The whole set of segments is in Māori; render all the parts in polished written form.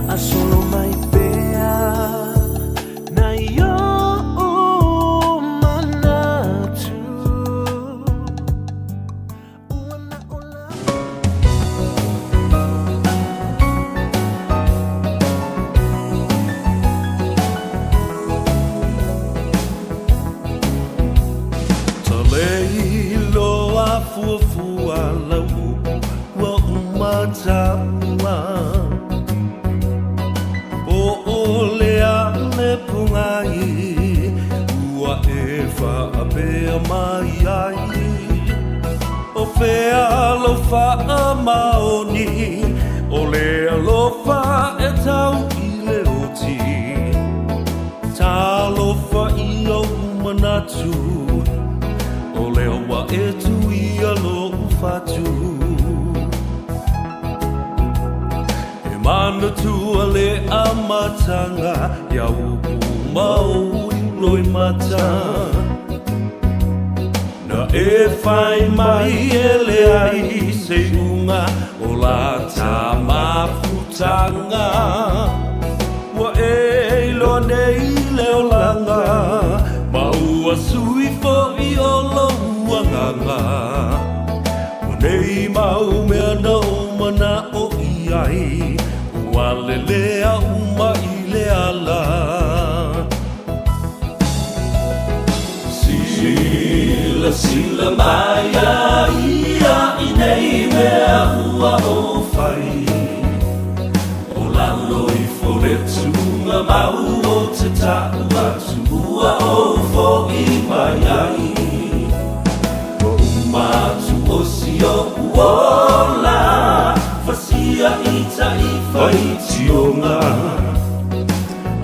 Asolo mai pea na yo manatu Uana ola Talelo afuafua lau wa umataua Pungai ua e whaapea mai ai O whea alofa a maoni O le alofa e tau i le oti Tā alofa i o umanatu O le awa e tu i alo ufatu Mana tua le amatanga Ia upu mau i loi mata Na e whai mai e le ai se unga O la tā mafutanga Ua e loa nei leo langa Ma ua sui fo i o loa nganga O nei mau mea na o mana o iai Walelea uma i le ala Sila mai a ia i nei mea ua o whai O lalo i whoretunga mau o te tau atu Ua o fo i mai ai O umatu o si o uola Fasia ita i whaitionga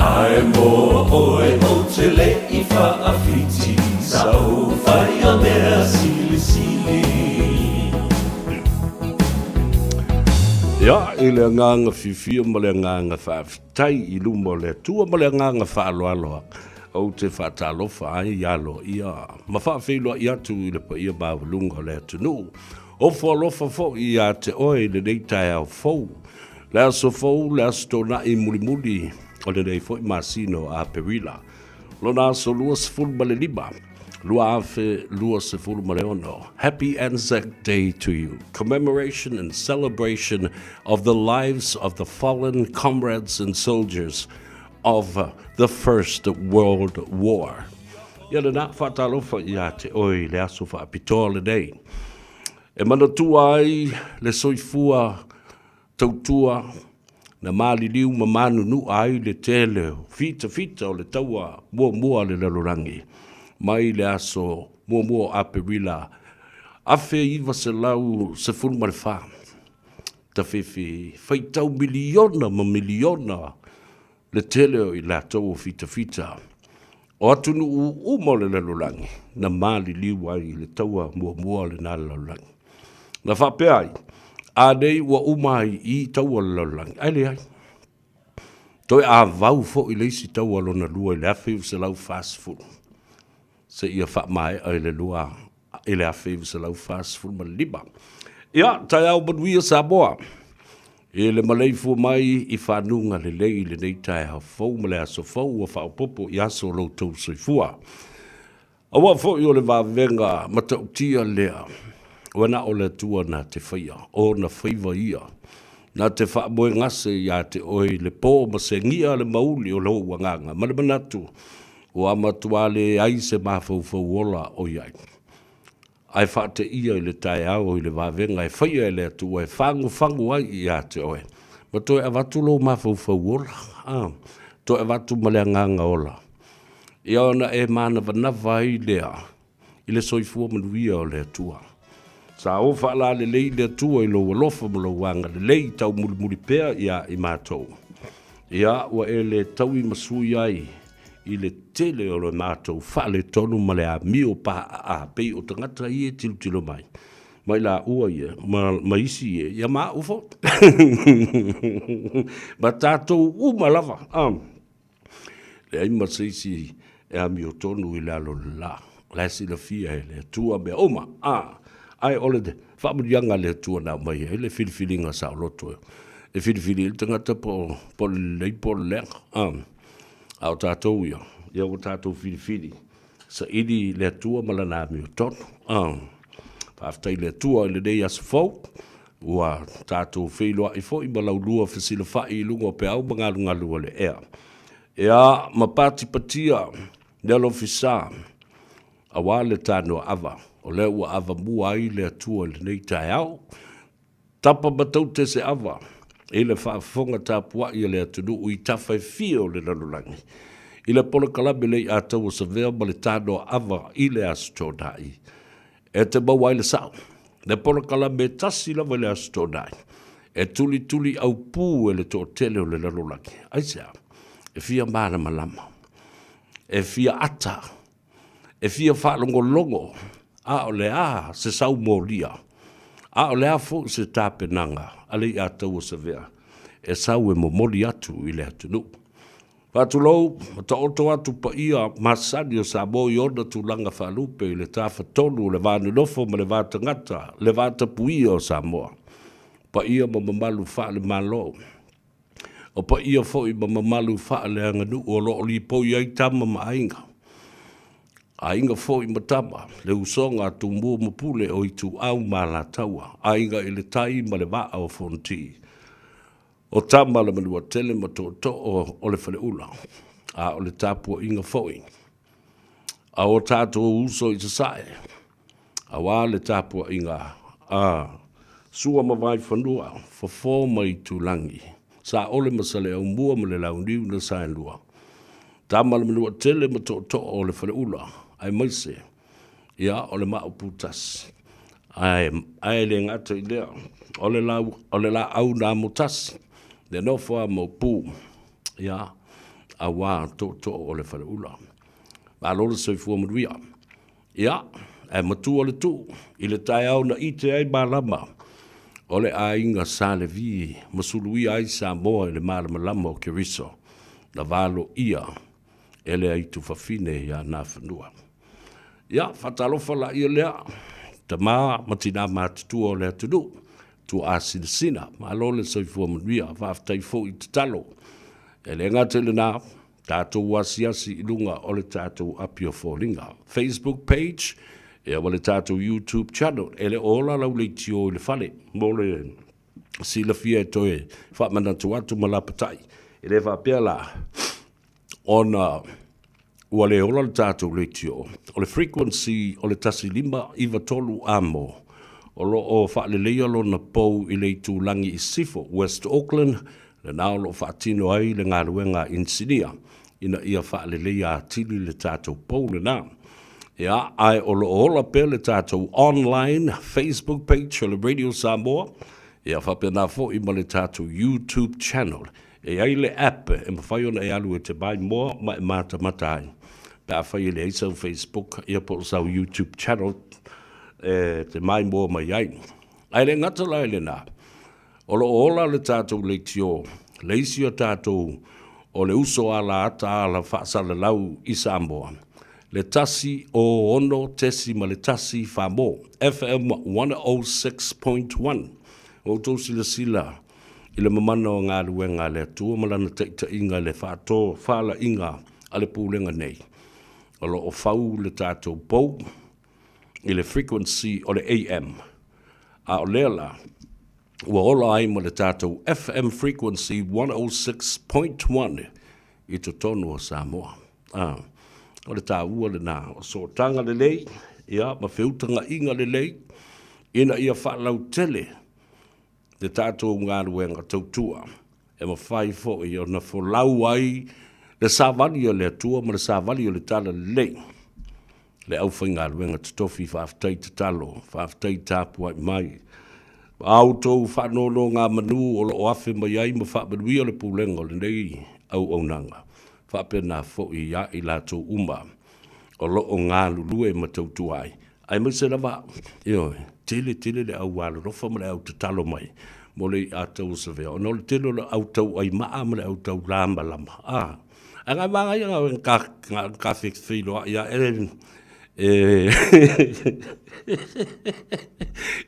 Ai mo oe o te le i whaafiti Sa o whai a mea sili sili Ia, i le nganga whiwhia ma le nganga whaafitai I lumo le tua ma le nganga whaaloaloa O te whaatalofa ai ialo ia Ma whaafeilua i atu I le pa ia mawalunga le tunu O whaalofa fo I a te oe le neitai au fau Le aso fau, le aso tōna I muli O le nei fo I masino a perila Lona aso lua se fulu ma le lima Lua afe lua se fulu ma le ono Happy Anzac Day to you Commemoration and celebration of the lives of the fallen comrades and soldiers of the First World War Ia le na whaatalofa I a te oe le aso whaapitoa le nei E mana tua ai le soifua tautua na maliliu ma manu nu ai le tele fita o le taua mua le lalorangi. Mai le aso mua a perila. Afe iwa se lau se funu ma le wha. Ta fefe faitau miliona ma miliona le tele o I la tau fita. O atunu umo le lalorangi na maliliu ai le taua mua le na lalorangi. Na whapea ai, a nei ua umai I taua lalorangi. Ai le ai. Toi a vau fo I leisi taua lona lua I le awhiu se lau fast food. Se ia whapmai ai le lua I le awhiu se lau fast food ma liba. Ia, tai au manuia Samoa. E le malei fu mai I whanunga le lei le nei tai hau fau ma le aso fau a whaupopo I aso lo tau soifua. Awa fo I o le wavenga matautia lea. Wana o le tua na te whaia, o na whaiva ia. Na te whaamoe ngase ia te oe le pō ma se ngia le mauli o lau wanganga. Ma le manatu, o amatua le ai se mawhau ola o iai. Ai whaate ia I le tae au I le wavenga, e whaia le atua, e whangu ai ia te oe. Ma toi awatu lo mawhau ola. Toi awatu ma le nganga ola. Ia ona e mana vanawa I lea, I le soifua manuia o le atua. Sa o whaala le lei le tua I lo walofa mo lo wanga le lei tau muri pea ia I mātou. Ia ua e le tau I masui ai I le tele o lo mātou whaale tonu ma le a mio pa a pei o tangata I e tilo mai. Mai la ua ia, ma isi ia, ia maa ufo. Ma tātou lava. Le aima seisi e a mio tonu I le alo la. La si la fia e le tua mea oma. Ai ole de, whaamurianga le tua nā mai, le whiliwhilinga sa loto. e whiriwhiri il tangata po lei po lea. Au tātou ia. Ia o tātou whiriwhiri. Sa iri le atua malana mi o tonu. Whaftai le atua i le nei asa fau. Ua tātou wheilua i fo i malau lua whesila whai i lunga o pe au mangalu le ea. Ea mapati patia le alo fisa. Awa le Tanoa Ava. O le ua ava mua ai le atua le nei tai au. Tapa batau te se ava. E le whaafonga tāpua i le atunu ui tawhai fio le nanulangi. I le pola kalabe le a tau sa vea ma le Tanoa Ava i le astonai. E te maua i le sao. Le pola kalabe tasi lava le astonai. E tuli au pū e le tō tele o le nanulangi. Aisea. E fia mana malama. E fia ata. E fia whaalongolongo. A o le a se sau moria. A o le a fo se tāpenanga. A le a tau sa vea. E sau e momoli atu i le atunu. Whatulou, ta oto atu pa ia masani o Samoa i ona tūlanga whalupe i le tāwhatonu le vānu nofo ma le vātangata, le vātapuia o Samoa. Pa ia ma mamalu whaale malo. O pa ia fo i ma mamalu whaale anganu o lo li po i aitama ma ainga. Ainga fo i matama, le usonga tu mua mapule o i tu au ma la taua. Ainga i le tai ma le waa o fonti. O tama le manua tele ma to o le whale ula. A o le tapua inga fo i. A o tātua uso i tasae. A wā le tapua inga. A sua ma vai whanua, fafo mai tu langi. Sa ole masale au mua ma le launiu na sae lua. Tama le manua tele ma to o le whale ula. Ai maise, ia o le mao putas. Ai le ngata i lea, o le la au na mutas, le nofoa mo pū, ia, a wā to o le whare ula. Ma lolo soi fua manuia. Ia, ai matu o le tū, i le tai au na ite ai malama, o le a inga sa le vi, masului ai Samoa i le malama lama o Keriso, na valo ia, ele ai tu fafine ia na whanua. Ia, whatalofa la ia lea, ta maa matina mātutu o lea tunu, tu a sina, ma lole soifua manuia, whaftai fo i te talo. E le ngate le nā, tātou wasiasi i lunga o le tātou apio fōringa. Facebook page, e wale tātou YouTube channel, e le ola lau le tio i le whale, mo le sila fia e toe, whamanatu atu malapatai, e le whapea la, ona ua le ola le tātou le tio, o le frequency o le tasi lima iwa tolu amo, o lo o whaale leia lo na pou i le tūlangi i Sifo, West Auckland, le nao lo whaatino ai le ngā ruenga insinia, ina ia whaale leia atili le tātou pou le nā. Ia, ai o lo ola pe le tātou online Facebook page o le Radio Samoa, ia whapena fo i ma le tātou YouTube channel, e ai le app, e mawhai ona e alu e te bai moa, ma e mata matai. Pea whai le eisau Facebook, ia po sau YouTube channel, te mai moa mai ai. Ai le ngata lai le nā. O lo ola le tātou le tio, le isi o tātou, o le uso ala ata ala whaasala lau i Samoa. Le tasi o ono tesi ma le tasi whamo, FM 106.1, o tō sila i le mamana o ngā ruenga le tua malana teita inga le whātō, whāla inga a le pūlenga nei. O lo o whau le tātou pou, i le frequency o le AM. A o leala, ua ola ai ma le tātou FM frequency 106.1 i to tonu o Samoa. O le tā ua le nā, o so tanga le lei, ia, ma whiutanga inga le lei, ina ia whalau tele, le tātou ngā ruenga tautua, e ma whai fo i o na wholau ai, le sāwali o le atua, ma le sāwali o le tala le lei. Le au whai ngā ruenga tatofi, whaafitai te talo, whaafitai tāpua i mai. Autou whanolo ngā manu o lo oafe mai ai, ma whaamanui o le pūlenga o le nei au aunanga. Whaapena fo i ia i lātou uma, o lo o ngā lulue ma tautua ai. Ai mai se rawa, tele le au wālo, rofa ma le au te talo mai. Mo le a tau sa vea. O no le telo le au tau ai maa ma le au tau lama lama. A ngā mga ia ngā ka whilo ia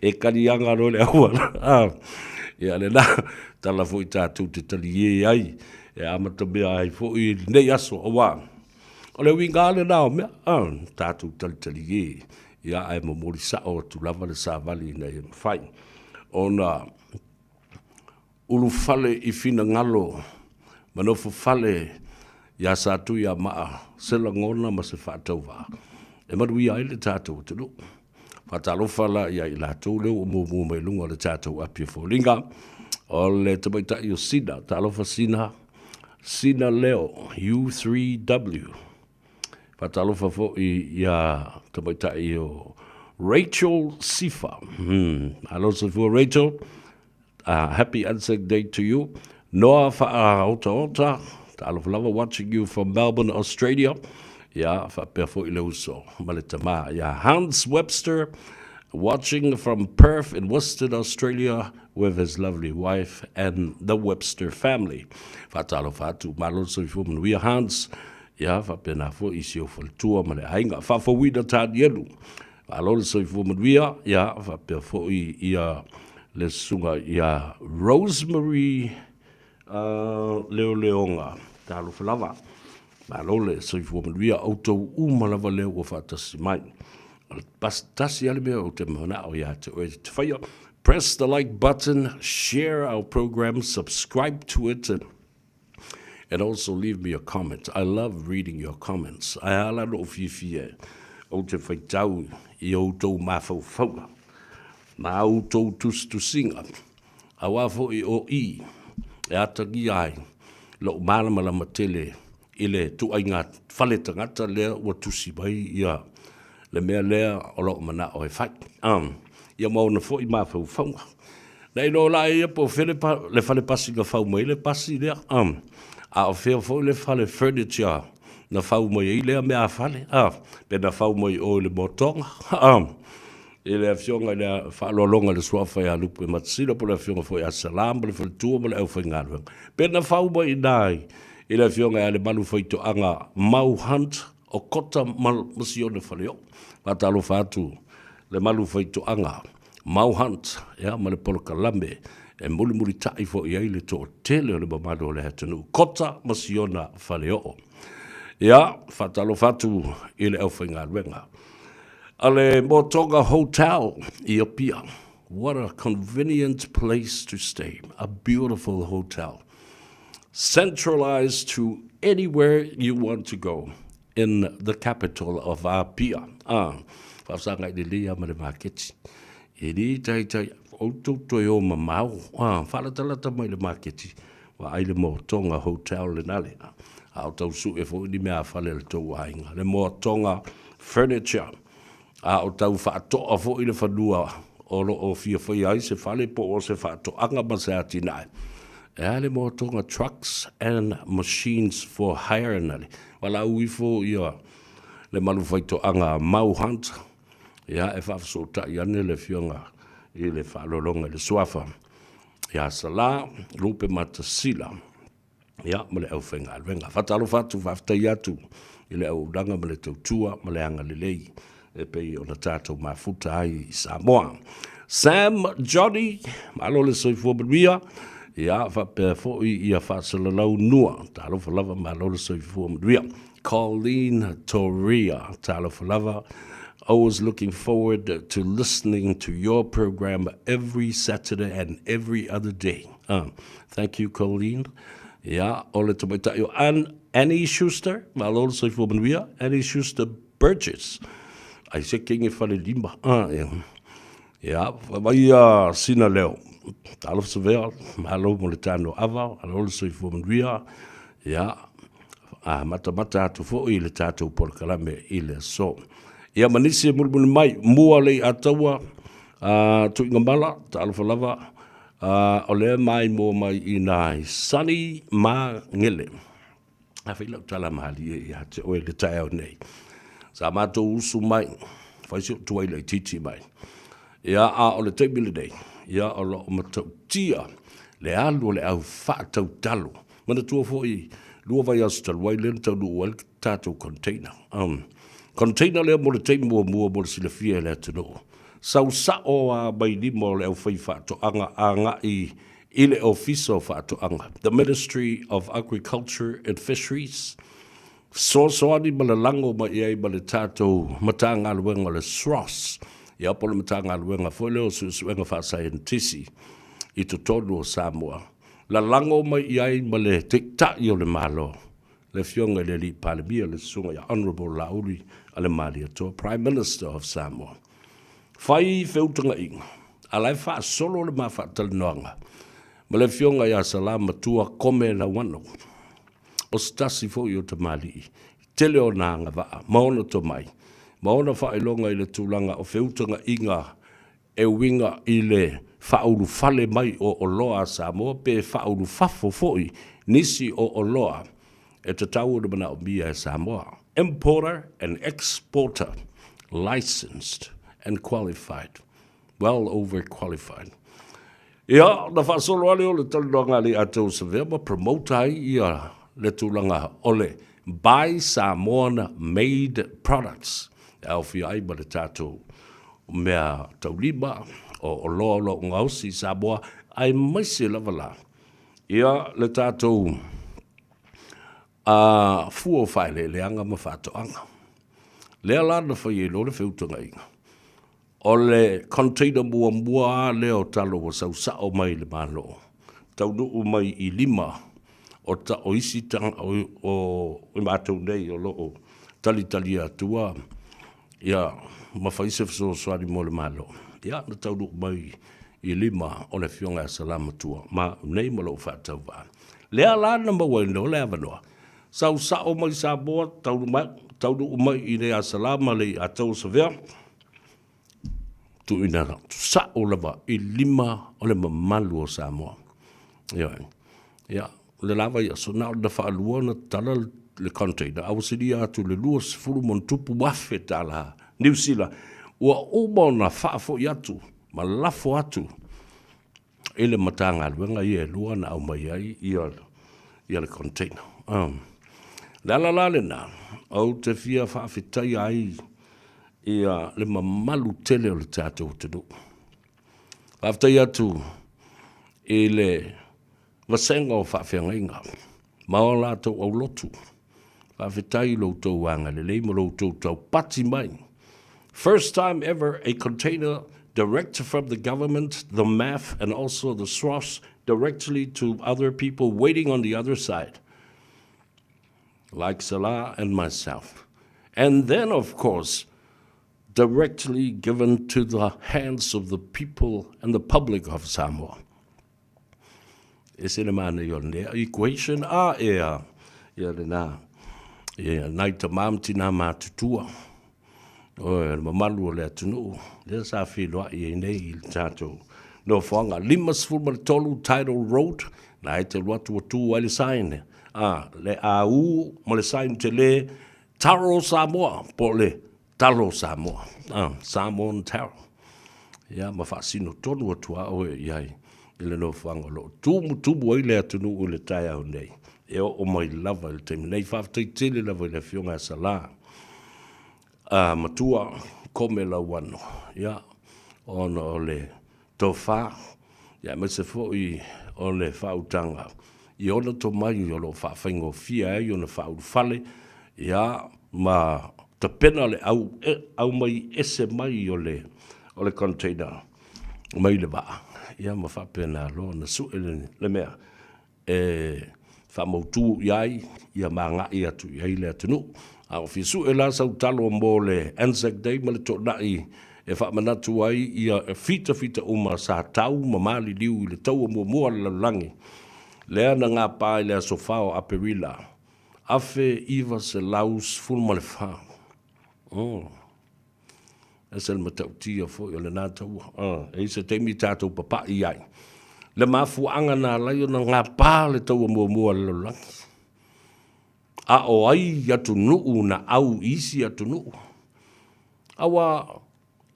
e karianga no le au wala. Ia le na tala fo I tātou te tali e ai. E amata mea ai fo I nei aso o wā. O le winga le nao mea, tātou tali e. Ia ai mo mori sa o tu lava le sa vali nei whai. Ona ulu fale I fina ngalo, manofu fale ia sa tu ia maa, sela ngona ma se whātau wā. E maru ia ele tātou te no. Whātalo whala ia I lātou leo o mō mai lunga le tātou apia fōlinga. O le tamaitai o Sina, tālofa Sina leo, U3W. Whātalofa fo ia tamaitai o Rachel Sifa. Alosa for Rachel. Happy Anzac Day to you. Noa Ota Ota. Ta'alofa lava watching you from Melbourne, Australia. Yeah, whapea fo I leo so. Maletama. Yeah, Hans Webster watching from Perth in Western Australia with his lovely wife and the Webster family. Whatalofa atu. Malosa I fo manuia Hans. Yeah, whapea na fo isi o whalitua male hainga. Whawhawina tāni elu. Malosa I fo manuia. Yeah, whapea fo I ia le sunga ia Rosemary Leonga. Tālofa lava. Malole so I fo manuia autou umalava leo o whatasi mai. Tasi ale mea o te mahona o ia te oe te whaia. Press the like button, share our program, subscribe to it, and also leave me a comment. I love reading your comments. Ai ala no fifie o te whaitau I outou mawhauwhaua. Ma outou tusinga. A wafo I o I. E atagi ai. Lo malamalama tele ile tu ai ngā whale tangata lea ua tusi mai ia le mea lea o lo mana o e whai. Ia mauna fo I mawhauwhaua. Nei no la ia po le whale pasi nga whau mai le pasi lea. A o whea fo le whale furniture na whau mai I lea mea whale. Pe na whau mai o le motonga. I le fionga le whaalolonga le suawhai a lupu e matsila po le fionga fo I a salamba le whalitua mo le au whai ngāruang. Pe na whau mai I nai I le fionga e le malu whaito anga mau hunt o kota masione whaleo. Patalo whātu le malu whaito anga mau hunt ya ma le poloka lambe e muli tai fo I ai le to tele o le mamado le hatanu. Kota masiona whaleo. Ya, whatalo whātu I le au whai ngāruenga. Ale Motonga Hotel, Iopia. What a convenient place to stay. A beautiful hotel. Centralized to anywhere you want to go in the capital of APR. Whasanga I lia ma le maketi. I li tai o toi o mamau. Whalatalata mai le maketi. Wa ai le Motonga Hotel le nale. Au tau su e fo ni mea whale le tau ainga. Le Motonga Furniture. O tau whaatoa fo I le whanua o lo o fia whai ai se whale po o se whaatoanga ma se ati nai. E le Motonga trucks and machines for hire nale. Wala ui fo ia le malu whaitoanga mau hunt. Ia e whawso ta I ane le fionga I le whaalolonga le suafa. Ia sala rupe matasila. Ia ma le au whenga alwenga. Whatalo whatu whaftai atu I le au ranga ma le tautua ma le anga le lei. E pei o na tātou mafuta ai I Samoa. Sam Johnny, malo le soifua manuia, ia whapea fōi ia whasalalau nua, tālo whalava malo le soifua manuia. Colleen Toria, tālo whalava, always looking forward to listening to your program every Saturday and every other day. Thank you, Colleen. Ia, ole tamaitaio. And Annie Schuster, malo le soifua manuia, Annie Schuster Burgess. Ai se kingi whale lima. Ia, vai sina leo. Talo sevea, malo mo le Tanoa Ava, alo le soifua manuia. Ia, mata atu fo I le tātou porkalame I le so. Ia manisi e mulmuli mai, mua lei ataua, tu inga mala, talo whalava, o le mai mo mai I nai, Sunny Ma Ngele. A whilau tala mahali e te oe le tae au nei. Sa mātou usu mai, whaisio tuai lei titi mai. Ia o le teimile nei, ia o lo matau tia, le alu le au whaatau talo. Mana tua fo I lua vai asu taluai lena tau lua wale tātou container. Container lea mo le teimi mua mo le silafia le atano. sau sao a mai limo le au whai whaatoanga a ngai i le ofiso whaatoanga. The Ministry of Agriculture and Fisheries. Soani ma le lango ma iai ma le tātou matanga luenga le SROS. Ia pole matanga luenga foi leo suenga whaasaientisi i to tonu o Samoa. La lango ma iai ma le tiktai o le malo. Le fionga le li palemia le sunga ya Honorable Lauri ale malia to Prime Minister of Samoa. Fai feutunga inga. Alai wha solo le ma whaatalinoanga. Ma le fionga ya salama tua kome la wano. O stasi fo i o te mali. Tele o nanga waa. Maona to mai. Maona wha ilonga i le tūlanga o feutunga inga e winga i le whauru fale mai o Oloa Samoa pe whauru fafo foi nisi o Oloa e te tau o mana o mia e Samoa. Importer and exporter, licensed and qualified, well overqualified. Ia, na whaasolo ale o le talilonga le atou sa vema promote ai ia le tūlanga ole buy Samoan made products. Au fi ai ma le tātou mea taulima o lo ngausi Samoa ai maise lavala. Ia le tātou fuo whaile le anga ma whātoanga. Lea lana whai e lo le whiutunga inga. O le container mua leo talo o sau sao mai le malo. Tau nuu mai i 5 o ta o isi tanga o mātou nei o loo tali atua. Ia ma whaise whasoswari mo le malo. Ia na tau nuu mai i 5 o le fionga salama tua. Ma nei mo loo whātau wā. Lea lana ma waino le avanoa. Sau sao mai Samoa, tau mai i le asalama le atau savea. Tu ina sao lava i 5 o le mamalu o Samoa. Ia, le lava ia so nao na whaalua na tala le container. Awasiri atu le lua sifuru mon tupu wafe tala. New Zealand. Ua umo na whaafo i atu, ma lafo atu. Ele matanga luenga i e lua na au mai ai i le container. La le na, au te fia whaafitai ai ia le mamalu tele o le tātou tenu. Whaafitai atu i le wasenga o whaafenga inga. Mao lātou au lotu. Whaafitai loutou wanga le leimo loutou tau pati mai. First time ever a container direct from the government, the MAF and also the SROS directly to other people waiting on the other side. Like Salah and myself. And then, of course, directly given to the hands of the people and the public of Samoa. Is in a manner yon equation ea na naita mamtina matutua. O mamalu le tunu. Le sa filo I nei tato. No fonga limas fulma tolu tidal road. Naita watu watu wali sign. Le au mo le sign te le Taro Samoa po le Taro Samoa. Samoan Taro. Ia ma fasino tonu atua o iai. Ile no whanga lo. Tumu ai le atunu o le tai au nei. E o mai lava le temi. Nei whaftai tele lava le fionga sala. Matua kome la wano. Ia ono o le tofa. Ia me se fo I o le whautanga. I ona to mai o lo whawhaingo fia I ona whau fale. Ia ma ta pena le au mai ese mai o le container. Mai le ba. Ia ma whapena lo na su le mea. Whamautu iai. Ia ma ngai atu iai le atunu. Au fisu la sau talo mo le Anzac Day ma le to nai. E whamanatu ai ia fita uma sa tau mamali liu I le tau mua la langi. Lea na ngā pāi lea sofao aperila. Afe iwa se laus fulma le whao. E se le matautia fo I le nātau. E se teimi tātou papa I ai. Le mafu anga nā lai na ngā pā le tau mua la langi. A o ai atu nuu na au isi atu nuu. Awa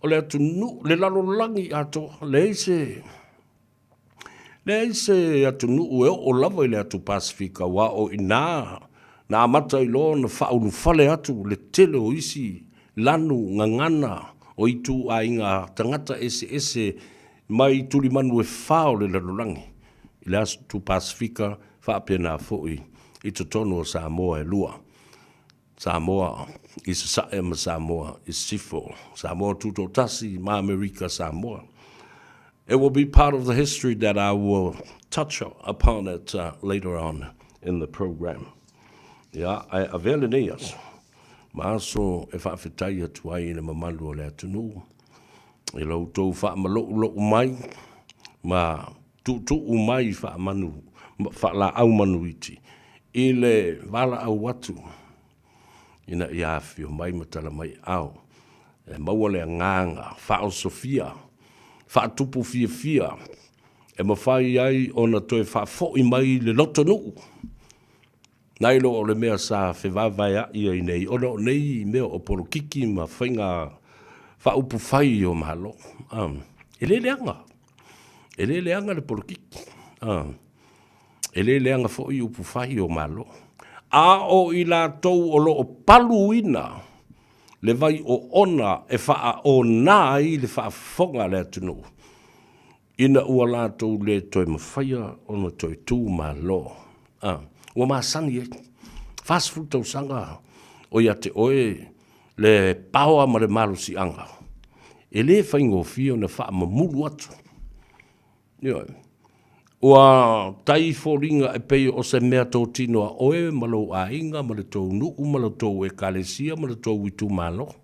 o le atu nuu, le lalo langi ato, le ese atu nuu e o lava I le atu Pasifika wa o ina na mata I lo na whaunu fale atu le tele o isi lanu ngangana o i tū a inga tangata ese mai tuli manu e whao le lalurangi. I le asu tu Pasifika, whaapena fōi i te tono o Samoa e lua. Samoa is Saema Samoa is Sifo. Samoa tuto tasi ma America Samoa. It will be part of the history that I will touch upon it later on in the program. Yeah, I avele neas. Maaso e whaafetai atu ai ina mamalu o le atunu. I lau tau wha malo mai, ma tu mai wha manu, wha la au manu iti. I le wala au watu. Ina ia whio mai matala mai au. E maua le nganga, wha o Sofia. Whaatupu fia. E mawhai ai ona toi whaafoi mai le loto nuu. Nailo o le mea sa whewawai a ia i nei. Ono nei mea o porokiki ma whainga whaupu whai o mahalo. E le leanga. E le leanga le porokiki. E le leanga fwoi upu whai o mahalo. A o i la tau o lo o paluina. Le vai o ona e wha o nai le wha fonga le atunu. Ina ua lātou le toi mawhaia ona toi tū ma lo. Ua maa sani e. Fast food tau sanga. O ia te oe le paua ma le malu si anga. E le whaingo fio na wha mamulu atu. Ua tai fōringa e pei o se mea tō tino a oe malo a inga, malo tō nuu, malo tō e kalesia, malo tō witu malo.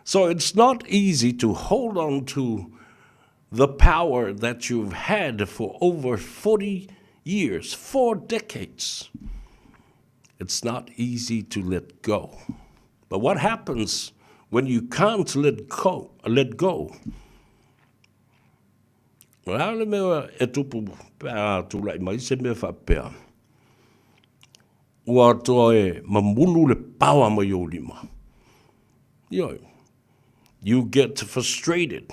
So it's not easy to hold on to the power that you've had for over 40 years, 4 decades. It's not easy to let go. But what happens when you can't let go? Well, le mea e tupu tūlai mai se mea whapea. Ua toa e mamulu le paua mai o lima. You get frustrated.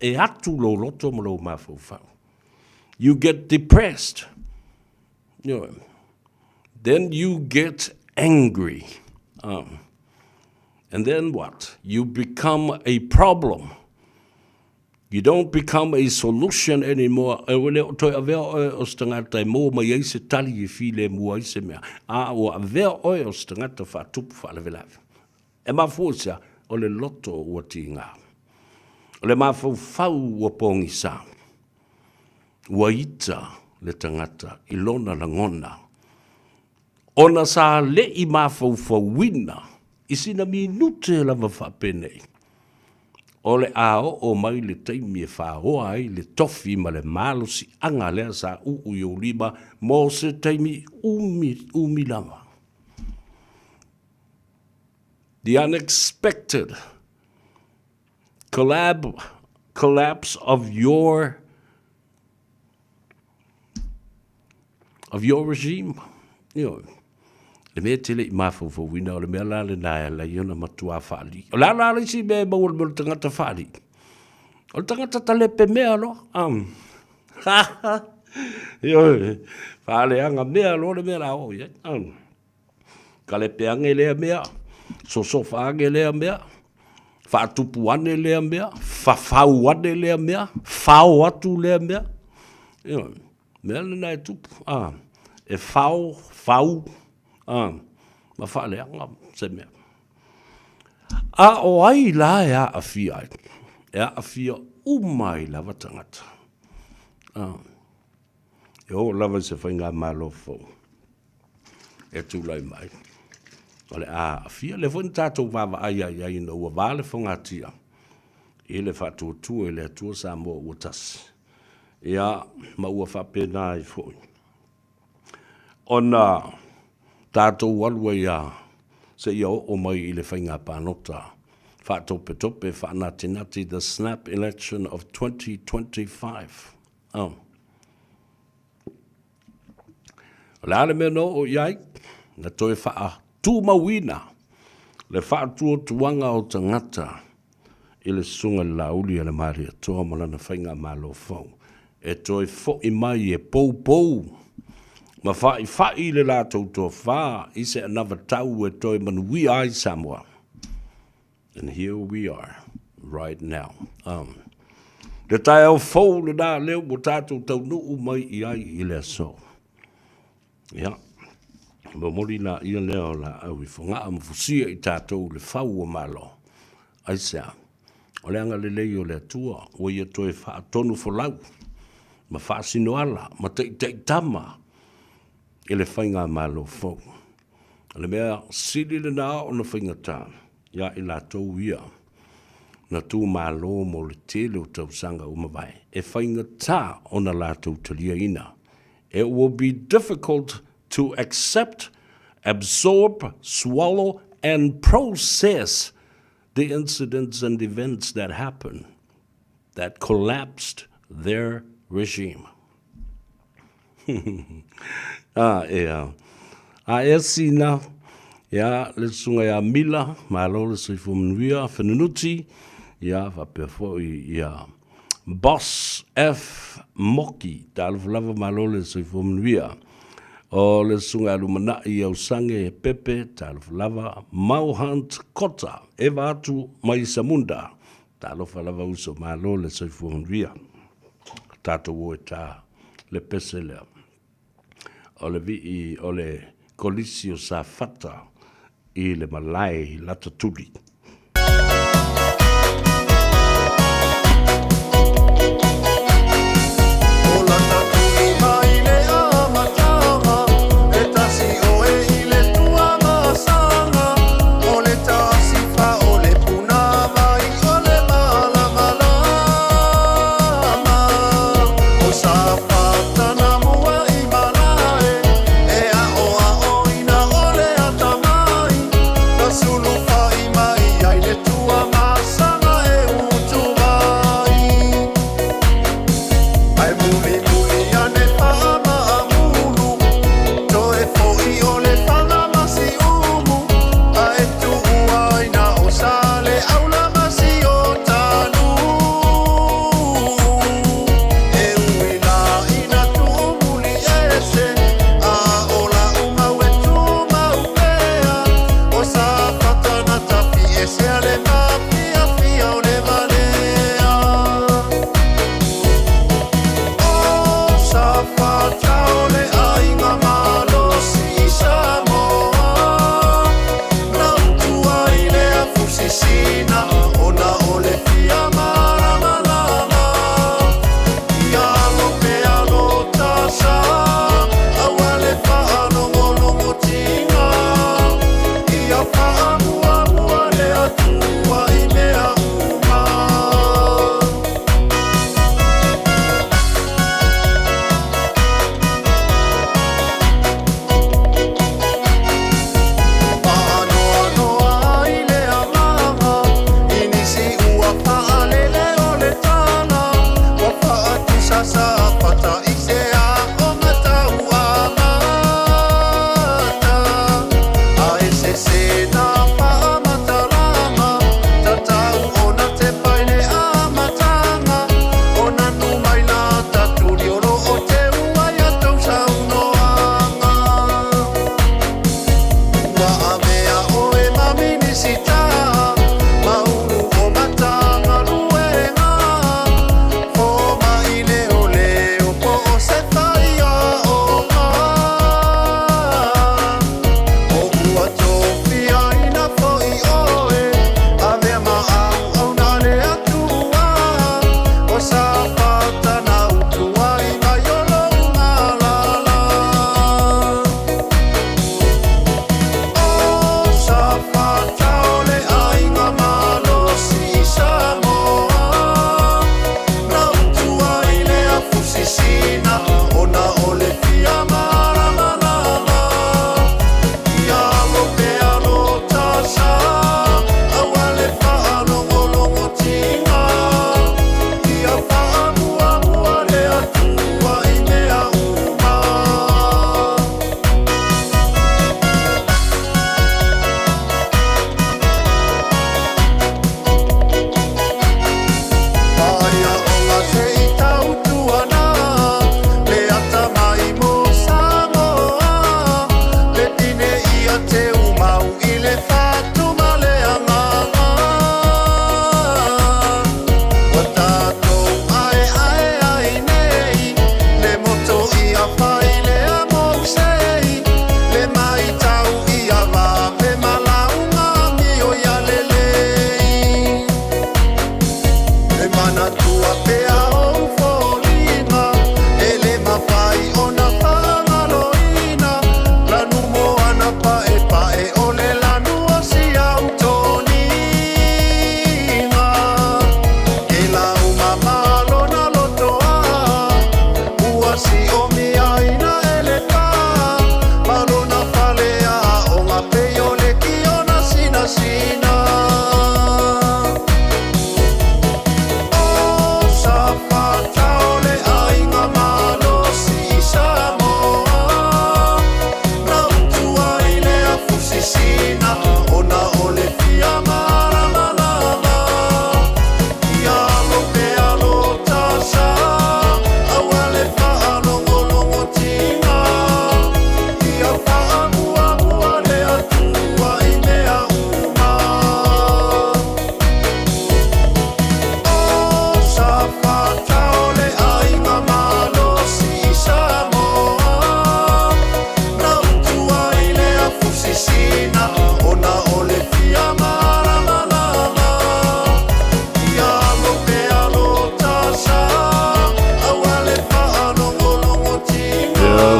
E atu lo loto ma lo mawhau. You get depressed. Then you get angry. And then what? You become a problem. You don't become a solution anymore. E wale o toi avea oe o stangata e mō mai eise tali e file mua eise mea. O avea oe o stangata whatupu whalewelawe. E mawhūsia o le loto ua ti ngā. O le mawhau ua pōngi sā. Ua ita le tangata i lona la ngona. Ona sa le i mawhau wina. Isina minute lava whapenei. O le ao o mai le taimi e whaoa ai le tofi ma le malo si anga lea sa uu i o lima mō se taimi umi lama. The unexpected collapse of your regime. Le mea tele i mawhauwhauwina o le mea la le nae la iona matua whaali. O la isi mea maua le tangata whaali. O le tangata talepe mea lo. Whaale anga mea lo le mea la o. Kalepe anga lea mea. Sosofa anga lea mea. Whaatupu ane lea mea. Whawhau ane lea mea. Whao atu lea mea. Mea le nae tupu. E whau. Ma whaale anga se mea. O ai la e a awhia ai. E a awhia umai lava tangata. E o lava se whainga malofo. E tūlai mai. O le a awhia le whain tātou wawa ai na ua wale whangatia. E le whatuatua e le atua Samoa ua tasi. E a ma ua whapena i fwoi. Ona tātou walua ia se ia o mai i le whainga pānota. Whatope whanati the snap election of 2025. La le mea no o iai, na toi wha tūmawina, le whaatua tuanga o tangata, i le sunga lauli a le maria toa malana whainga malo fau. E toi fo i mai e pou. Ma whai le lātou tō whā, i se another tau e toi manui ai Samoa. And here we are, right now. Le tai au fou le nā leo mo tātou tau nuu mai I ai I le so. Ia, mo mori nā ia leo la au I whonga am fusia I tātou le whau o malo. Ai sea, o le anga le lei o le atua, o ia toe wha tonu wholau, ma whaasino ala, ma te tama, I le whainga malo fou. Le mea siri le nā o na whainga tā, ia I la tau ia. Na tū mālo mo le tele o tau sanga umawai. E whainga tā o na lātou talia ina. It will be difficult to accept, absorb, swallow, and process the incidents and events that happened, that collapsed their regime. Sina, ya le sunga ya mila, mālo le soifo mnuia, whenunuti, ia whapefo ia Boss F. Moki, tālawhalava malo le soifo mnuia. O le sunga alumana I au sange pepe, tālawhalava Mauhant Kota, ewa atu mai Samunda, tālawhalava uso malo le soifo mnuia. Tātou o tā le pese lea. O le vi o le kolisio sa fata I le malai lata tuli.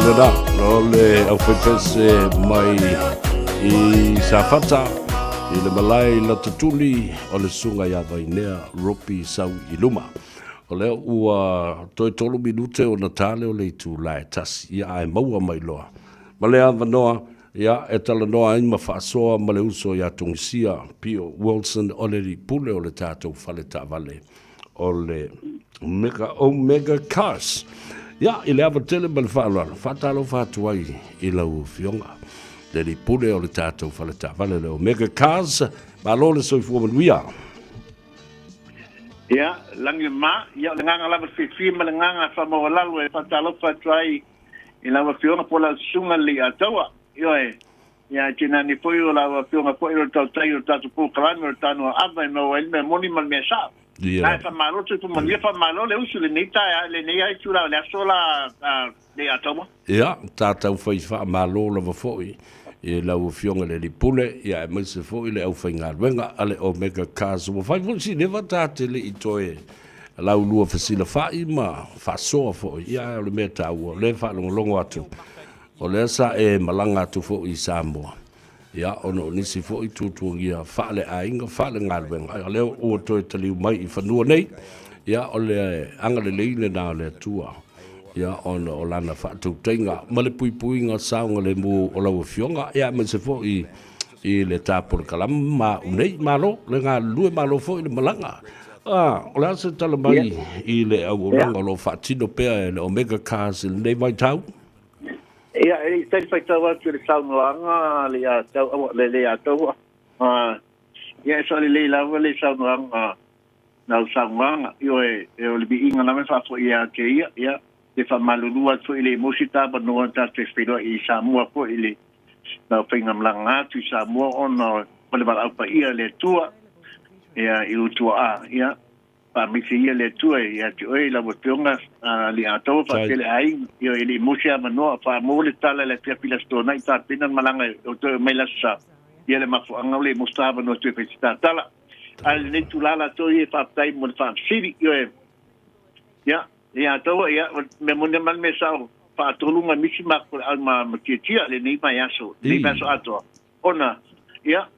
Lena, le au fepese mai I safata I le malai la tutuli o le sunga ia vainea ropi sau I luma. O leo ua toi tolu minute o natale o le itu lai tasi ia ai maua mai loa. Ma le avanoa ia e tala noa ima whaasoa ma le uso ia tungisia Pio Wilson o le ripule o le tātou whale tā vale o le Omega Cars. Ia, I le avatele ma le whaalwana, whatalo whatuai I lau fionga. Le ripule o le tātou whale tā vale le Omega Cars, ma lo le soifua manuia. Ia, langi ma, ia le nganga lava fifi ma le nganga whamawa lau e whatalo whatuai I lau fionga po la sunga li atawa. Ia, tina ni poi o lau fionga po I o tau tai o tātou po kalami o Tanoa Ava no el me moni mal me sa. Ai whamalo tu tu malia whamalo le usu le neita le nei ai tura le asola le atawa. Ia, tātou whaifa malo lava foi. I lau fionga le ripule, ia e maise foi le au whainga ruenga ale Omega Cars. Wa whai vonsi newa tāte le I toe lau lua fasila whai ma whasoa foi. Ia le mea tāua, le whalongolongo atu. O le asa e malanga atu foi I Samoa. Ia ono nisi foi tutuangia whale ainga, whale ngāruenga. Ia leo ua toe taliu mai I whanua nei. Ia o le angale leile nā le tua. Ia ono o lana whaatu teinga. Ma le pui ngā saunga le mu o lau fionga. Ia me se foi I le tāpore kalam ma unei malo. Le ngā lue malo foi le malanga. O le asa tala mai I le au oranga lo whaatino pea le Omega Cars le nei mai tau. Ia, e tei whaitau atu le saunoanga le a tau le a tau. Ia, e so le lawa le saunoanga nau saunoanga. Io e o le bi inga name whafo ia ke ia. Le whamalulu atu I le mosita panoa ta te whiroa I Samoa po I le nau whaingamlanga atu I Samoa ono o le waraupa ia le tua. Ia, I utua a, ia. Pa misi ia le tua ia te oi la botonga li ato pa tele ai io ili musia manoa pa mo le tala le pia pilastona I ta pina malanga o to mai la sa ia le mafu anga le mostava no te pesta tala al ne tulala to ia pa tai mo fa siri io ia to ia me mo ne mal me sa pa tolunga misi ma al ma tia le nei mai aso nei paso ato ona ia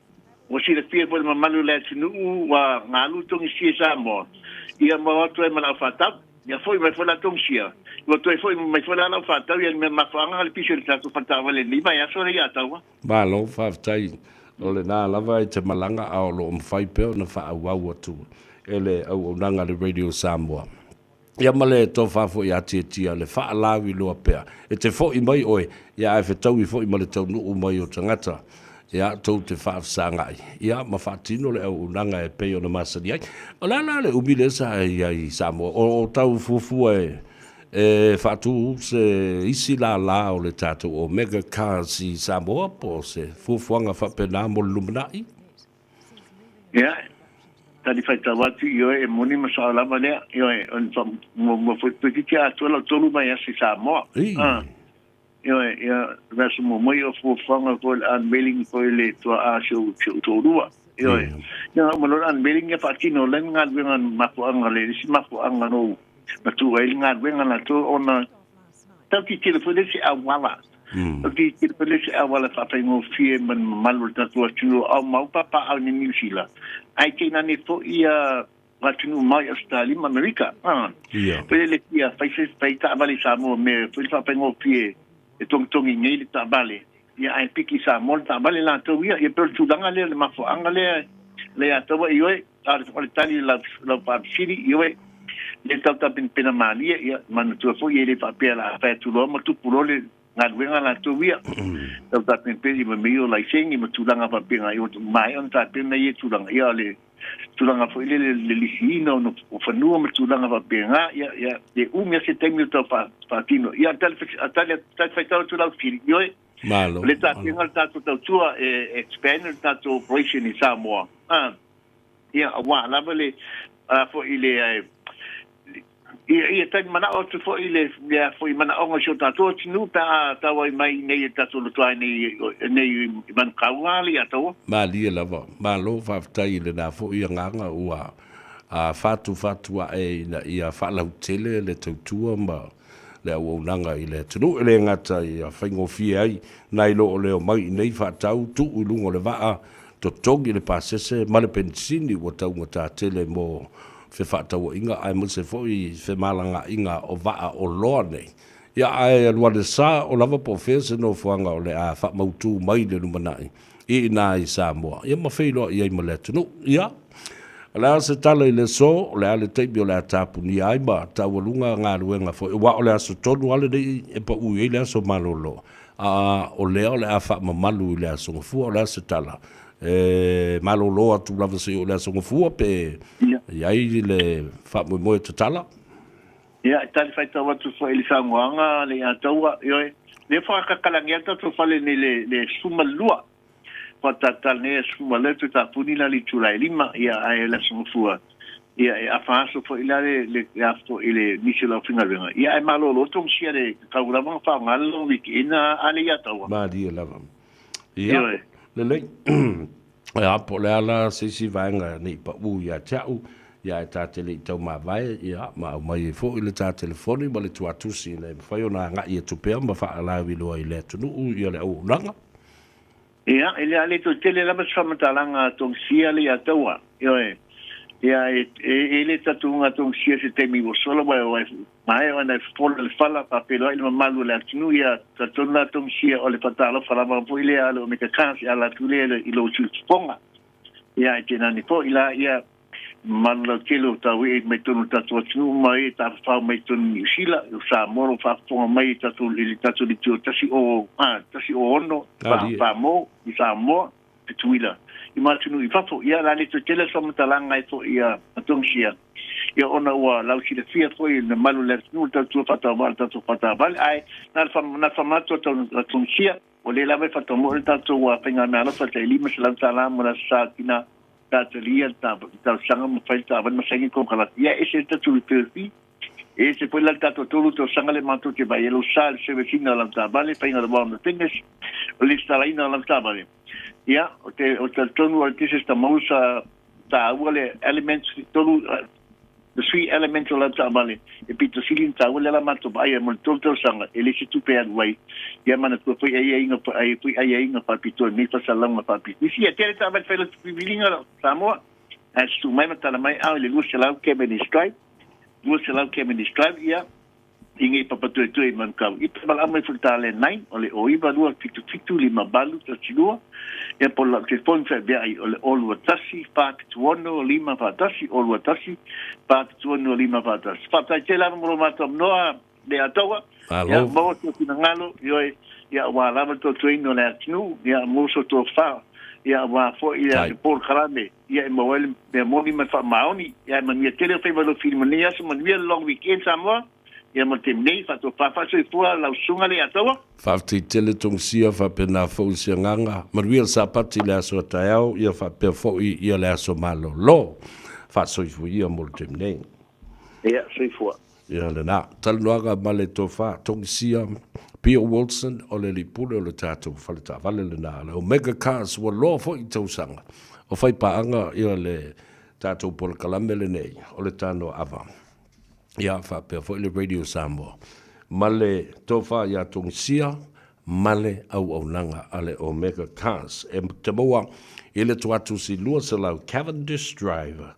o si le pia po ma malu le tunu wa ngalu tongi si sa mo ia mo atu e mana fata ia foi mai foi la tongsia o to foi mai foi la fata ia me mafanga le piso ta tu fata vale ni mai aso ia tawa ba lo fa tai o le na lava I te malanga ao lo mfai pe na fa au atu ele au nanga le radio Samoa ia male to fa fo ia tia le fa lawi lo pe e te fo I mai oi ia e fetau I fo I male tau no mai o tangata ia tau te whaafsanga ai. Ia ma whaatino le au unanga e peo na masani ai. O la le umile sa I Samoa. O tau fufua e whaatu se isi la o le tātou Omega Cars I Samoa po se fufuanga whapena mo luminai. Ia, tani whaita watu io e moni masaolama lea. Io e mo whaipiki a tolu mai asi Samoa. Ia rasu mo mai o fuafanga ko unveiling ko le tua a show torua. Ia mo lo unveiling e fatino le ngat wengan mapuanga le si mapuanga no matu ai ngat wengan na to ona taki ki le polisi awala. Taki ki le polisi awala fa pa ngo fie man malu tatu tunu au mau papa au ni New Zealand. Ai ke na ni fo ia watunu mai Australia America. Pele ia fa ta vali Samoa me fa pa ngo fie e tongi ngai le tabale ia ai piki sa mol tabale la to ia e per tudanga le mafo angale le ato io e ar tali la pa siri io e le tata pena malia ia man tu fo ia le papel a fa tu lo mo tu pulo le ngadwenga la to ia tata pena me mio la sengi mo tudanga pa pena io mai on ta pena ia tudanga ia le tudanga fo le lisino no fanua mo tudanga pa pena ia e umia se temio to pa tino ia tal faitau tu la fili io malo le ta pinga tato tua expand tato operation I Samoa ia wa la vale fo ile ia tan mana o tu fo ile ia fo mana o ngo tato tinu ta wai mai nei tato lo tua nei man kawali ato mali lava malo fa tai le na fo ia nganga ua a fatu e na ia fa la tele le tutua ma le au nanga i le tunu le ngata i a whaingo fia ai nai lo o leo mai nei whaatau tu u lungo le waa to tongi le pasese male pensini wa tau ngata tele mo fe whaatau inga ai mo se foi fe malanga inga o waa o loa nei ia ai alua le sa o lava po fese no fuanga o le a wha mautu mai le lumanai i nai Samoa ia ma whilo i ai ma le tunu ia la se tala i le so le ale teipi o le atapu ni ai ma taualunga ngā ruenga fo e wa o le aso tonu ale dei e pa ui e le aso malolo o leo le a wha mamalu i le aso ngafua o le aso tala malolo atu lava se o le aso ngafua pe iai le wha moe te tala ia tali whaita watu fo ili whanguanga le ataua ioi le whakakalangia tatu whale ni le sumalua Patatane sumaletu ta punila li tulai lima ia ai la sumfua ia a faso fo ila le afto ile nisela finga venga ia ai malo lo tong sia le kaurama fa ngalo wikina ale ya tawa ma dia lava ia le ia po le ala si vanga ni pa u ia tau ia ta tele tau ma vai ia ma mai fo ile ta telefoni ma le tu atusi le fa yo na nga ia tu pe ma fa ala wi lo ile tu nu ia le o langa ia ele ale to tele la mas famatalanga tong sia le ataua ia ele tatunga tong sia se temi wo solo mai ona fol le fala pa pelo ile malu le tunu ia tatuna tong sia ole patalo fala ma po ile ale o me ka kasi ala tule ile o tsponga ia tena ni po ila ia manla kilo tawi me tunu tatu tunu mai ta fa me tunu sila sa moro fa fo mai tatu li tatu li tasi o no fa mo sa mo tuila i ma tunu i fa fo ia la ni to tele so mtalanga i fo ia atongsia ia ona wa la si le fia fo i le malu le tunu tatu fa ta val ai na fa mato atongsia o le la me fa to mo tatu wa penga na la fa te lima sala mo la sa tina tatalia ta sanga mo falta van masengi ko kala ya ese tatu perfi ese poi la tato tolu to sanga le manto ke ba yelo sal se vecina la tabale pa ina de bon tenges le stalaina la tabale ya o te tonu al kise sta mausa ta wale elements tolu the three elements of la tabale e pito silin ta wale la manto ba ya mo tolu sanga ele se tu pe adwai ya mana ko foi ai inga pa pito ni fa salama pa pito si e tere ta ba fela vilinga Samoa as tu mai mata mai au le luce la ke ben stripe ia ingi papato tu e man ka i pa la mai futa le 9 ole o iba lua fitu lima balu ta chilua e por la que fon fe bia ole olu tasi pak tuono lima fatasi olu tasi pak tuono lima fatasi fata tela mo mata noa de atawa ya mo to finangalo yo ya wa la to tuino le tnu ya mo so to fa ya wa fo ia por grande ya mo el de mo ni ma fa maoni ya man ye tele fe lo film ni ya so man vi long weekend Samoa ia mo te nei fa to fa so fua la sunga le atawa fa te tele tong sia fa pena fo sia nganga ma real sa pati le so taeo ia fa pe fo ia le so malo lo fa so fu ia mo te nei ia so fua ia le na tal noaga male to fa tong sia Pia Wilson o le lipule o le tātou whaleta vale le nā le o mega cars wa loa fo i tausanga o whai paanga ia le tātou pole kalame le nei o le Tanoa Ava ia whapea fo i le Radio Samoa male tofa ia tongsia male au nanga ale o mega cars e te moa i le tuatu si lua se lau Cavendish Drive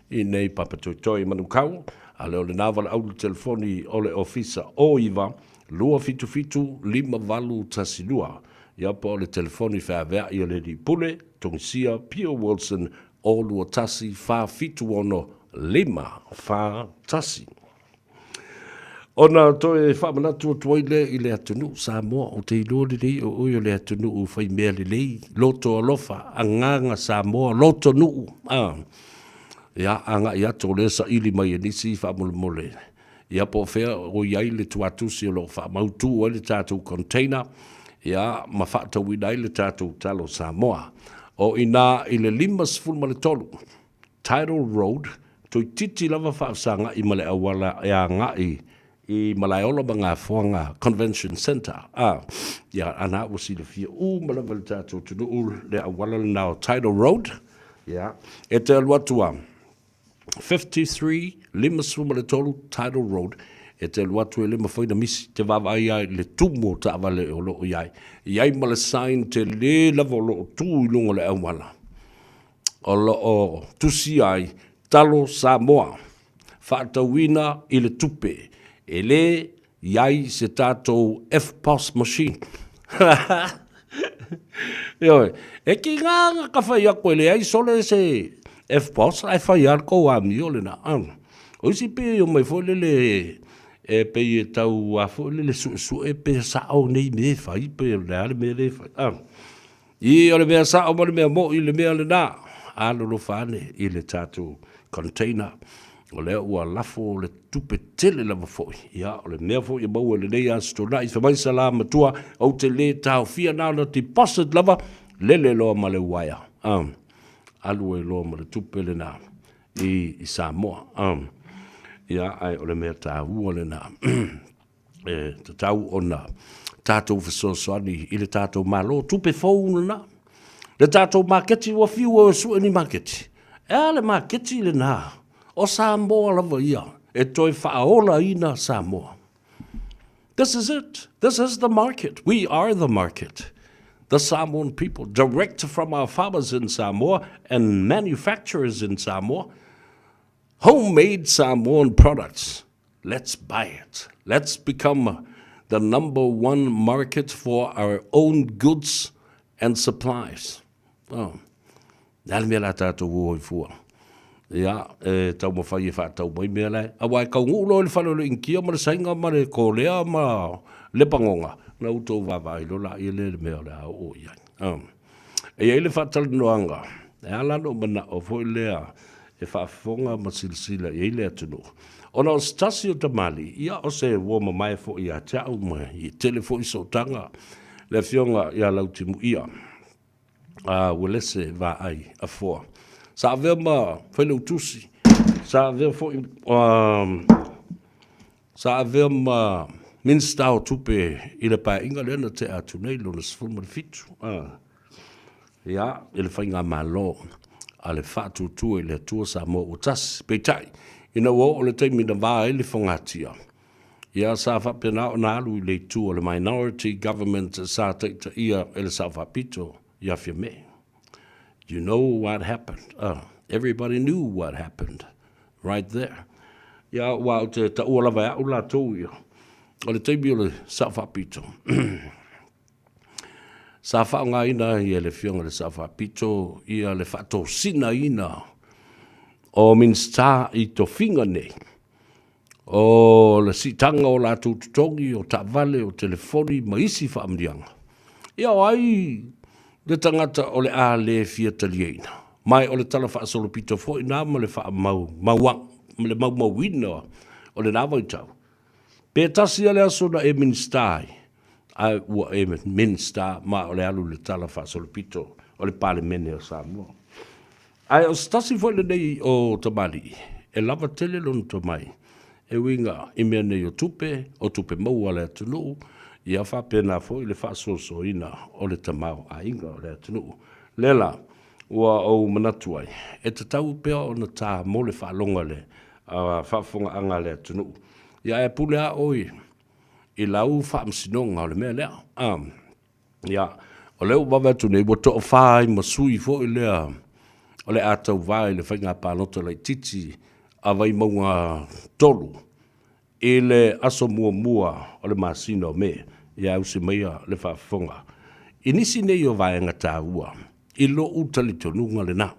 i nei papatoitoi manukau ale o le nāwala au le telefoni o le ofisa o iwa lua fitu lima valu tasilua ia po le telefoni whaavea ia le di pule tongsia Pia Wilson o lua tasi fa fitu ono lima fa tasi ona toe whamanatu o tuaile i le atunu Samoa o te ilo le lei o oi o le atunu o whai mea le lei loto alofa anganga Samoa loto nuu ia anga ia tole sa ili mai nisi whamole ia po fea o iai le tuatusi o lo wha mautu o le tātou container, ia ma whātau i le tātou talo Samoa. O ina i le 5 Tidal Road, toi titi lava whaasanga i male awala e a ngai i Malaiola ma ngā whanga Convention Center. Ia ana wasi le fia malawa le tātou tunu le awala le nao Tidal Road, ia e te aluatua. 53 Limasumale Tidal Road e te luatu e le mawhaina misi, te wawai ai le tumo ta awale o loo iai. Iai ma le sain te le lava o loo tū I lunga le awala. O loo tusi ai, talo Samoa, whaatawina I le tupe, e le iai se tātou F-POS machine. Ioi, e ki nganga ka whai ako ele ai sole se F-POS, ai whai arko a mi ole na anu. O isi pe o mai fo le e pe e tau a fo le su e pe sa o nei me whai pe le ale me le whai anu. I ole mea sa o mole mea mo I le mea le na, alo lo whane I le tātou container. O lea ua lafo le tupe tele lava foi. Ia, o le mea foi mau le nei asto na I whamai sa la matua au te le tau fia nana deposit lava lele loa ma le waia. Alu e loa ma le tupe le na I Samoa. Ia, ai o le mea tau o le na. Te tau o na tātou whasosoani I le tātou malo tupe fau na. Le tātou marketi ua fiu o su ni marketi. E le marketi le na. O Samoa lava ia, e toi whaola ina Samoa. This is it. This is the market. We are the market. The Samoan people, direct from our farmers in Samoa and manufacturers in Samoa. Homemade Samoan products. Let's buy it. Let's become the #1 market for our own goods and supplies. Oh, nal me la tātou o I fua. Ia, tau ma whai e whātau mai mea lai. Awa e kau ngūlo le whalo le inkia ma le sainga ma le kōlea ma le pangonga. Na utou wawai lo la I le mea le au o iai. E le whātala noanga. E alano mana o fo lea e whaafonga ma silsila e le atunu. Ona o stasi o tamali, ia o se woma mai fo I a tau ma I telefo I sotanga. Le fionga ia lautimu ia. Welese va ai a foa. Sa avea ma whaile utusi. Sa avea ma minsta o tupe I le pae inga lena te atu nei lo na sifuma le fitu. Ia, I le whainga malo. A le whatu tua I le tua sa mo o tas. Peitai, ina wo o le teimi na waa e le whangatia. Ia sa whapena o na alu I le tua le minority government sa teita ia e le sa whapito. Ia fia me. You know what happened. Everybody knew what happened right there. Ia wa te ta ua lava au la tau ia. O le teimi o le sa whapito. Sa whaonga ina ia le fionga le sa whapito ia le whato sina ina o minsta I to finga nei. O le sitanga o la tututongi o ta vale o telefoni ma isi whaamdianga. Ia ai le tangata o le a le fia talieina. Mai o le tala wha solo pito fo ina ma le wha mauwina o le nawa I tau. Pe tasi ale asona e minstai. Ai ua e minsta ma o le alu le tala wha solo pito o le pale mene o Samoa. Ai o stasi fo le nei o tamali. E lava tele lon to mai. E winga I mea nei o tupe mau ale atunu. Ia wha pena fo I le wha soso ina o le tamau a inga o le atunu. Lela, ua au manatuai. E te tau pea o na tā mo le wha longa le whafonga anga le atunu. Ia e pule a oi. I lau wha amsinonga o le mea lea. Ia, o leo wawa tune, ua to o whai masui fo I lea. O le atau vai le whainga pānota lai titi a vai maunga tolu. I le aso mua o le masina o me, ia au se meia le whaafonga. I nisi nei o vaenga tā ua, I lo utali tonunga le nā.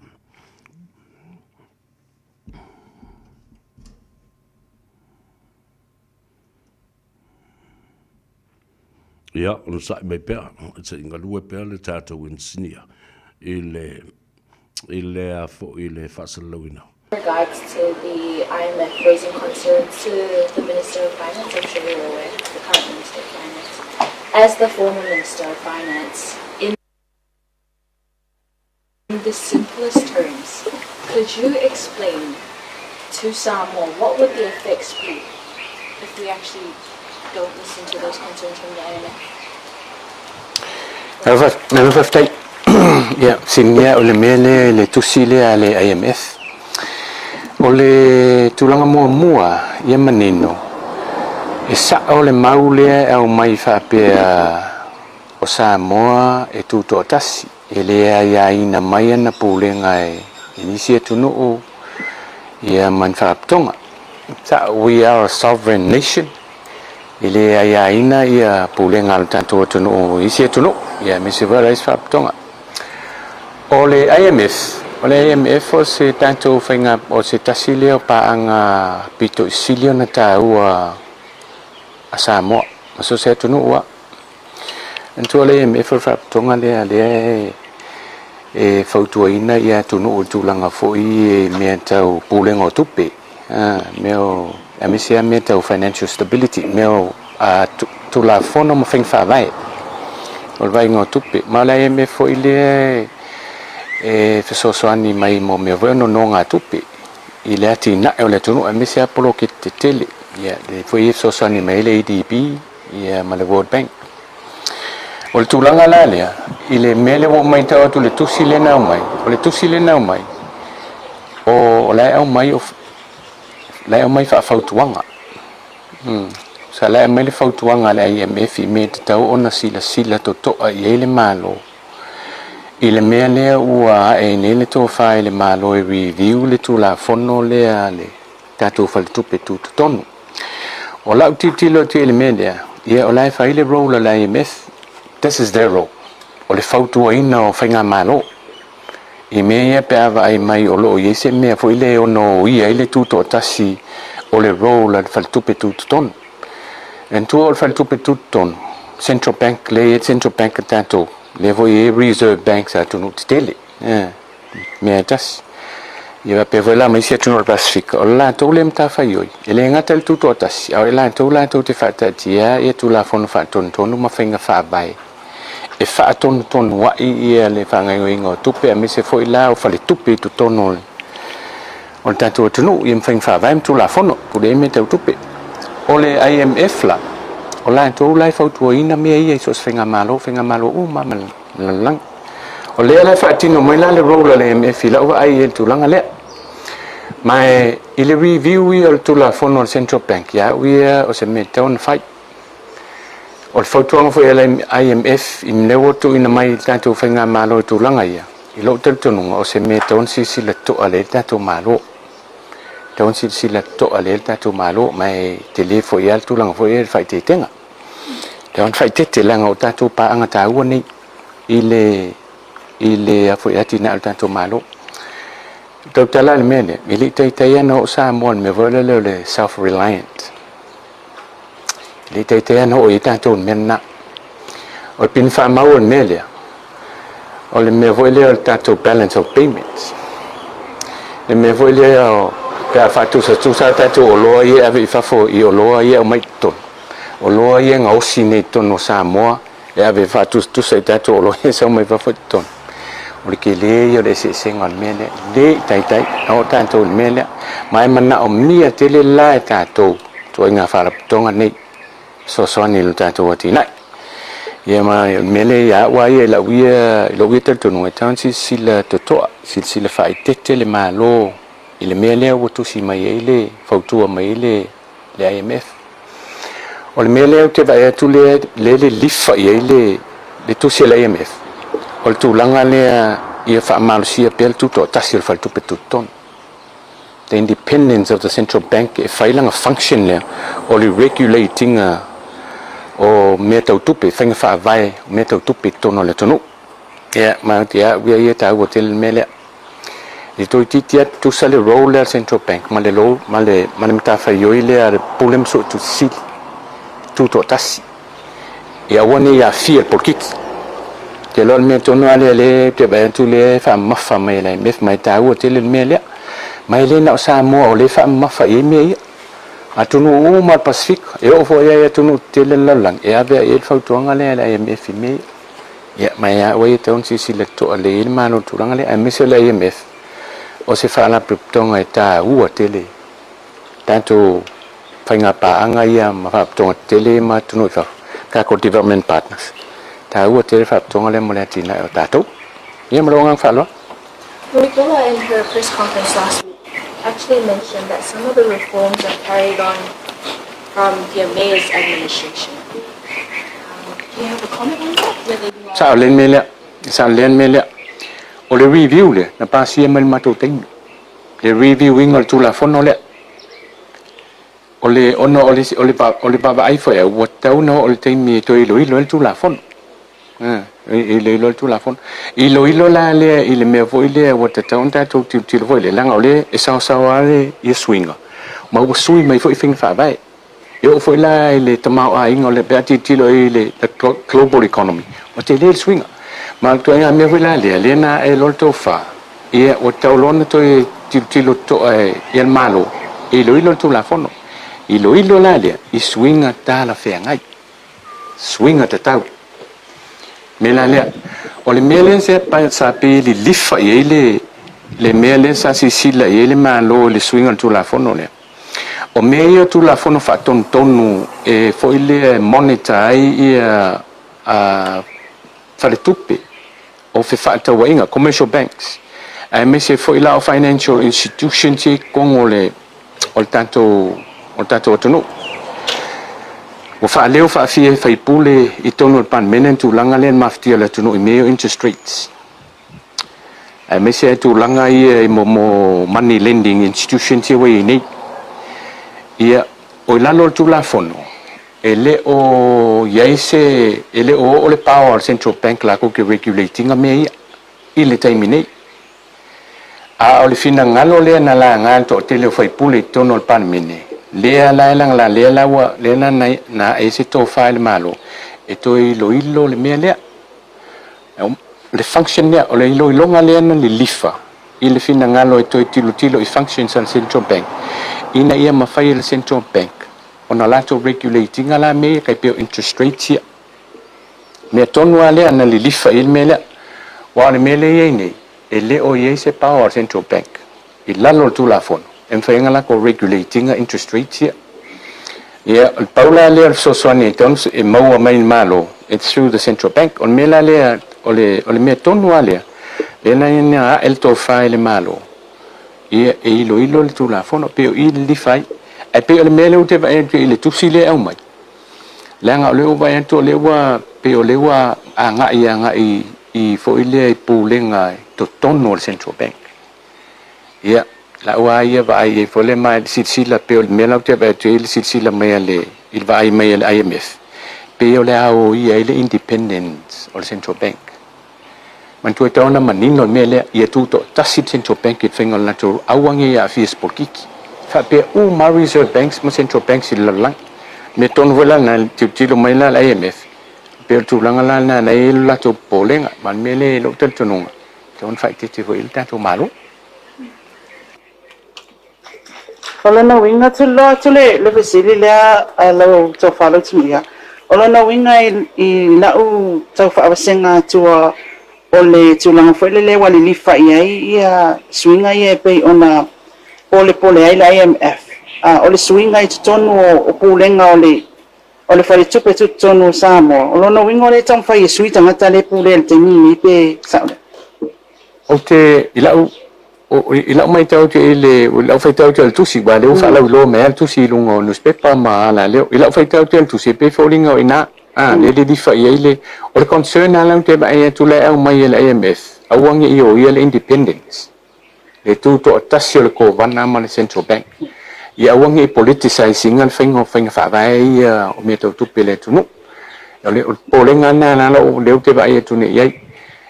Ia, ono sai mai pēr, te inga lue pēr le tātou insinia, I le whasalauina. Regards to the IMF raising concerns to the Minister of Finance, I'm sure you're aware, the current Minister of Finance, as the former Minister of Finance, in the simplest terms, could you explain to Samoa what would the effects be if we actually don't listen to those concerns from the IMF? Ya, sinia o le mele le tusile ale IMF. O le tulanga mua ia manino. Isa o le maule au mai whapea o Samoa e tūto atasi. E lea ia ina mai ana pūlenga e inisi e tunu o ia man whaptonga. We are a sovereign nation. I lea ia ina ia pūlenga al tātua tunu o isi e tunu. Ia misi wara is whaptonga. O le IMF o se tātou whainga o se tasi leo paanga pito isilio na tāua a Samoa. Maso se tunu ua. Antua le IMF o whaptonga lea e whautuaina ia tunu o tūlanga fōi e mea tau pūlenga o tupe. Meo amisia mea tau financial stability. Meo tula whono mo whaing whawai. O vai ngā tupe. Ma le IMF o lea e whasosoani mai mo mea wano no ngā tupe. I lea tina e o le tunu amisia polo ki te tele. Ia, le fōi e whasosoani mai le ADB. Ia, ma le World Bank. O le tūlanga la lea, i le mele o mai tau atu le tusi le nau mai. O le tusi le nau mai, o lai au mai whaafautuanga. Sa lai mai le whautuanga le IMF i me te tau ona sila to toa i eile malo. I le mea lea ua e ne le tō whae le malo e review le tūla whono lea le tātou whale tupe tūtu tonu. O lau titilo te le mea lea, ia o lai whae le role la IMF. This is their role. O le whautua ina o whainga malo. I mea ia pe awa ai mai o loo i se mea fo ile ono ia ile tūto o tasi o le role al whaltupe tūtu tonu. En tua o le whaltupe tūtu tonu. Central Bank, le Central Bank a tātou. Le vo i Reserve Bank sa tunu te tele. Mea tasi. Ia pe voila mai sia tunu o Pacific. O la tau le mta whaioi. E le ngata le tūto o tasi. O la tau te whaatatia e tu la whono whaatonu tonu ma whainga whaabai. E whaatonu tonu wai ia le whangai o tupe a me se foi la o whale tupe tu tonu o le tātou tunu i mwhainga whaavai mtu la whono pule e me tau tupe o le IMF la o la tau lai whautua ina mea ia i sos whainga malo o mama lang o lea lai whaatino mai la le rola le IMF i la ua ai e tu langa lea mai i le review i o le tu la whono o Central Bank ia uia o se me tau na whai o le whautuanga fo e la IMF i mnewa tu ina mai tātou whainga malo i tūlanga ia. I lau tau tununga o se me taon sila toa le tātou malo. Taon sila toa le tātou malo mai te le fo i al tūlanga fo e le whai te tenga. Taon whai te te langa o tātou paanga tāua nei i le a fo i ati na al tātou malo. Tau tala le mele, i li tai ana o Samoa me vola le self-reliant. Le te ana o i tātou mena. O pin whamau an melea. O le me voile o tātou balance of payments. Le me voile o pia whatusa tātou o loa i ave i whafo i o loa i au mai ton. O loa i ngā osi nei ton o Samoa e ave whatusa i tātou o loa i sau mai whafo i ton. O le ke le i o le se senga o melea. Le tai o tātou o melea. Mai mana o mia tele la e tātou. Tua i ngā wharaputonga nei. So ni lu tātou ati nai. Ia ma mele ia wai e lau ia tartunu e taun sila totoa. Sila whai tete le malo. I le mea lea watusi mai e le whautua mai le IMF. O le mea lea te vai atu le lifa i le tusi le IMF. O le tūlanga lea ia wha malusia pel tuto tasi le whaltupe tuton. The independence of the central bank e whailanga function lea o le regulating o mea tau tupe, whainga whaavai o mea tau tupe tono le tonu. Ia, ma tia, wia ia tau o tele mea lea. I toi titia tusa le role le central bank, ma le mta whaioi lea le pulem so tu sili, tuto tasi. Ia wane ia fia por kiki. Te lor mea tono ale le, te bai tu le wha mafa mai le, mef mai tau o tele mea lea. Mai le na o Samoa o le wha mafa e mea ia. A tunu o mar Pacific e o fo ia tunu tele lalang e ave e whautuanga le IMF i mea. Ia mai a wai taun sila toa le il mano turanga le IMF le IMF. O se whaala priptonga e tā ua tele. Tanto whainga paanga ia ma whaptonga tele ma tunu i whau. Kako Development Partners. Tā ua tele whaptonga le mo le atina o tātou. Ia marongang whaloa. Nicola in her press conference last week actually mentioned that some of the reforms are carried on from the mayor's administration. Do you have a comment on that? Whether you are... Sao lên mele. O le review le na pasi mal matuting. Le reviewing o tu la fono le. O le baba ai foi o tau no o le temi to ilo tu la fono. Ilo tu la fono. Ilo la le ile me foi le o tau ta tu foi le langa o le e sao ale i swinga. Ma o sui mai foi fing fa vai. Yo foi la le tamau ai ngole beati tilo ile global economy. O te le swinga. Ma tu ai me foi la le na e lo to fa. Ia o tau lona to tilo to e malo. Ilo tu la fono. Ilo la le i swinga ta la fe ngai. Swinga te tau. Me la le o le mele se pa sa pe li lifa ile le mele sa si sila ile malo le swinga tu la fono le. O meia tu la fono fa tonu e foi le monitor ai fa le tupe o fe fa ta wainga commercial banks ai me se foi la financial institutions e con o tanto tonu o fa leo fa fie fa ipule i tonu pan menen tu langa len maftia la tunu i meo interest rates ai me se tu langa i mo money lending institutions e we nei ia o lalo tu la fono ele o yaise ele o le power central bank la ko ke regulating a me ile taimine a o le fina ngalo le na la ngal to tele foi pule tono pan mine le la le la wa le na ese to file malo e to ilo le me le function le o le ilo ngale na le lifa ile fina ngalo e to tilo i functions on central bank ina ia mafai le central bank ona lato regulating ala me kai pe interest rates ia me tonu ale ana le lifa il mele wa le mele ye ele o ye se power central bank il lalo tu la fono en fa ngala ko regulating interest rates ia il paula le so soni tons e mo mai malo it's through the central bank on mele ale o le me tonu ale le na el to fa le malo ia e ilo tu la fono pe il li fai e pe le mele o te va e le tu sile au mai langa le o vai to le wa pe o le wa anga i fo ile pu lenga to tono central bank ia la wa ia va ai fo le mai sila pe o mele o te va te il sila mai le il va ai mai le IMF pe o le au ia ile independence o central bank man tu tona manino mele ia tu to tasi central bank it fingol na tu awangi ya fis polkiki fa pe u ma reserve banks ma central banks il lang me ton vola na tilo mai la IMF pe tu lang la na la tu polenga man mele lo tel tununga ton fa ti vo il tanto malo Ola na winga tu le vesili la lo to follow tu ya ola na winga I na u to fa asenga tu ole tulanga foi le wali lifa ia swinga ia pe ona pole ai la IMF ole swinga I tonu o pulenga ole fai tupe tu tonu Samoa ole no winga le tong fai swita ngata le pule te mi pe sa o te ila mai tau te ile ila fai tau te tu si ba le fa la lo me tu si lungo newspaper ma la le ila fai tau te tu si pe folinga ina le di fa ile o le concern ala te ba e tu le au mai le IMF awangi io le independence le tu to tasio le ko vana ma le central bank ia awangi politicizing al fingo fa vai o me to tu pele tu no le o le ngana na lo le te ba e tu ne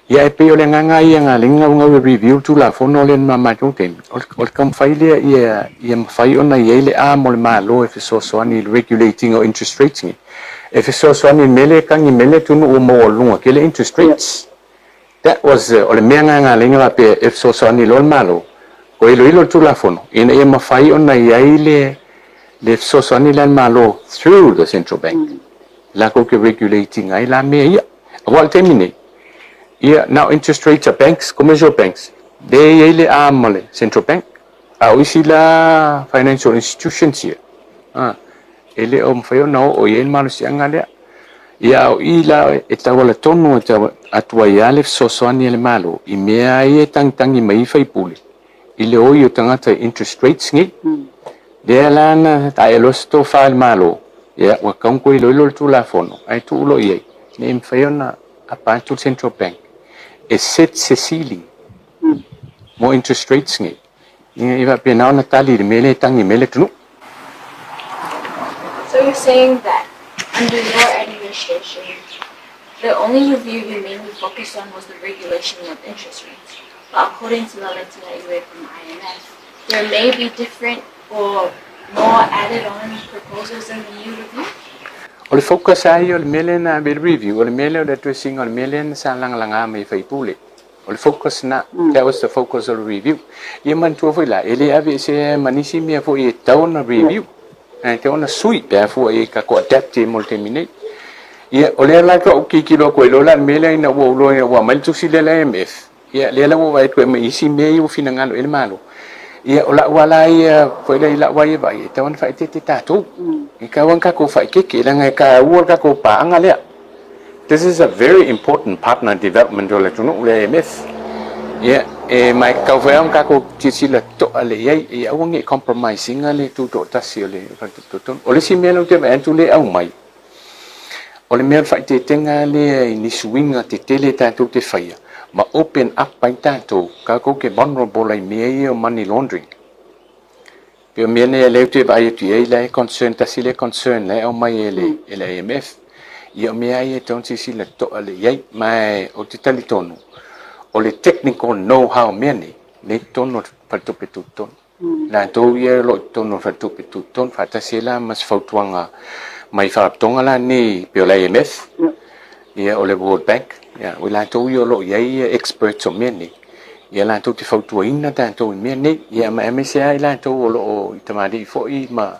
ia pe o le nganga ia ngalinga nga review tu la fono le ma tu tem o kam fai le ia fai ona ile a mo le ma lo e so ani regulating or interest rates if so ani mele kangi mele tu no mo lunga ke le interest rates that was o le menga ngalinga pe if so ani lo malo o ilo tu la fono ina ia ma fai ona ile le so ani le malo through the central bank la ko ke regulating ai la me ia wal terminate yeah, now interest rates are banks, commercial banks. They ile amale central bank. Isi la financial institutions here. Ele fayo no o yel malu si angale. Ya ila etawala tonu atwa yale sosoani ele malu. Imea tang mai fai puli. Ile o yo tangata interest rates ngi. dia lana ta elos to file malo ya wa kong ko lo tu la fono ai tu lo ye nem fayona apa tu central bank e set se ceiling mo interest rates ngi iba pena na tali mele tangi mele tu. So you're saying that under your administration, the only review you mainly focused on was the regulation of interest rates. But according to the letter that you read from IMF, there may be different or more added on proposals in the new review? Ole focus ai ole mele na be review ole mele ole addressing ole mele sa lang langa mai fai pule. Ole focus na that was the focus of the review. Ye man tu foi la ele ave se manisi me fo e tauna review. Te ona sui pe fo e ka ko adapt multimine. Ye ole la ko ki lo ko lo la mele na wo lo wa mal tu si le la MF. Ye le la wo vai ko me isi me yu finangalo ele malo. Ia ola wala ia foi le la wa ia vai te on fai te tatu I ka wan ka ko fai ke la ngai ka wo ka ko pa anga le. This is a very important partner development role to no le MF. Ia e mai ka foi on ka ko ti si la to ale ia wan ngi compromising ale tu to ta si le to ole si me no te ba tu le au mai. Ole me fai te tenga le ni swinga te tele tatu te fai. Ma open up by tato ka ko ke vulnerable ai me o money laundering. Pe me ne le te vai tu e le concern ta si le concern le o mai ele IMF. Ia me ai ton si le to ale ye mai o te tali tonu. O le technical know how me ne tono pa to pe tu ton. La to ye lo tono fa to pe tu ton fa ta si la mas fautuanga mai fa tonga la ni pe le IMF. Ia o le World Bank. Ya, wala to yo lo ye experts o meni. Ya la to ti fautu ina ta to meni, ya ma MCI la to lo tamadi fo I ma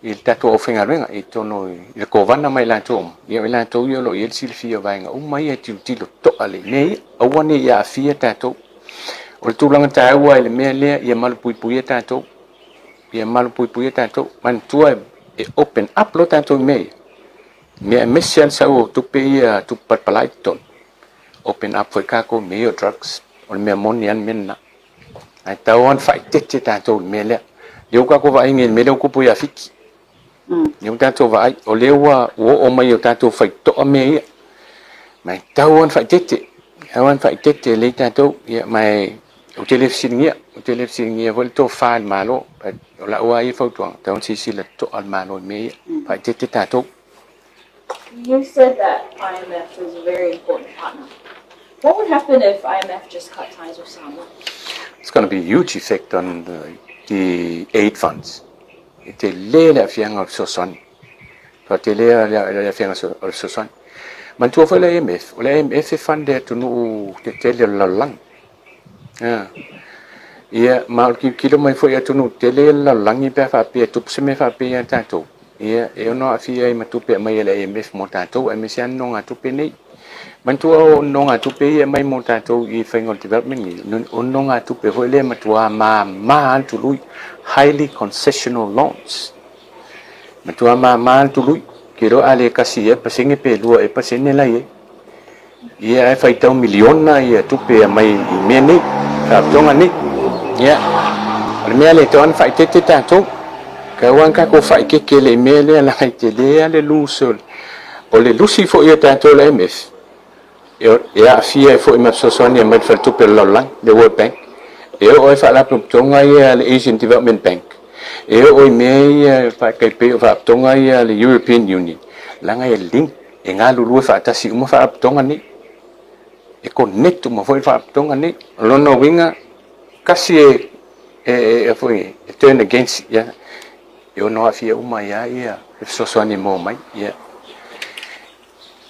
il tato ofenga renga I to no il kovana mai la to. Ya la to yo lo il silfia vanga o mai ti lo to ale nei o wani ya fia tato. O tu langa ta wa ile me le ya mal pui pui tato. Ya mal pui pui tato man tu e open up lo tato me. Me mission sa o tu pe ya tu pat palai ton. Open up for kako mayo drugs on me monian menna ai tawon fai tete ta to mele eu kako vai ngel mele ko pu ya fiki eu ta to vai o lewa o mayo ta to fai to me mai tawon fai tete le ta to ya mai o television ngia vol to file malo la wa I fo to tawon si le to al malo me fai tete ta to. You said that IMF is a very important partner. What would happen if IMF just cut ties with Samoa? It's going to be a huge effect on the aid funds. Ite le la fianga so son. Te le la fianga so son. Man tu fa le IMF, le IMF fund to no te le la lang. Ia ma ki mai fo ya to no te le la lang I pe fa pe tu se me fa pe ya tato. Ia e no afia I ma tu pe mai le IMF mo tato e me sian no nga tu pe nei. Man tu o nonga tu pe mai mo tato I final development ni nonga tu pe le ma tu ma tu lui highly concessional loans ma tu ma tu lui kiro ale kasi e pasinge pe lu e pasene la ye ia e fai tau milion na ia tu pe mai me ni ka tonga ni ia me ale ton fai te tato ka wan ka ko fai ke le me le la te le ale lusol o le lusi fo ia tato le MF ya fia fo I mapsosoni mai fa tu pe lolang the World Bank o fa la tonga ia le Asian Development Bank o me fa kai pe fa tonga ia le European Union langa ia link e nga lulu fa ta si mo fa tonga ni e connect mo fa tonga ni lono winga kasi foi turn against ya yo no afia uma ya sosoni mo mai ya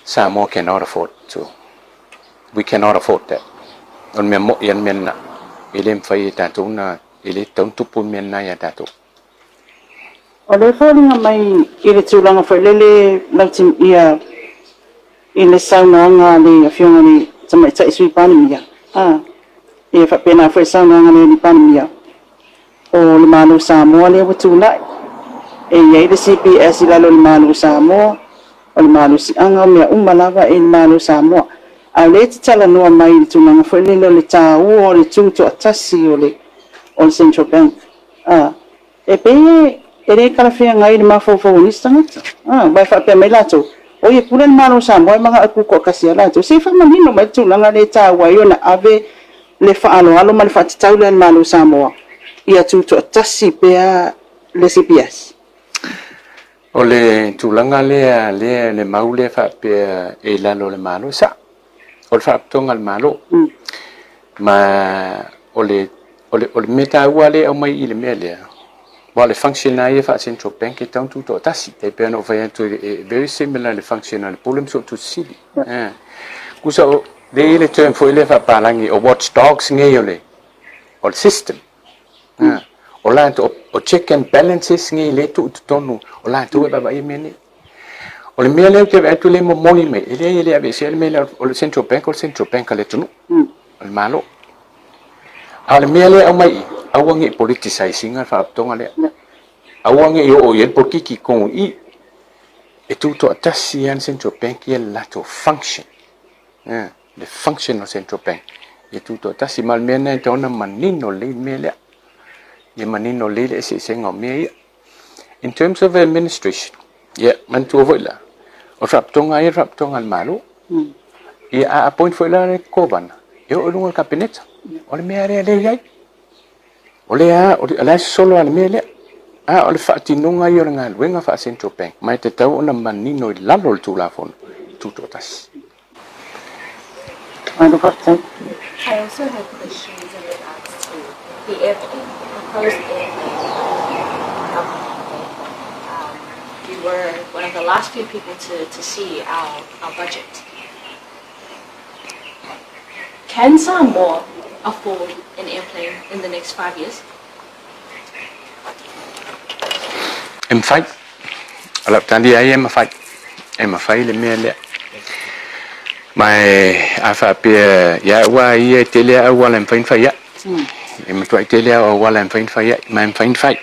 Samoa cannot afford to. We cannot afford that. On me mo yan menna. Ilem fai tato na ile tong tupu menna ya tato. O le whalinga mai I le tūlanga whai lele lautim ia I le saunanga le awhionga ni tamai tai sui panimia. Ia whapena whai saunanga le ni panimia. O le manu Samoa le watulai. E iei le CPS I lalo le manu Samoa. O le manu si anga mea umalawa e le manu Samoa. A le te tala noa mai le tūlanga whai lele o le tā ua o le tūto atasi o le Central Bank. e pe e re kala fia ngai ni mafofo ni stanga vai fa pe mai lato o ye pulen mano sa mo manga aku ko kasia lato se fa manino mai tu langa le ta wa yo na ave le fa alo mal fa tau le mano sa mo ia tu to tasi pe le CPS o le tulanga le maule fa pe e lalo le malo sa o le fa tonga le malo ma o le meta wale o mai ile mele wale functionai fa central bank e tanto to tasi e pe no vai to very similar le functional problem so to see kusa de ile term for ile fa palangi o watchdogs ngeyole o system o la o check and balances ngi le tu tonu o la tu ba i meni o le mele ke va tu le mo moni me ile ave se le mele o le central bank le tunu al malo al mele o mai awangi politicizing fa tonga le awangi o yen pokiki kon i e tu to tasian central bank ye la to function the function of central bank e tu to tasi mal mene to na manino le mele ye manino le se sengo me in terms of administration man tu voila o rap tonga al malo e a appoint foi la ko ban yo lungo cabinet o le mere le yai o le ala solo al mele o le fati nunga yo nga wenga fa central bank mai te tau na manino lalo tu la fon tu totas I also have questions in regards to the airplane, proposed airplane. We were one of the last few people to see our budget. Can Samoa afford an airplane in the next 5 years? em fight alap tandi ai em fight le mele mai afa pe ya wa ye tele awal em fain fa ya em tu tele awal em fain fa ya mai em fain fight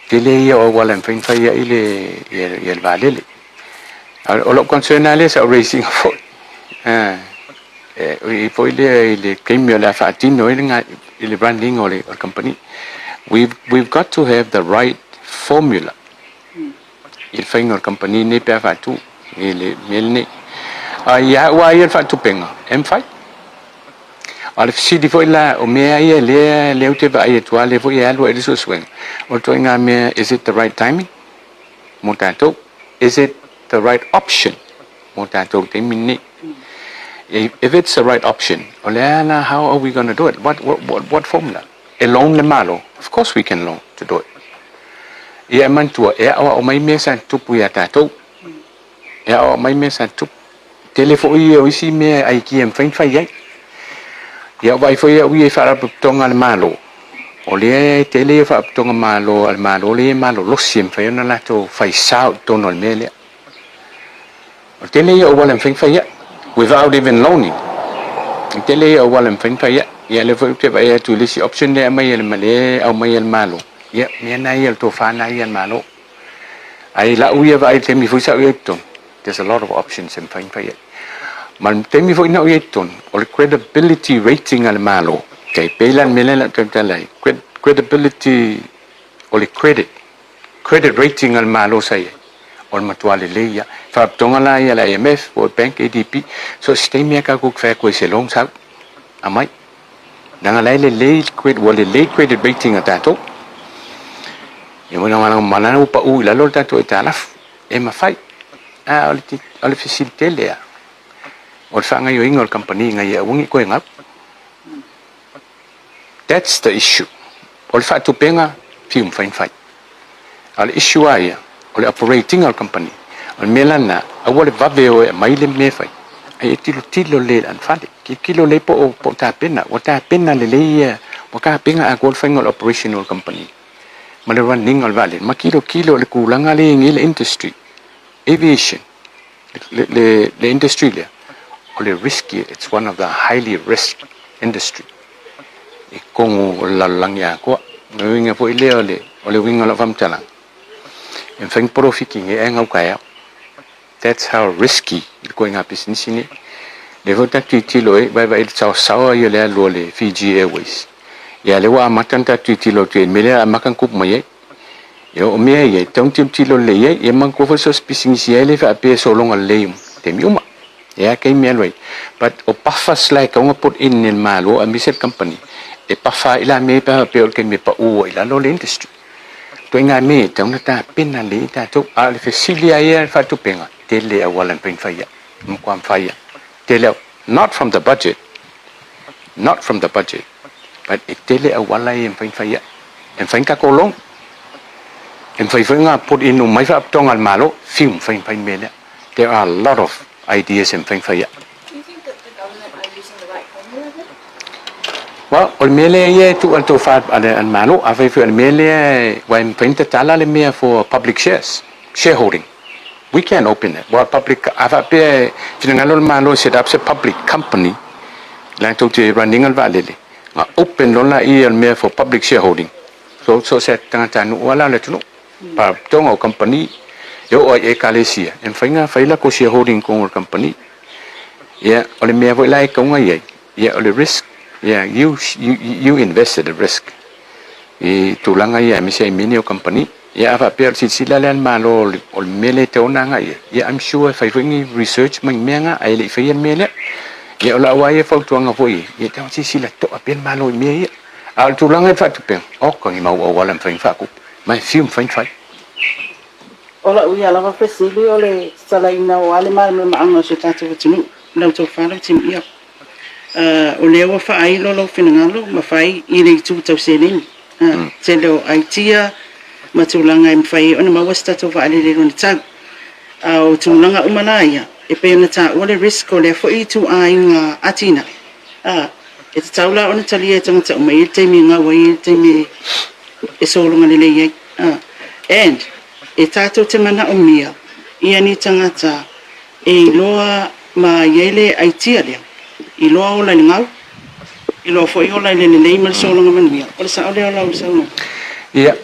tele ya awal em fain fa ya ile ye valele olo concernale sa racing for e poi le premio la fatino ile branding or company we've got to have the right formula il fain or company ne pe fa tu ile melne ya wa ye fa tu penga em fai al si di foi la o me ai le o te va ai tu ale foi ya lo e so swing o to nga me is it the right timing mo tanto is it the right option mo tanto te minni if it's the right option olana how are we going to do it what formula alone le malo of course we can learn to do it ia man tu o mai me san tu pu ya tato ia o mai me san tu telefoni o isi me ai ki em fain fai ia vai foi o ia fara tonga le malo o le tele fa tonga malo al malo le malo lo sim fai na la to fai sao to no mele o tele o wala fain fai without even loaning tele o wala fain fai ia le foi te vai tu le si option le mai le male au mai el malo ia me na ia to fa na ia malo ai la uia vai te mi foi sa to there's a lot of options in fain fai man temi foi na yeton o le credibility rating al malo kay pelan melela tantalai credibility o le credit rating al malo sai o matuale leia fa tonga la ya la IMF o bank ADP so stay ka ku fa ko se long sa amai nanga le credit rating atato e mo na mana upa u la lolta to italaf e ma fai o le facilite le or fa nga yo ingol company nga ya wongi ko ngap that's the issue or fa tu penga film fine fight al issue aya or operating our company or melana awole vaveo mai le me fai ai tilo le an fa kilo le po ta pena wata pena le ya waka penga a gold final operational company male running al vale ma kilo le kulanga le ngil industry aviation le industry le risky, it's one of the highly risk industry. Kongo la langya ko, winga po ile ole winga la fam talang. In fact, profiting e ngau kaya. That's how risky going up business ni. Le vota tilo e ba it's sao yo le Fiji Airways. ya le wa matan ta tilo te mele makan kup mai yo me ye tong tim tilo le ye man ko so spising si ele fa pe so long le te mi uma ya kai me loi but o pafa slai ka ngo put in el malo a miset company e pafa ila me pa pe ke me pa o ila lo industry to nga me tong ta pin na le ta to al fesilia ye fa to penga te le awalan pen fa ya mo kwam fa ya te le not from the budget but it tele awala em fain fa ya em fain ka kolong em fain nga put in mai fa tong al malo film fain mele there are a lot of ideas em fain fa ya. Do you think that the government are using the right formula then? Well, ol mele ye tu al to fa al malo a fain al mele wa em fain ta tala le me for public shareholding. We can open it. Well, public ava pe finangalo malo set up a public company lang to running al valele. Open lola el me for public shareholding. So set tangata wala le tu pa tongo company yo o e kalesia en fainga faila ko shareholding ko company ya ole me vo lai ko ngai ya ole risk ya you invested the risk e tulanga ya mi sei mini company ya fa per sila len malo ol mele te ona ngai ya I'm sure fa ringi research mang menga ai le fa mele ya ola wa ye fa tuanga foi ya ta sila to apen malo me al tulanga fa tu pen o ko ni mau o wala fa fa ku mai film fa Ola uia lava fesili ole salaina o ale mai me maanga se tatu tunu lau tau whara tim ia. O leo wa whaai lolo whinangalo ma whai i rei tu tau seneni. Te leo aitia ma tūlanga im whai ona ma wasta tau whaale lero ni tau. O tūlanga umana ia e pe ona ta ole risk o lea fwoi tu a inga atina. E te taula ona tali e tangata umai e teimi ngā wai e teimi e solonga lele iei. And e tātou te mana o mia, ia ni tangata e loa ma iele aitia lea, i loa o lai ngau, i loa fo i o lai lele leima solonga manuia. O le sa o leo lau sauno. Ia,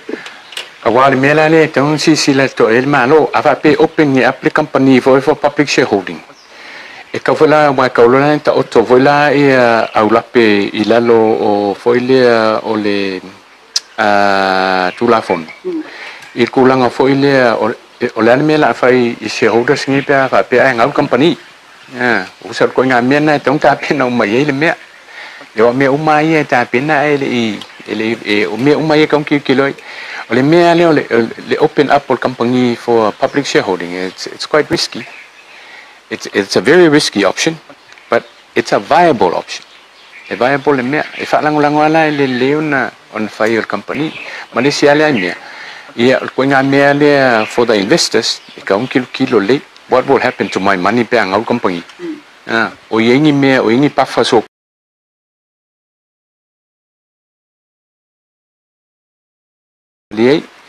a wale mela le tau sila to el malo, a fa pe open ni apple company for public shareholding. E ka wela wa ka ulona ta oto wela e au lape i lalo o foile o le tula fond. Il kulanga foile o le mela fai i shareholders ni pe fa pe ngau company. Usar ko nga mena tong ta pe no mai le me. Yo me umai ta pe na ele o me umai ka kilo. Le me le open up a company for public shareholding. It's quite risky. It's a very risky option, but it's a viable option. A viable me if lang ala le leona on fire company Malaysia le me. Yeah, going on merely for the investors, kilo late. What will happen to my money paying our company? O yengi me, o yengi pafa so.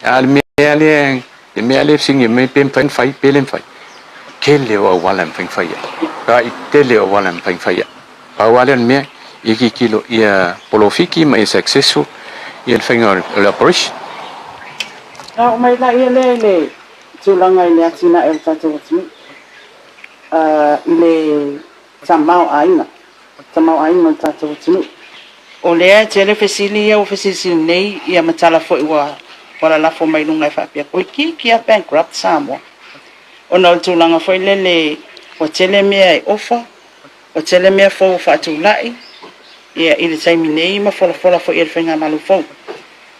Al merely sing you may pay five billion five. Kill you a wallam paying fire. I tell you a wallam paying fire. A wallam me, yiki kilo, yeah, polofiki may successful, you'll finger operation. O mai la ia le tūlanga i le atina e tātou atunu. I le tamau ainga o tātou atunu. O lea te ele fesili ia o fesili nei ia matala fo iwa wala lafo mai lunga e whapia. Koe ki a bankrupt Samoa. O na o tūlanga fo i le o tele mea i ofa, o tele mea fo o whaatulai, ia i le taimi nei ma fola fo i le whainga malu fo.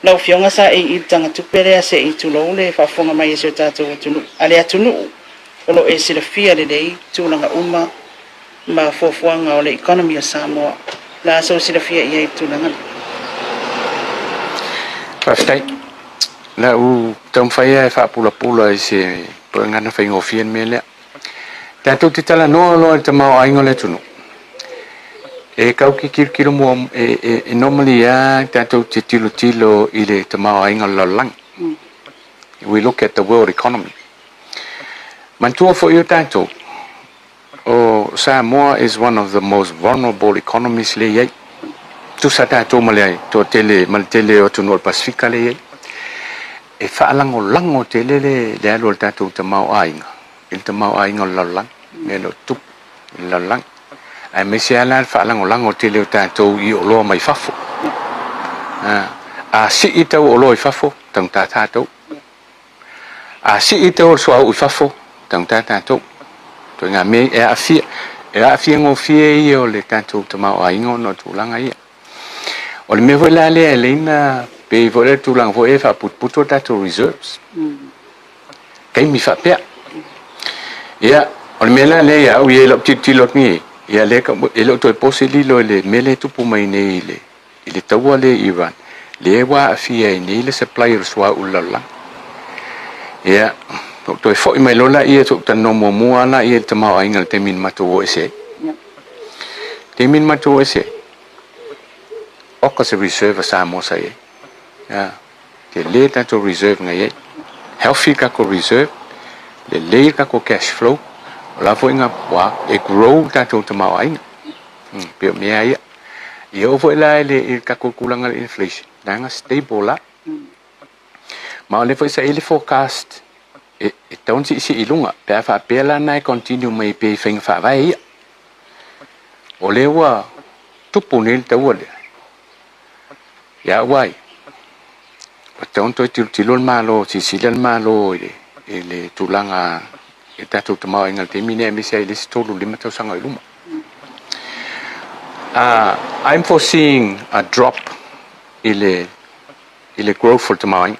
Lau fionga sa i tanga tupere se i tulo le fa fonga mai se tātou atunu. Ale atunu o lo e sila fia le dei tūlanga uma ma fofuanga o le economy o Samoa. La so sila fia i e tūlanga. Pastai, la tam faya e fa pula i se pangana fa ngofien mele. Tātou te tala no te mau aingo le tunu. E kau ki kilo mo e normally tātou te tilo i le te mau ainga lalang. We look at the world economy. Mantua fo i tātou. O Samoa is one of the most vulnerable economies le iei. Tu sa tātou malai to tele o tunu o Pasifika le iei. E whaalango lango tele le alo tātou te mau ainga. Il te mau ainga lalang. Me lo tup lalang. Ai me se ala fa lango tele o tātou i o loa mai fafo. a si I tau o loi fafo tang tā tātou a si I tau o sua ui fafo tang tā tātou to ngā me e a fia ngō fia I o le tātou tamau a ingo no tūlanga ia o le me voi la lea e leina pe voi le tūlanga voi e wha putputo tātou reserves kai mi wha pia ia o le me la lea au I e lau titilot ni ia le ka e lau toi pose lilo le mele tupu mai nei I le taua le Iran le wa afia I nei le supplier sua ulala ia toi foi mai lola ia to tano mo ana ia te mau ainga te min mato ese te min mato ese o ka se reserve sa mo sai ia te le tato reserve ngai healthy ka ko reserve le ka ko cash flow la foi nga wa e grow tato te mau ainga pe me ia ia o foi la le ka ko kulanga inflation danga stable la ma le foi sa ele forecast e taun si ilunga pe fa pela na continue mai pe fing fa vai o le wa tupu nel tau le ya wai o taun to tilon malo si silan malo le tulanga e tatu tama ingal te mine mi sai le tolu lima tau sanga iluma I'm foreseeing a drop ile growth for tomorrow.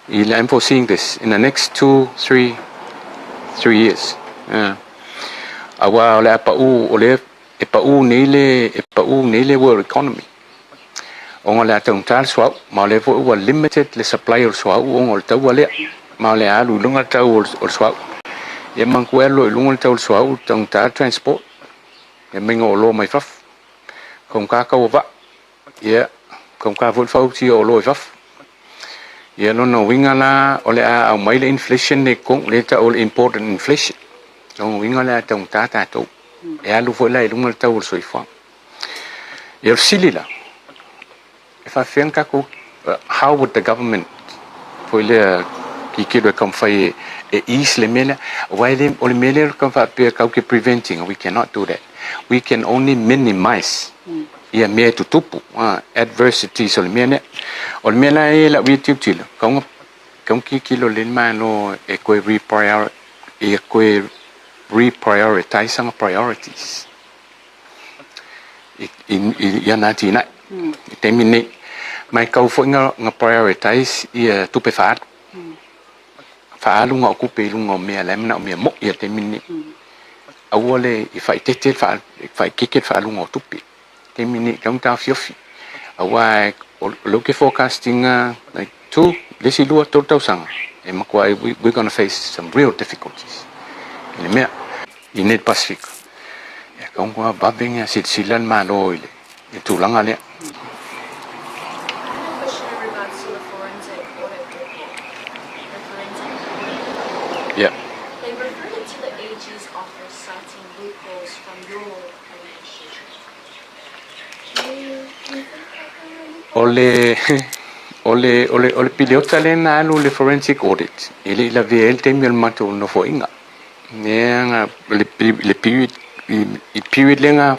I'm foreseeing this in the next 3 years. Awa ole pa u nele world economy. Onga le atong tal swap ma le vo limited le supplier swap onga tau wale ma le alu lunga tau or swap. Ye manguelo lunga tau swap tong ta transport. Ye mengo lo mai faf. Kong ka ka wa. Ye kong ka vol fau ti o lo faf. Ia no winga la ole a mai le inflation ne kong le ta all important inflation no winga la tong ta to e alu foi la lunga ta ul soi fa ia silila if I think kako how would the government foi le ki do kom fai e is le mele why le ole mele kom fa pe ka ke preventing we cannot do that we can only minimize ia me tutupu adversities ole mene e la vi tilo kong ki kilo len mano e ko reprioritize some priorities ia na tina temine mai kau fo nga prioritize ia tupe fa lunga ku pe lunga me la na me mo ia temine awole if I tete fa kiket fa lunga tupe temine kong ta fiofi awai look forecasting like 2 this is what total sang and we're going to face some real difficulties in the in Pacific ya kong ko babeng ya silsilan malo ile tulanga le yeah they referred to the AG's offer citing loopholes from your administration. ole pilota le na le forensic audit ile la VL temel mato no fo inga ne le period lenga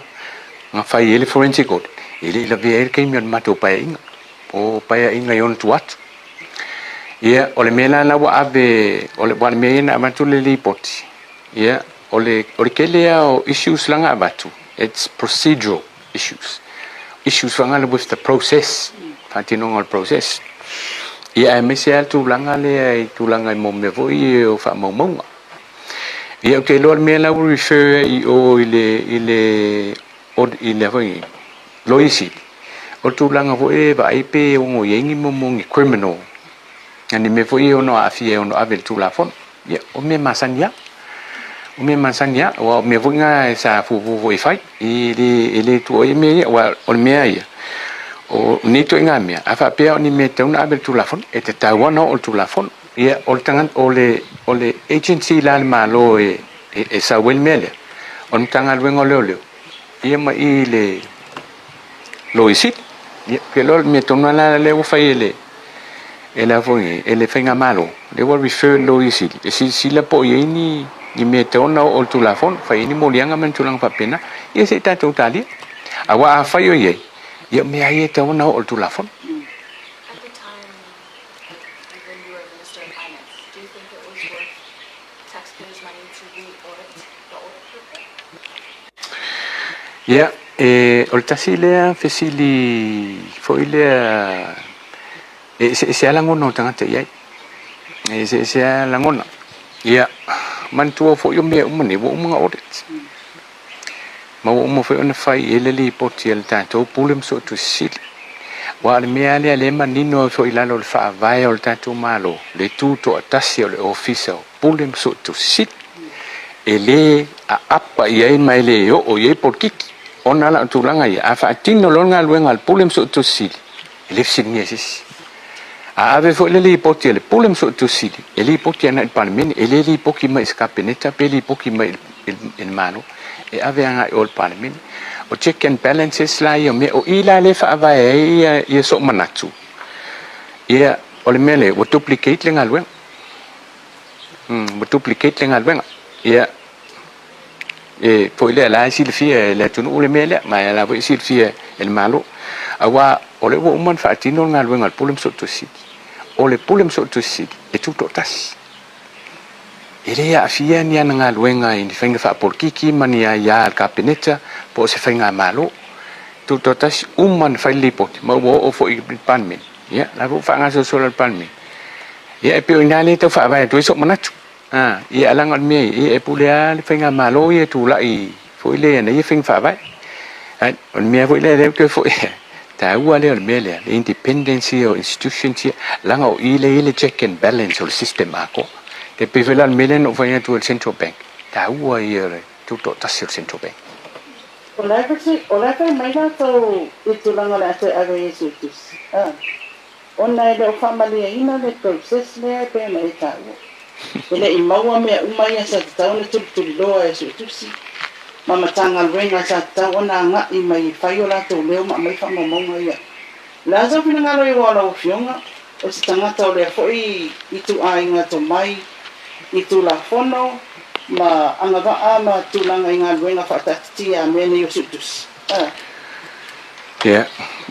nga fai ele forensic audit ile la VL temel mato pa inga o pa inga yon tuat ia ole mela la wa ave ole wa me na mato le report ia ole kele o issues langa batu it's procedural issues fangala with the process continue process ia MCL tulanga le tulanga mo me voi o fa mo mo ia ke lo me la refer o ile voi lo isi o tulanga voi ba IP o mo yengi mo criminal ani me voi o no afie o no avel tulafon ia o me masania o me voi nga sa fu voi fai ile tu o me o me ia o ni to ngamia afa pe ni mete una abel tulafon e te tawana o tulafon ia o tangan ole agency la malo e sa wel mele on tangal wengo leo ia ma ile lo isit que lo mete una la le fa ile ela foi ele fenga malo le will refer lo isit e si la po ni mete ona o tulafon fa ni molianga men tulang pa pena ia se ta totali awa fa yo ye ia me ai te ona o tu lafon At the time, like when you were Minister of Finance, do you think it was worth taxpayers' money to re-audit the audit report? ia o tasi lea fesili foi lea se alangona o tangata iai se alangona ia mantua fo yo me umane wo mga audit ma wo mo foi ona fai ele li poti el tanto pulem so tu sil wa le me ale manino foi la lo fa vai o tanto malo le tutto tassi o le officer pulem so tu sil ele a apa iai mai le o iai porkiki ona la tulanga ia fa tino longa luenga al pulem so tu sil ele signesis ave fo le li poti le pulem so tu sil ele poti na il parmen ele li poki mai scapeneta pe li poki mai il mano e ave anga ol parmen o check and balances la io me o ila le fa vai ia so manatu ia o le mele o duplicate le ngalwen o duplicate le ngalwen ia e poi la silfia la tunu le mele ma la voi silfia il malo awa o le wo man fa tino ngalwen al pulem so tu sil o le pulem so tu sil e tutto tas ele ya fia ni nga luenga in fenga fa porkiki mania ya al capineta po se fenga malo tutto tas man fa lipot ma wo o fo i panmin ya la vo fa nga so so al panmin ya e pe inale to fa va to so manatu ya lang al me e pulea le fenga malo ye tu la i fo ile na ye feng fa va al me vo ile le ke fo ta ua le me le independence o institution langa o ile check and balance o system ako te pevelan melen o vai tu el central bank ta ua ia tutto tas el central bank Ola ka mai na to itulanga la te aga yesus ona le family ina le process le pe mai ta ele i maua me umai sa ta ona tu lo yesus mama tanga renga sa ta ona nga i mai faiola to leo ma mai fa mo ia la zo fina ngalo i wala o fionga o se tanga to le foi i tu ainga to mai i tu la fono ma anga va ama tu langa inga renga fa ta tia me ni yesus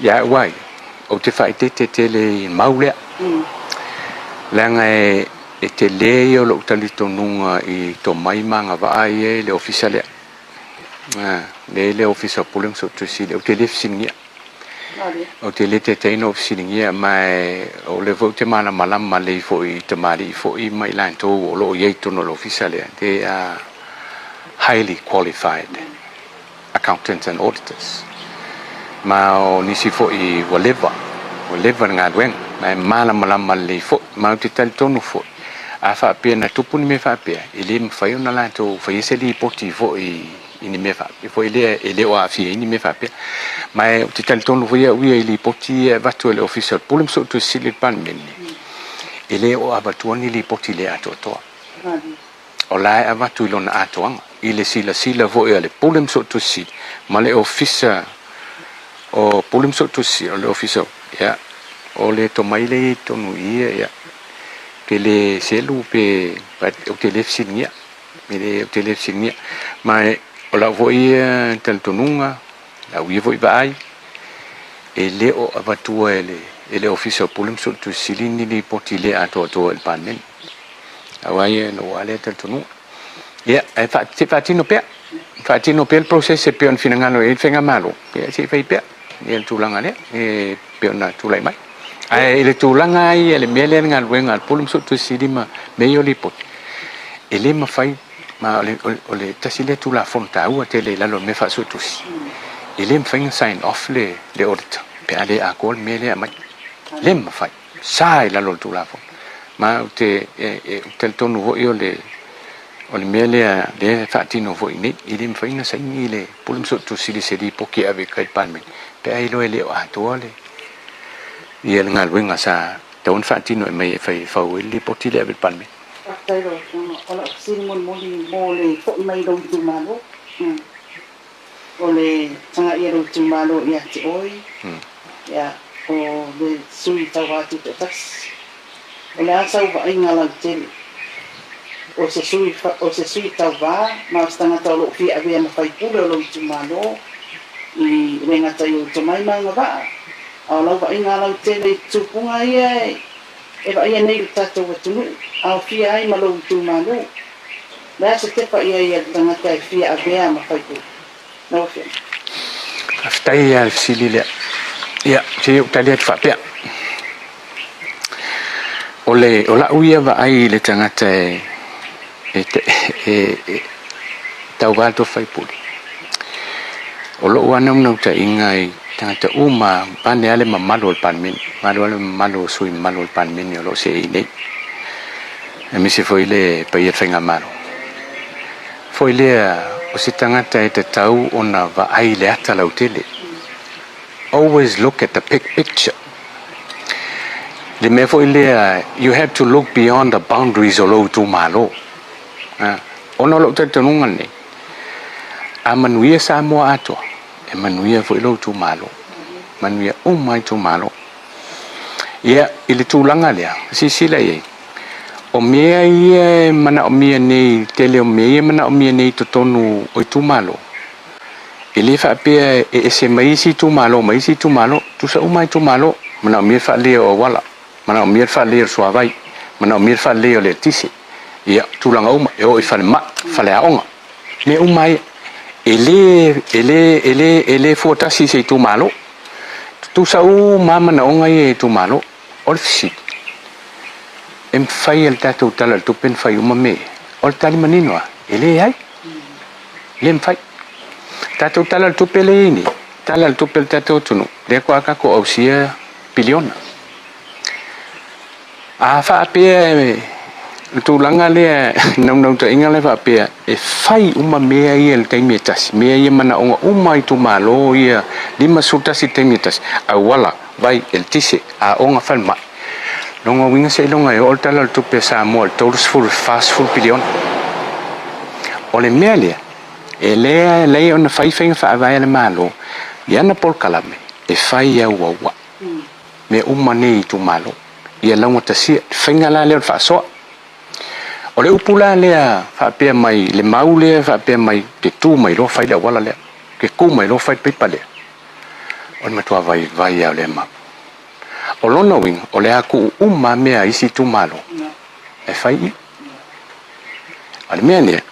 ya wai o te fai te le maule langa e te le o lo talito nunga i to mai manga va ai le officiale le officer pulem so tu si o te le singia o te le te no singia mai o le vote mana malam male fo i te mari fo i mai lan to o lo ye to no officiale they are highly qualified accountants and auditors ma o nisi fo i whatever ngadwen mai mana malam male fo ma te tal tonu fo a fa pena tupu ni me fa pe ele me fa una la to fa ese li poti fo i ini me fa fo ele o afi ini me fa pe ma ti tal ton lo via wi li poti va to le official pulum so to sil pan men ele o abatu ni li poti le ato to o la abatu lo na ato ile sila vo ele pulum so to sil ma le official o pulum so to sil le official ya o le to mai le to nu ia que le selu pe o telefsinia me o telefsinia mai o la voi tel tonunga la wi voi vai e le o avatua ele officer pulum so tu silini li potile ato el panen awai no ale tel tonu ya e fatino pe il processo pe on finangano e fenga malo e si fai pe el tulanga le e pe ona tulai mai ele tulanga ai ele mele ngal wenga pulum so tu silima meio lipot ele ma fai ma ole tasile tu la fonta u te le la lo me fa so tu ele me fai sign off le audit pe ale a col mele mai le ma fai sai la lo tu la fon ma te tel tonu vo io le ole mele le fa tino vo ini ele me fai na sai ni le pulum so tu sili se di poki ave kai palmen pe ai lo ele a to le il ngal wenga sa ton fatino mai fai fa willi potile ave palme tai ro ola sinimon mole fo mai do tu malo ole tanga ia do tu malo ia ti oi ya o de sui tawatu te tas ole asa va ingala tel o se sui tawa ma stanga tolo fi ave ma fai pulo lo tu malo I renga tai o to mai manga va. Au lau va inga lau tele tupunga ia e va ia nei tato wa tunu. Au fia ai malo tu malu. La se te pa ia tangata e fia a bea ma fai tu. No fia. Aftai ya sili le. Ya, te utali fa pea. Ola uia va ai le tangata tau vato fai puli. Olo wana mnau ta ingai tangata uma pane ale mamalo al panmin. Malo sui malo al panmin olo se inei. E mi se foi le paia whainga maro. Foi le o si tangata te tau ona va ai le ata lau tele. Always look at the big picture. Le me foi le you have to look beyond the boundaries o lo tu malo. Ona lo te tanungan ni. A manuia Samoa ato. E manuia foi lo tu malo. Manuia mai tu malo. Ia ili tu langa lea. Sila ye. O mea ia mana o mea nei tele o mea mana o mea nei totonu o tu malo. Ili fa pia se maisi tu malo tu sa umai tu malo mana o mea fa leo o wala. Mana o mea fa leo suavai. Mana o mea fa leo le tisi. Ia tu langa uma e o i fa le ma fa le aonga. Me umai ele fotasi se tu malo. Tu sa umama na onga e tu malo. Olfisi. Em fai el tato tala tu pen fai uma me. Ol tali maninoa. Ele ai. Lem fai. Tato tala tu pele ini. Tala tu pel tato tunu. Le ko aka ko ausia piliona. A fa pe tu langa le nau ta inga le fa pe e fai uma me ai el taimitas. Me ai mana onga uma tu malo ia lima sutasi taimitas. Awala vai el tise a onga falma. Longa winga se longa e olta la tu pe Samoa tours full fast full pilion. Ole melia ele on fai fa vai le malo. Ia na pol kalame e fai ia wa. Me umane tu malo. Ia longa tasi finga la le fa so. Ole upula le fa pe mai le maule fa pe mai te tu mai lo fai da wala le. Ke ku mai lo fai pe pale. On ma tu vai ia le ma. O lona wing, o le aku mea isi tu malo. E fai. Ale mea ne,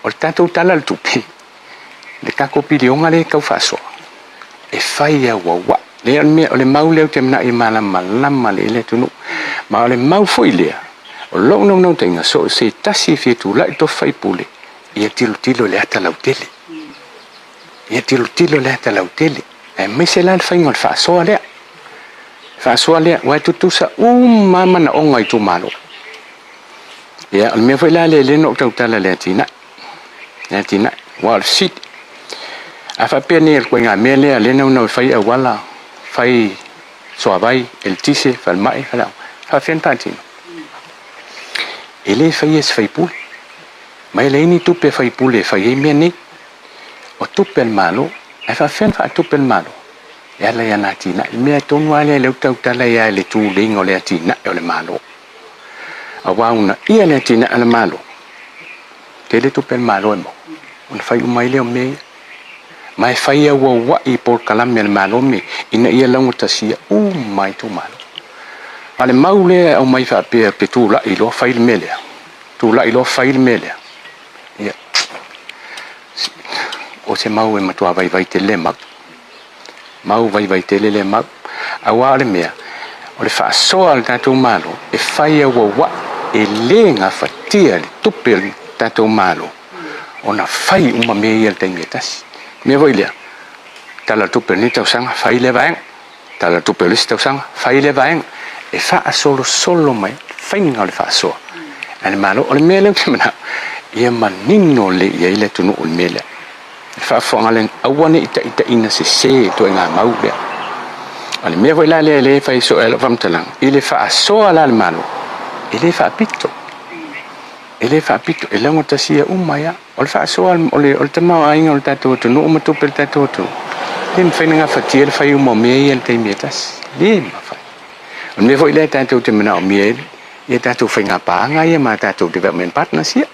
o le tatou tala le tupi. Le kako pilionga le kau faso. E fai a wawa. Le mea, o le mau leo te mna i malama le tunu. Ma o le mau foi lea. O lo no tenga so se tasi fietu la to fai pule. Ia tilo le ata lautele. Ia tilo le ata lautele. E me se la le fai ngol faso lea. Fa soale wa tu sa mama na onga i tu malo. Ya al me foi la le no tau tala le tina. Le tina wal sit. A fa penir ko nga mele le no fai a wala. Fai so vai el tise fal mai fala. Fa fen patino. Ele fai fai pul. Mai le ni tu pe fai pul e fai me ni. O tu pel malo. E fa fen fa tu pel malo. Ya la ya natina me tonu ale le tau tala ya le tu lingo le tina o le malo awauna ia le tina ale malo te le tu pel malo mo un fai mai le me mai fai a wa I por kalam le malo me ina ia lango tasia mai tu malo ale maule o mai fa pe tu la I lo fai mele tu la I lo fai mele ya o se mau e matua vai te le mau vai tele le mau awa le mea o le fa so al tatou malo e fai wa e lenga fatia le tupel tatou malo ona fai uma me el tengetas me voi le tala tupel ni tau sanga fai le vaeng tala tupel tau sanga fai le vaeng e fa solo mai fai nga le fa so al malo o le mele kemana ia manino le ia le tunu o mele fa fongalen awane ita ina se to nga mau be ale me voi la le fa so el vam talang ile fa so ala al malo ile fa pito ele ngo tasia umaya ol fa so al ol tama ai ngol tato to no mo to pel tato to lim fa nga fa tiel fa yu mo me el te metas lim fa me voi le tato te mena o me ye tato fa nga pa nga ye ma tato development partnership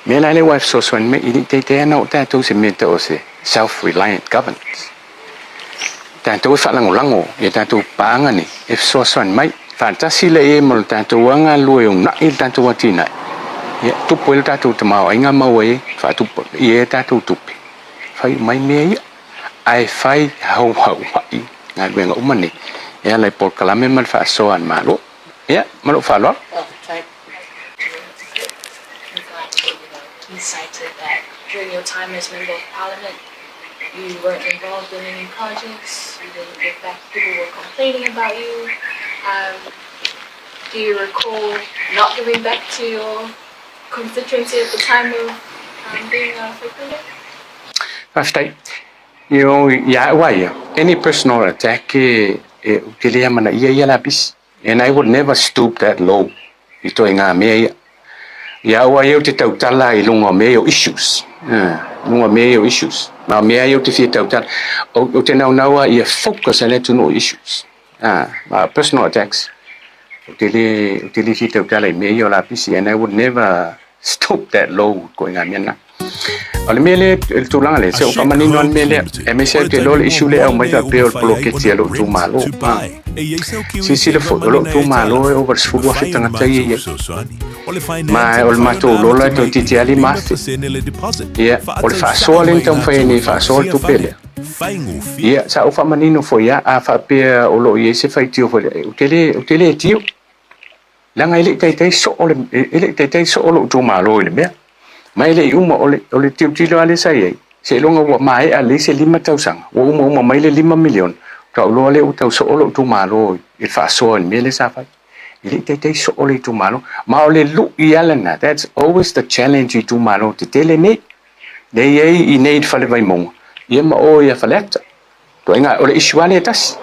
me la le wife so so me ili te na o tātou se me te o se self-reliant governance. Tātou whalangolango, e tātou pāngani, e so so mai, whantasi le e mo tātou anga lue o na i tātou atina. Ia tupu e tātou te mau, inga mau e, whatupu, i e tātou tupi. Whai mai mea ia, ai whai hau wai, ngā ruenga umane, ia lai por kalame mal whaasoan malo. Ia, malo whaloa. He cited that during your time as member of parliament, you weren't involved in any projects, you didn't get back, people were complaining about you. Do you recall not giving back to your constituency at the time of being a folk leader? After any personal attack, and I would never stoop that low. Ito nga mea ia wa eu te tautala I lunga mea issues. Lunga mea issues. Ma mea eu te fia tautala. O te naua ia focus on to no issues. Personal attacks. O te le fia tautala I mea la pisi, and I would never stoop that low going on mena. Ole mele el tulanga le se o kamani non mele e me se te lo issue le au mai ta pe o bloquete lo tu malo. Si le fo lo tu malo e over sfu wa fitanga tai e. Ma ol mato lo la to titi ali mafi. Ia ol fa so le então foi ni fa so tu pele. Ia sa o fa manino foi a fa pe o lo ie se fai tio foi o tele tio. Langa ile tai so ole ile tai so lo tu malo ile me. Mai le uma ole tilo ale sai se longa wa mai ale se 5,000 wa uma mai le 5 million ka lo ale utau so lo tu malo I fa so me le sa fa ile te so ole tu malo ma ole lu ialana. That's always the challenge tu malo te tele ne de ye I need fa le vai mo ye ma o ya fa leta to inga ole iswale tas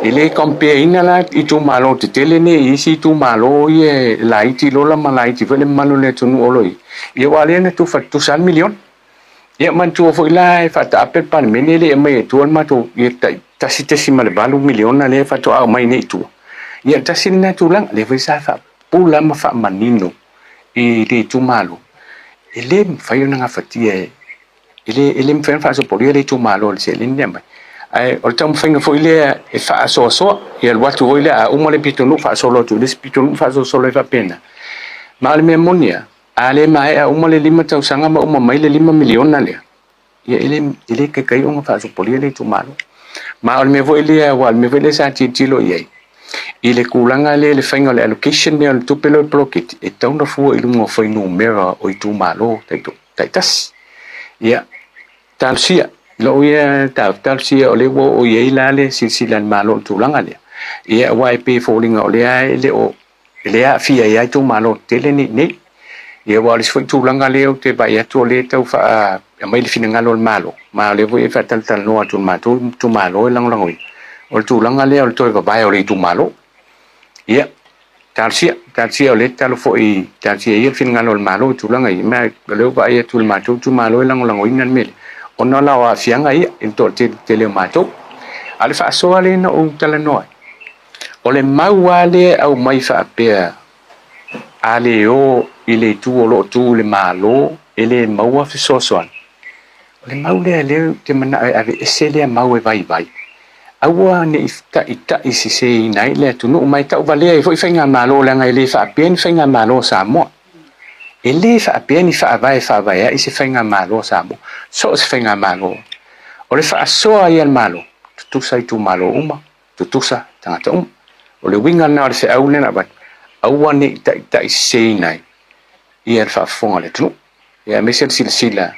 ile compare ina la I tu malo te tele ne isi tu malo ye la iti lo la malaiti vele malo le tu no oloi ia wale na tu fatu 1 million ia man tu foi la fata apel pan menele e mai tu ma tu ia ta sitesi mal balu million na le fatu au mai nei tu ia ta sin na tu lang le vai sa fa pula ma fa manino I de tu malo ele fai una fatia ele me fa so por ele tu malo se le nem ai o tam finga foi le e fa so ia el watu foi le a uma le pitonu fa so lo tu le pitonu fa so le fa pena mal memonia ale mai a uma le 5,000 ma uma mai le 5 million na le ia ele ke kai unha fa so poli le tu malo ma al me vo ele wa me vele sa tilo ia ile kulanga le fainga le allocation le tu pelo blocket e tau fu I lungo foi numero o tu malo tai tas ia tal sia lo ia tal sia o le wo o ia la le silsila malo tu langa le ia YP falling o le ai le o le a fia ia tu malo tele ni ia wale foi tu langa leo te vai atu le tau fa mai le fina ngalo malo ma le voi fa tal no atu ma tu malo lang o tu langa leo to vai o le tu malo ia tal sia o le tal foi tal sia ia fina ngalo malo tu langa I ma le vai atu ma tu malo lang nan mel ona la wa fianga ia into te le ma tu ale fa so ale no o tala no o le mau ale au mai fa pe ale o ile tu o lo tu le malo ele mau fa soan le mau le te mana ave esele mau e vai awa ne ita isi se nai le tu no mai ta vale foi fenga malo la ngai le fa bien fenga malo Samoa ele fa bien fa vai isi fenga malo Samoa so se fenga malo o le fa so ai al malo tu sai tu malo uma tu sa tanga o le winga na se au le na ba awa ne ita isi nai ia fa fonga le tu ia me sila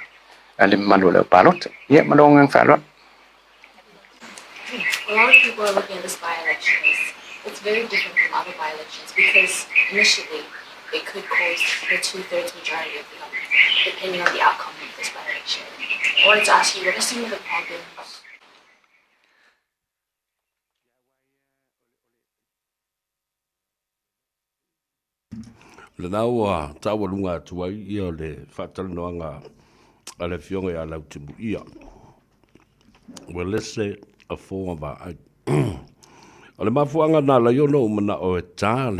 ale malo le palot ia malongang fa lo. A lot of people are looking at this by-election as it's very different from other by-elections because initially it could cause the 2/3 majority of the government, depending on the outcome of this by-election. I wanted to ask you, what are some of the problems? Le naua tawa lunga tuai ia le whatalanoanga a le fionga ia lau timu ia. Well, let's say a form of o le mafuanga na la yono umana o e tā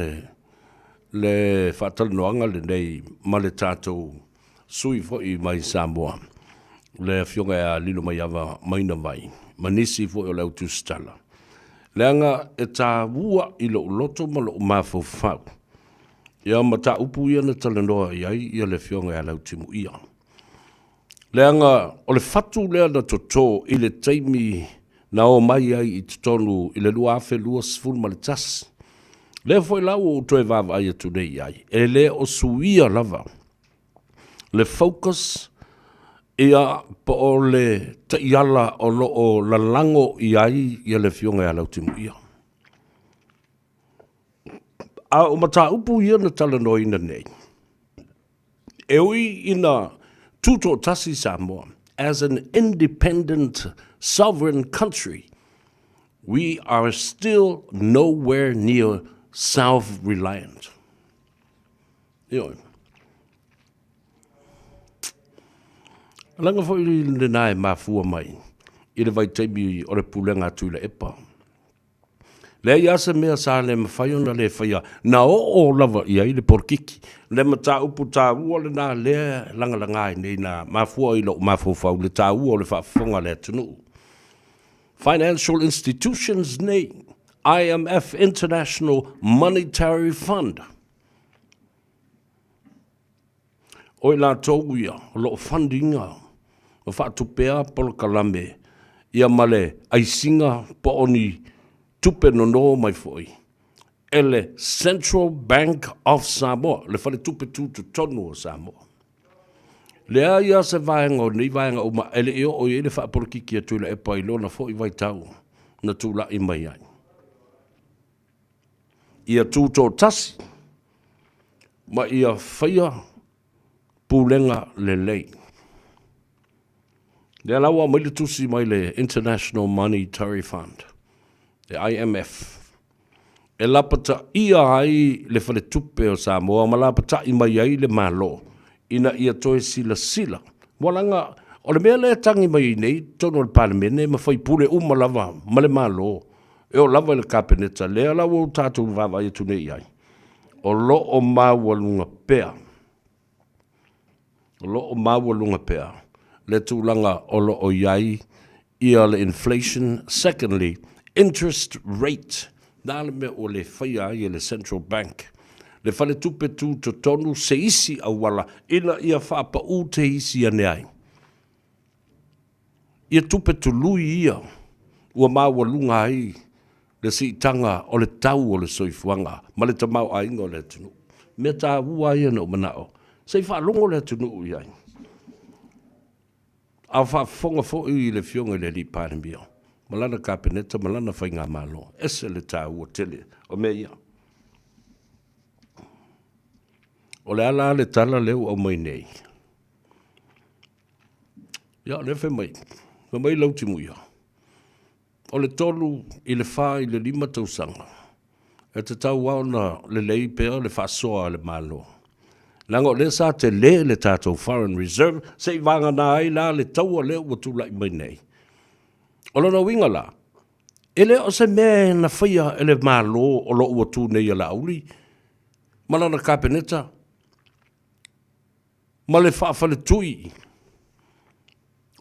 le whatalanoanga le nei ma le tātou sui fo I mai Samoa. Le fionga e lilo mai ava maina vai. Manisi fo o lau tustala. Leanga e tā ua I lo loto ma lo mafo fau. Ia mata upu ia na talanoa iai ia le fionga e lau timu ia. Leanga o le fatu lea na toto I le taimi na o mai ai I tonu I le lua afe lua sfulu ma le tasi. Le foi lau o toe vava ai atu nei ai. E le o suia lava. Le focus ia po o le taiala o lo o lalango iai ia le fionga e lau timu ia. A o mata upu ia na talanoa ina nei. E ui ina tuto tasi Samoa, as an independent sovereign country, we are still nowhere near self-reliant. Io. Langa fo I le nae mafua mai, I le vai teimi o le pulenga tu le epa. Le ia se mea sa le mawhaiona le whaia, na o lava ia I le porkiki, le mata upu tā ua le nā le langa langai nei na mafua I lo mafufau le tā ua le whaafonga le tunu. Financial institutions nei, IMF, International Monetary Fund. Oi la tau ia, o lo fundinga, o whaatupea polo kalame, ia male aisinga po oni tupe no mai foi. Ele Central Bank of Samoa, le fale tupe tu tonu o Samoa. Le ia se vaenga o nei vaenga o ma ele eo o ele whaaporokiki atu le epa I lona foi vai tau na tula I mai ai. Ia tūtō tasi, ma ia whaia pulenga le lei. Le lawa mai le tusi mai le International Monetary Fund, le IMF. E lapata ia ai le fale tupe o Samoa, ma lapata I mai ai le malo, ina ia toe sila. Walanga, o le mea le tangi mai nei, tono le palemene, ma fai pule lava, ma le malo. E o lava le kapeneta, le lawa o tātou vava ia tune iai. O lo o mawalunga pea. O lo o mawalunga pea. Le tūlanga o lo o iai, ia le inflation. Secondly, interest rate. Nāle me o le whaia ia le Central Bank. Le whale tupe tū to tonu se isi a wala, ina ia whaapa u te isi ane ai. Ia tupe tu lui ia, ua mawalunga ai, le si tanga o le tau o le soifuanga, ma le tamau a ingo le tunu. Mea tā ua ia no manao, sei whaalongo le tunu iai. A whaafonga fo I le fionga le li pārembio. Malana kapeneta, malana whainga malo. Ese le tā ua tele, o mea ia. O le ala le tala leo au mai nei. Ia, le whi mai. Whi mai lauti muia. O le tolu I le wha I le 5 tausanga. E te tau wau na le lei pea le whasoa le malo. Lango le sa te le tātou Foreign Reserve, se I vanga na ai la le taua leo watu lai mai nei. O lona winga la, ele o se mea na whaia ele malo o lo watu nei ala auli, malana kapeneta, ma le whaafale tui,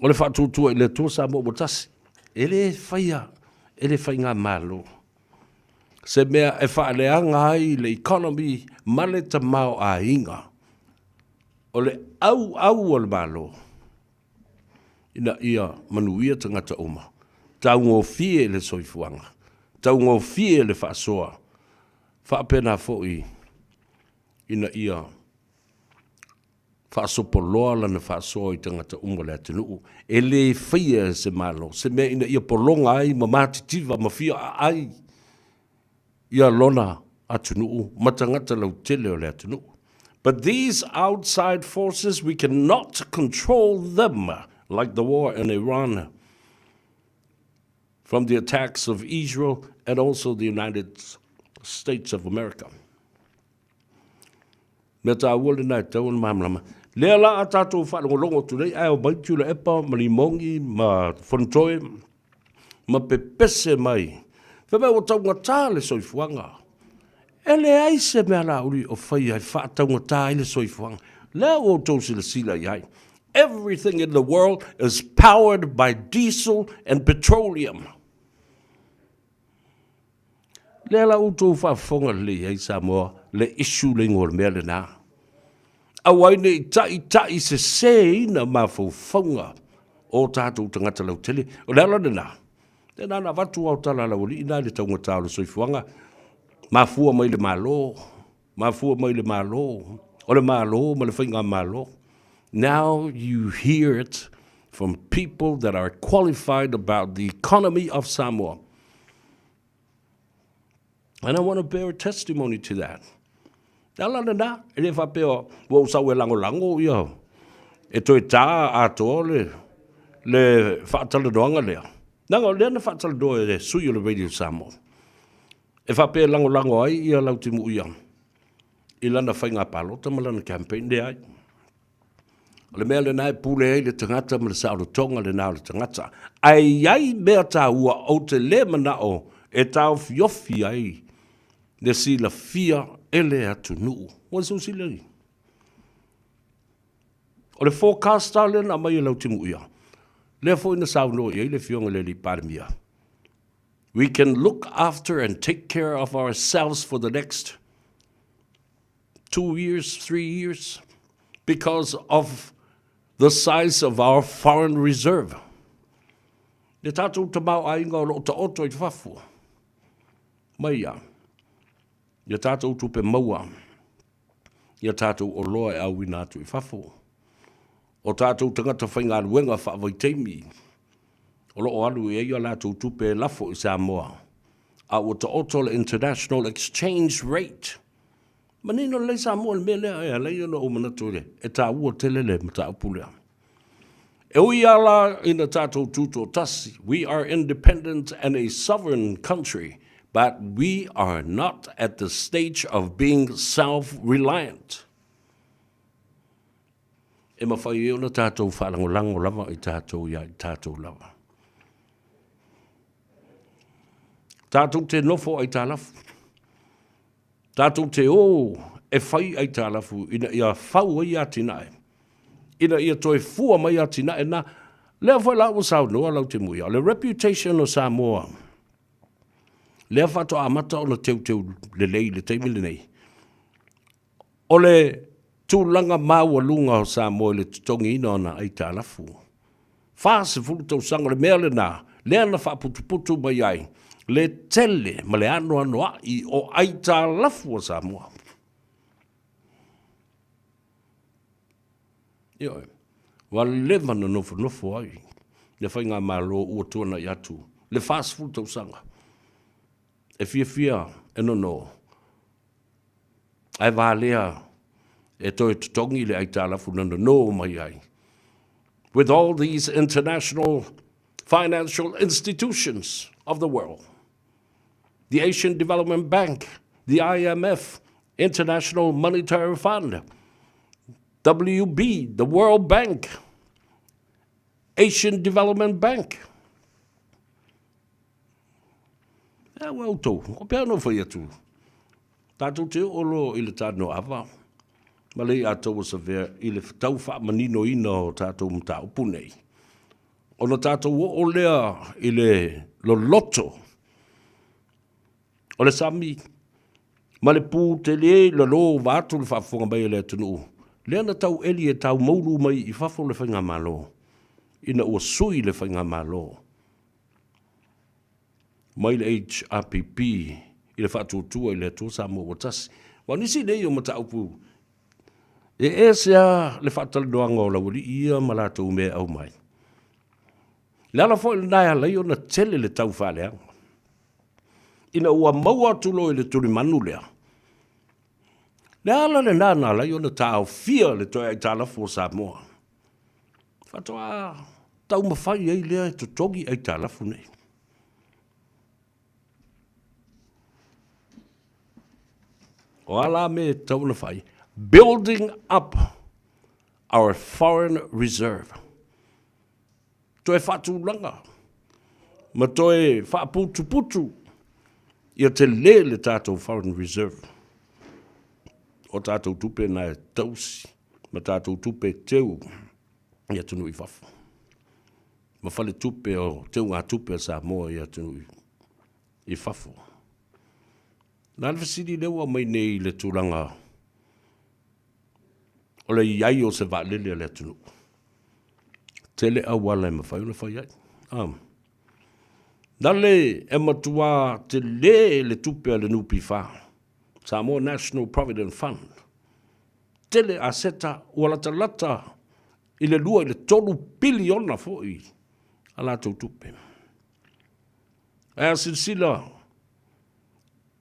o le whaatutua I le tua Samoa watasi, ele whainga malo. Se mea e whaaleanga ai le economy, ma le tamau a inga, o le au o le malo, ina ia manuia tangata uma. Tau ngō fie le soifuanga. Tau ngō fie le whaasoa. Whaapena foi ina ia whaasopoloa lana whaasoa I tangata uma le atenuu. E le whaia se malo. Se mea ina ia polonga ai, ma mātitiva, ma fia ai. Ia lona atenuu. Ma tangata lau tele o le atenuu. But these outside forces, we cannot control them, like the war in Iran, from the attacks of Israel and also the United States of America. Me tā ua le nai tau na mamlama. Lea la a tātou whaanongolongo tunei, ai o baitu le epa, ma limongi, ma whantoe, ma pepese mai. Whemea o tau ngatā le soifuanga. E le ai se mea la uri o whai ai whaatau ngatā i le soifuanga. Lea o tau sila iai. Everything in the world is powered by diesel and petroleum. Lea la o tau whaafonga le ai Samoa, le isu le ngor mea le nā. Awai ne i se ina mawhauwhaunga o tātou tangata lau tele. O lea la nā. Tēnā na watu au tala lau li ina le taunga tālu soifuanga. Mafua mai le malo. Mafua mai le malo. O le malo, ma le whainga malo. Now you hear it from people that are qualified about the economy of Samoa. And I want to bear testimony to that. Nala na, e le whapeo, wau sau e lango ia. E toi tā ato le whaataladoanga lea. Nanga lea na whaataladoa e sui o le Radio Samoa. E whapeo lango ai ia lau timu ia. I lana whainga palota ma lana campaign le ai. Le mea le nai pule ai le tangata ma le sao le tonga le nao le tangata. Ai mea tā ua o te le manao e tau fiofi ai. Le si la fia ele atu nuu. Wa so si le. O le forecast le na mai lau timu ia. Le fo ina sao no ia le fionga le li parmia. We can look after and take care of ourselves for the next 2 years, 3 years, because of the size of our foreign reserve. Le tātou tamau ainga o lo ta oto i whafua. Mai ia. Ia tātou tupe maua. Ia tātou o loa e au inatu i whafua. O tātou tangata whainga ruenga whaavai teimi. O lo o alu e ia lātou tupe lafo i Samoa. A o ta oto le international exchange rate. Manino le Samoa le mele e le ino o manatu le. E tā ua tele le mata upulea. E ui ala ina tātou tuto tasi. We are independent and a sovereign country, but we are not at the stage of being self-reliant. E mawhai e ona tātou whalangolango lava i tātou ia i tātou lava. Tātou te nofo ai tā lafu. Tātou te o e whai ai tā lafu ina ia whau ai atinae. Ina ia toi fua mai atinae na lea whai lau sao noa lau te muia. Le reputation o Samoa. Lea whato amata o na teu le lei le teimi le nei. O le tūlanga māua lunga o Samoa le tutongi ina ona ai tā lafu. Whaase fulu tau sanga le mea le nā. Lea na whaputuputu mai ai. Le tele ma le ano ai o ai tā lafu o Samoa. Io, wa leva na nofo ai. Le whainga malo ua tuana i atu. Le fast food tau sanga. E fia e no. Ai wālea e toi tutongi le ai tā lafu nana no mai ai. With all these international financial institutions of the world. The Asian Development Bank, the IMF, International Monetary Fund, WB, the World Bank, Asian Development Bank. E wau tau, o pēr no whai atu. Tātou te olo i le Tanoa Ava. Ma lei atou sa vea i le tau wha manino ina o tātou mta upunei. O na tātou o lea i le loto. O le sami, ma le pū te le lo vātu le whaafonga mai le atunu. Lea na tau eli e tau maulu mai i whafo le whainga malo. Ina ua sui le whainga malo. Mai le HRPP, i le whaatutua i le atua Samoa watasi. Wa nisi nei o mata upu. E sea le whaataladoanga o lawari ia malatou mea au mai. Le ala fo il nai alai o na tele le tau whaleanga. Ina ua maua tulo i le turi manu lea. Le ala le nana la iona tau fia le toi ai tala fo Samoa. Fatoa tau mawhai ei lea to togi ai tala fu nei. O ala me tau na whai. Building up our foreign reserve. Toi fatu langa. Ma toi fa putu. Ia te le tātou foreign reserve. O tātou tupe na e tausi. ma tātou tupe teu ia tunu I whafu. Ma whale tupe o teu ngā tupe Samoa ia tunu I whafu. Nā lewasiri lewa mai nei le tūranga o le iai o se vālele le tunu. Tele awala e mawhai una whai ai. Nale e matua te le tupe le nupi wha. Samoa National Provident Fund. Tele a seta ualata lata I le lua I le tolu biliona foi a lātou tupe. A silsila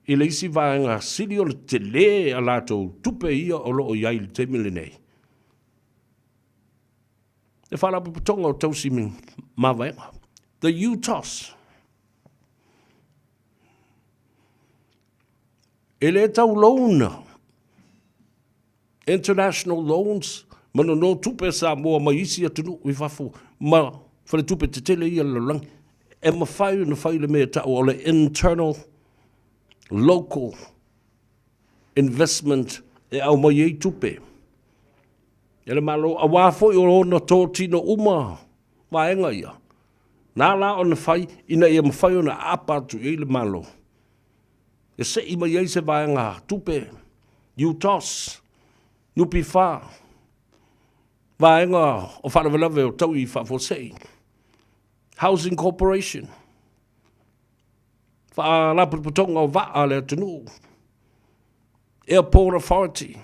I le isi vaenga sili o le tele a lātou tupe ia o loo iai le temile nei. E whalapu putonga o tausimin mawaenga. The UTOS. E le tau loan. International loans. Mana no tupe Samoa ma isi atunu I wafu. Ma whale tupe te tele ia lalang. E ma whai na whai le mea tau o le internal local investment e au mai ei tupe. E le malo a wafoi o na tō tino uma waenga ia. Nā la o na whai ina ia mawhai o na apatu i le malo. E se I mai ei se waenga tupe. UTOS. Nupi wha. Waenga o whanawalawe o tau I whafosei. Housing Corporation. Wha laputonga o waa le tunu. Airport Authority.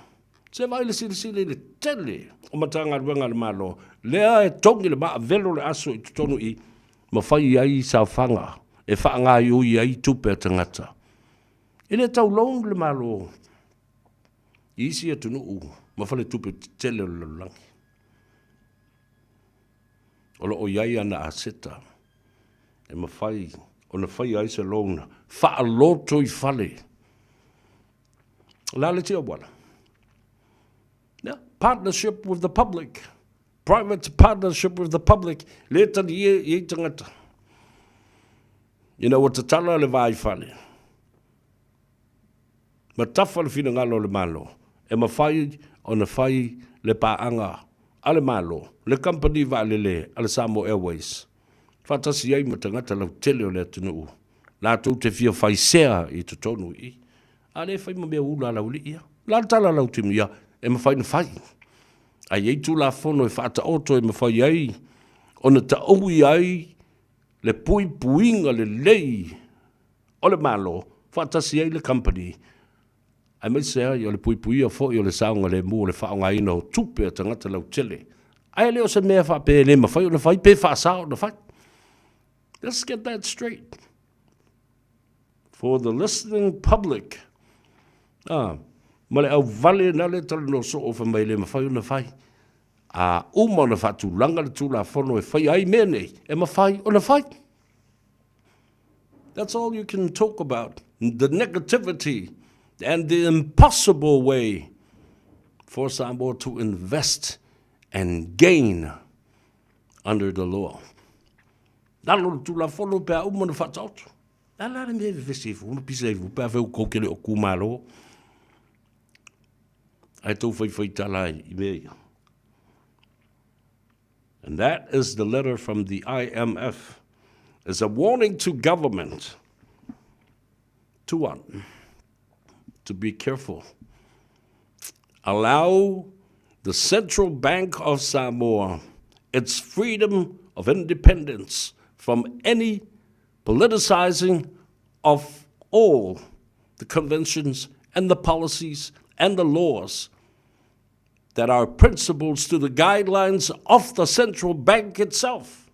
Se vai le sili le tele o matanga ruanga le malo. Lea e tongi le maa velo le aso I tutonu I mawhai ai sa whanga. E whaanga I ui ai tupe tangata. E le tau long le malo. Isi a tunu u. Mawhale tupe tele le langi. Ola o iai ana a seta. E mawhai. O na whai ai se lona. Wha loto I whale. La le tia wala. Yeah. Partnership with the public. Private partnership with the public. Le tani I tangata. You know what the tala le vai whale. Ma tafa le fina ngalo le malo. E ma whai o na whai le paanga. Ale malo. Le company va le ale Samoa Airways. Fatasi ai matangata lau tele o le atunu. La tau te fia whai sea I te tonu I. Ale whai ma mea ula lau li ia. La tala lau timu ia. E ma whai na whai. Ai ei tu la fono e whata oto e ma whai ai. O na ta oui ai. Le pui puinga le lei. O le malo. Fatasi ai le company. Ai mai sea I o le pui pui a fo I o le saunga le mua le whaonga ina o tupe a tangata lau tele. Ai leo se mea wha pe le ma whai o na whai pe wha sao na whai. Let's get that straight. For the listening public. Male au vale na le tala no so o fa mai le mawhai o na whai. Uma na whatu langa le tūla whono e whai ai mene. E mawhai o na whai. That's all you can talk about. The negativity and the impossible way for Samoa to invest and gain under the law. Nalo tu la folo pe a umana whatautu. Nala re me vesifu, una piseifu, pe a veu kokele o kumalo. Ai tau whai tala I mea. And that is the letter from the IMF. It's a warning to government. To what? To be careful. Allow the Central Bank of Samoa its freedom of independence from any politicizing of all the conventions and the policies and the laws that are principles to the guidelines of the central bank itself.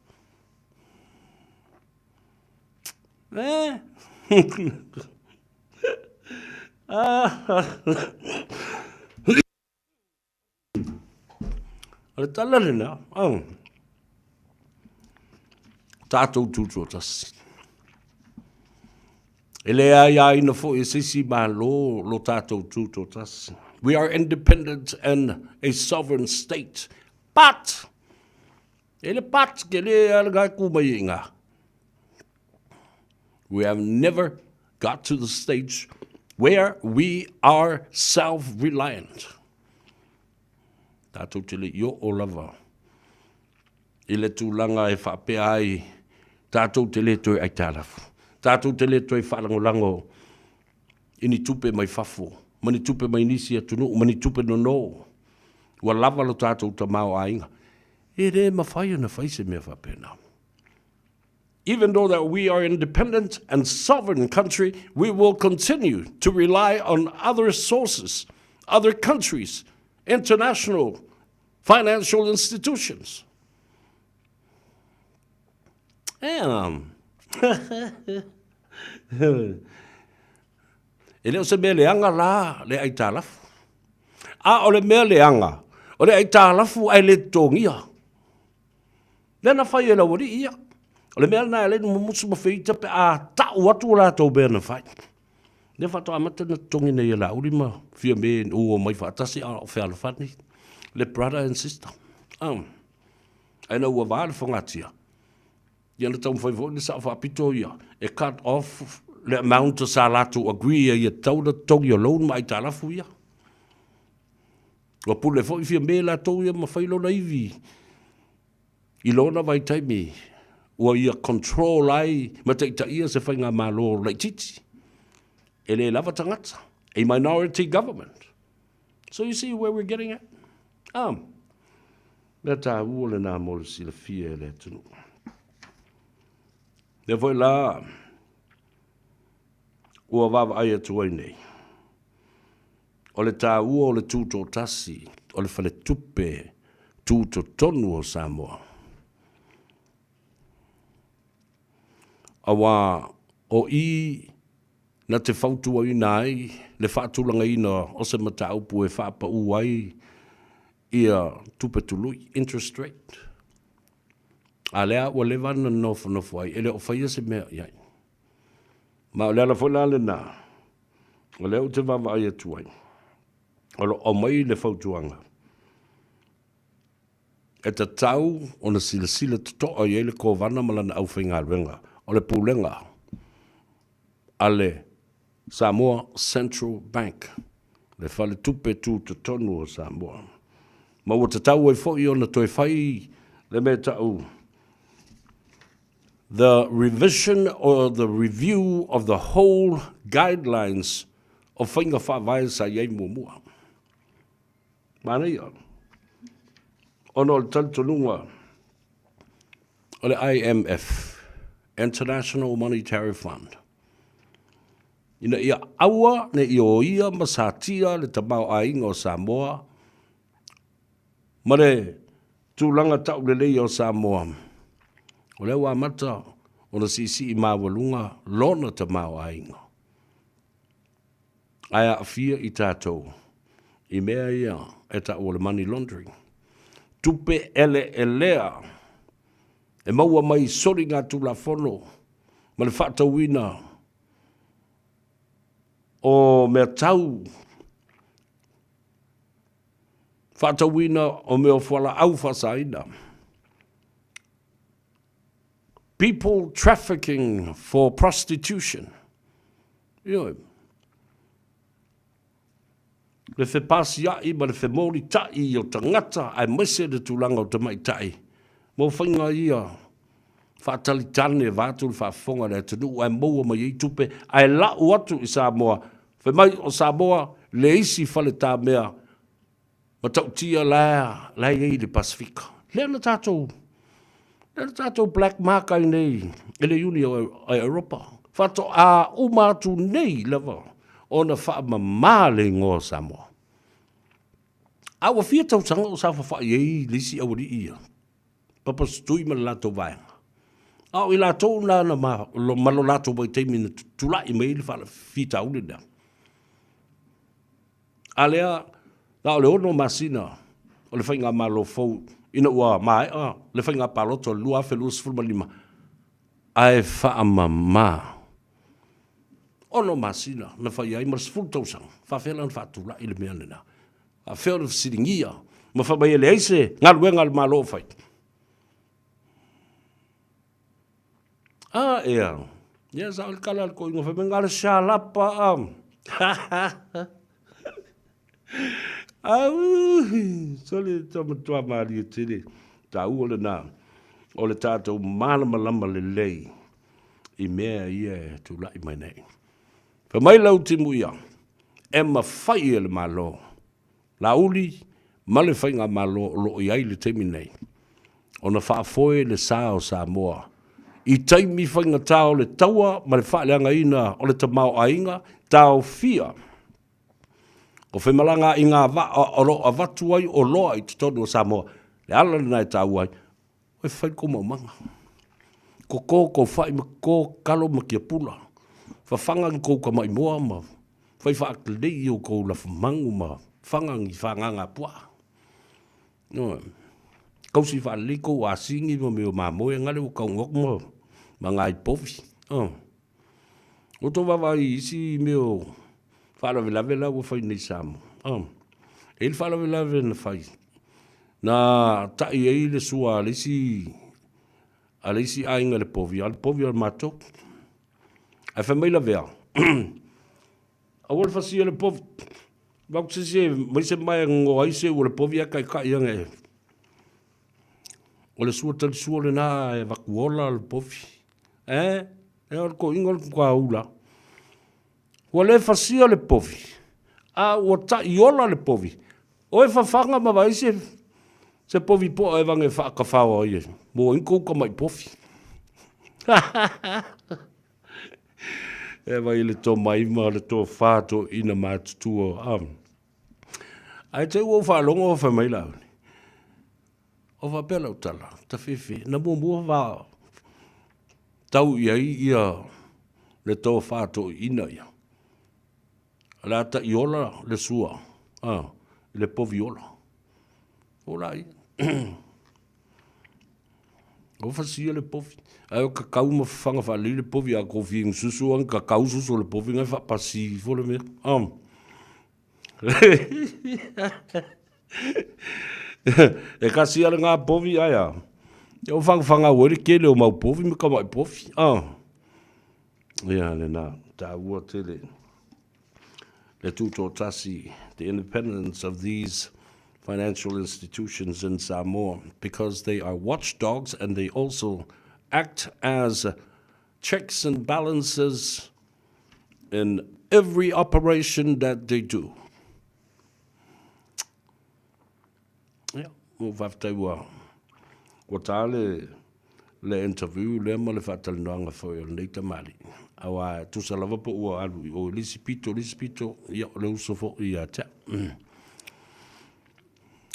Tātou tūtua tasi. Ele ia ina fo e sisi ma lo tātou tūtua tasi. We are independent and a sovereign state. But, ele pat ke le alga kumai inga. We have never got to the stage where we are self-reliant. Tātou te le io o lava. I le tūlanga e whapea ai. Tātou te le toi ai tālafu. Tātou te le toi whalangolango. Ini tupe mai fafo. Mani tupe mai nisi atunu. Mani tupe no no. Wa lava lo tātou ta mao ainga. E re mawhai na whaise mea whapea nao. Even though that we are independent and sovereign country, we will continue to rely on other sources, other countries, international financial institutions. And ele o se mea leanga la le ai tālafu. A o le mea leanga, o le ai tālafu ai le tongia. Lena whai e la wari ia. O le mea na e le musu mawhita pe a tau atu la tau bea na whai. Le whato amata na tongi nei la uri ma fia me o mai whaatasi a o whea whani. Le brother and sister. Aina ua wāle whangatia. Ia na tau mwhai ni sa whapito ia. E cut off le amount sa latu agree ia tau na tongi o loan mai tālafu ia. Wa pule fo fia me la tau ia ma whailo na iwi. I lona vai taimi. Ua ia control ai ma te ita ia se whainga malo lai titi. Ele lava tangata. A minority government. So you see where we're getting at? Le tā ua nā mōle si le fia le tunu. Le voi la ua wawa ai atu ai nei. O le tā ua o le tūto tasi, o le whale tupe tūto tonu o Samoa. Awa o i na te whautua i nai, le whaatulanga ina o se mata upu e whaapa uai ia tupe tului, interest rate. A lea ua le vana nofu ai, ele o whaia se mea iai. Ma o lea la whona le nā, o lea o te wawa ai atu ai. O mai le whautuanga. E ta tau o na sila tutoa i ele ko vana malana au whainga luenga. O le pūlenga ale Samoa Central Bank. Le whale tupe tū te tonu o Samoa. Ma o te tau ai fōi o na toi whai le me tau. The revision or the review of the whole guidelines of whainga whawai sa iei mua. Mana ia. Ono le tantonunga o le IMF. International Monetary Fund. Ina ia aua ne i o ia masatia le tamau ainga o Samoa. Ma le tūlanga tau le lei o Samoa. O le wa mata o na sisi i mawalunga lona tamau ainga. Aia afia i tātou. I mea ia e ta o le money laundering. Tupe ele elea. E maua mai sori ngā tula whono, ma le whaatauina o mea tau. Whaatauina o mea whala au whasaina. People trafficking for prostitution. Ioi. Le whe pasiai ma le whe mori tai o tangata ai mese de tūlanga o te mai tai. Mo whainga ia, whaatali tane vātul whaafonga le tanu, ai moua mai i tupe, ai lau atu i Samoa. Whe mai o Samoa, le isi whale tā mea, ma tau tia lai ei le Pasifika. Lena tātou black mark ai nei, ele uni o Europa. Whato a umatu nei lava, o na whaamama le ngō Samoa. Awa fia tau sanga o sa whawha iei lisi awari ia. Papa stui ma lato vaenga. Au i lato na malo lato vai teimi na tula i meili whala fita ule na. Alea, na o le ono masina, o le whainga malo fau, ina ua mai, le whainga paloto, lua whelua sifulma lima. Ai whaamama. Ono masina, na whai ai mara sifulu tausang, whawhela na whaatula i le mea nena. Whawhela na siringia, ma whamai ele eise, ngaluenga le malo whai. Ea. Ia sa o kala ko ingo fe mengala shalapa am. Sole tama tua mari tele. Ta ule na. O le tātou malama lama le lei. I mea ia tu lai mai nei. Fa mai lau timu ia. E ma fai e le malo. La uli, ma le fai ngā malo lo i ai le temi nei. O na wha foe le sā o Samoa. I taimi fai ngā tāo le taua, ma le wha leanga ina o le tamau ainga, tāo fia. O whi malanga i ngā o lo a watu ai o loa i tutonu o Samoa. Le ala nei tāu ai. Oi whai ko maumanga. Ko ko whai ma ko kalo ma kia pula. Whawhanga i kou ka mai moa ma. Whai whaakilei o kou la whamangu ma. Whangang i whanganga pua. No. Kausi whaalei kou a singi ma meo ma moe ngale o kau ngok mo. Ma ngai pofi. O to wawa i isi meo. Whaalawe lawe la o whai nei Samoa. Ele whaalawe lawe na whai. Na tai ei le sua alisi ainga le povi al matok. A família vea. A wala fasia le povi. Vau se mai se mai ngo ai se o le povi kai kai anga. O le sua tal sua le na e vakuola le povi. E o ko ingol kwa ula. O le fasia le povi. A o ta iola le povi. O e fafanga ma vai se povi po e vange whaakawhawa i e. Mo inko ka mai pofi. E vai le tō maima, le tō whāto ina mātutua. Ai te ua whaalonga o whamaila. O whapela utala, ta whiwhi. Na mua wā tau iai ia le tō whāto ina ia. La ta iola le sua. Le povi ola. Ola ia. O fasia le povi. Ai o kakau ma whanga whali le povi a kofi ng susu ang kakau susu le povi ngai whapasi fole me. E kasi ala ngā povi ai a. E o whanga were ke leo mau povi me ka mai povi. Ia le nā. Tā ua tele. Le tūtō tasi. The independence of these financial institutions in Samoa, because they are watchdogs and they also act as checks and balances in every operation that they do. Yeah, whafteua. Ko tāle le interview le mo le whatalinoanga whoi o nei tamari. Awa tusalawa po ua alu o lisipito, ia le usofo i a te.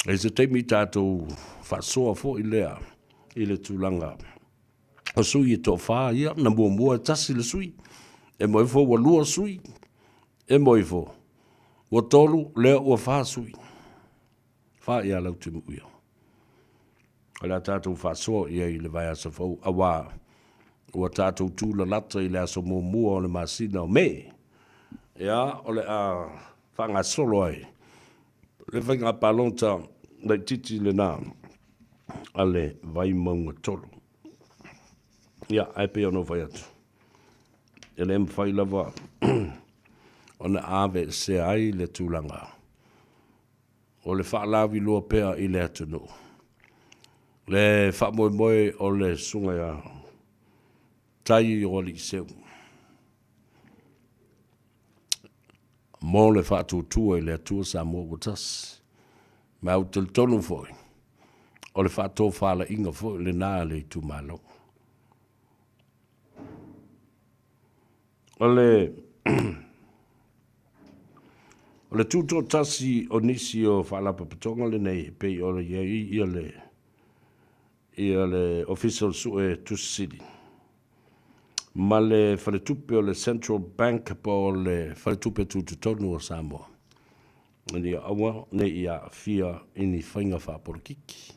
E se teimi tātou whasoa fo i lea, i le tūlanga. O sui e tō whā ia, na mua tasi le sui. E moi fo wa lua sui. E moi fo. Wa tolu lea ua whā sui. Whā ia lau te muia. O lea tātou whasoa ia i le vai asa fau. Awa, ua tātou tūla lata i le aso mua o le masina o me. Ia, o le a whanga solo ai. Le whainga palonta nei titi le nā ale vai maunga tolu. Ia, APR no vai atu. E le mwhai lava o na ave se ai le tūlanga. O le whaalawi loa pēa i le atu no. Le whaamoe o le sunga ia tai o li seu. Mō le whaatūtua i le atua Samoa watas. Ma au tel tonu foi. O le whaatō whaala inga foi le nā le i tu malo. O le tūtō tasi o nisi o whaalapa patonga le nei pei o le iei ia le official su e Tusidi. Ma le whaletupe o le Central Bank po le whaletupe tūtonu o Samoa. Ni awa ne ia fia ini whainga whaporikiki.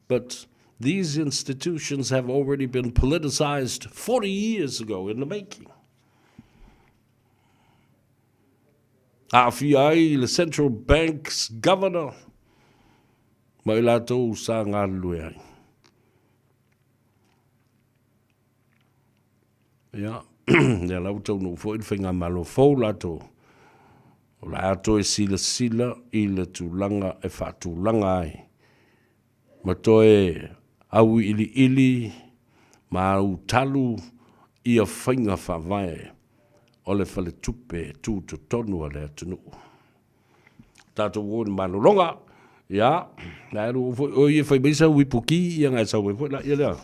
But these institutions have already been politicized 40 years ago in the making. A fia ai le Central Bank's governor mai lātou sa ngā lue ai. Ia, ne lau tau no fo il whainga malo fau lato O la ato e sila I le tūlanga e whaatūlanga ai. Ma toe au ili ma au talu ia whainga whawai o le whale tupe tū to tonu a le atunu. Tātou wōni malolonga, ia, nā eru o ia whai meisa wipuki ia ngai sau e whai la ia lea.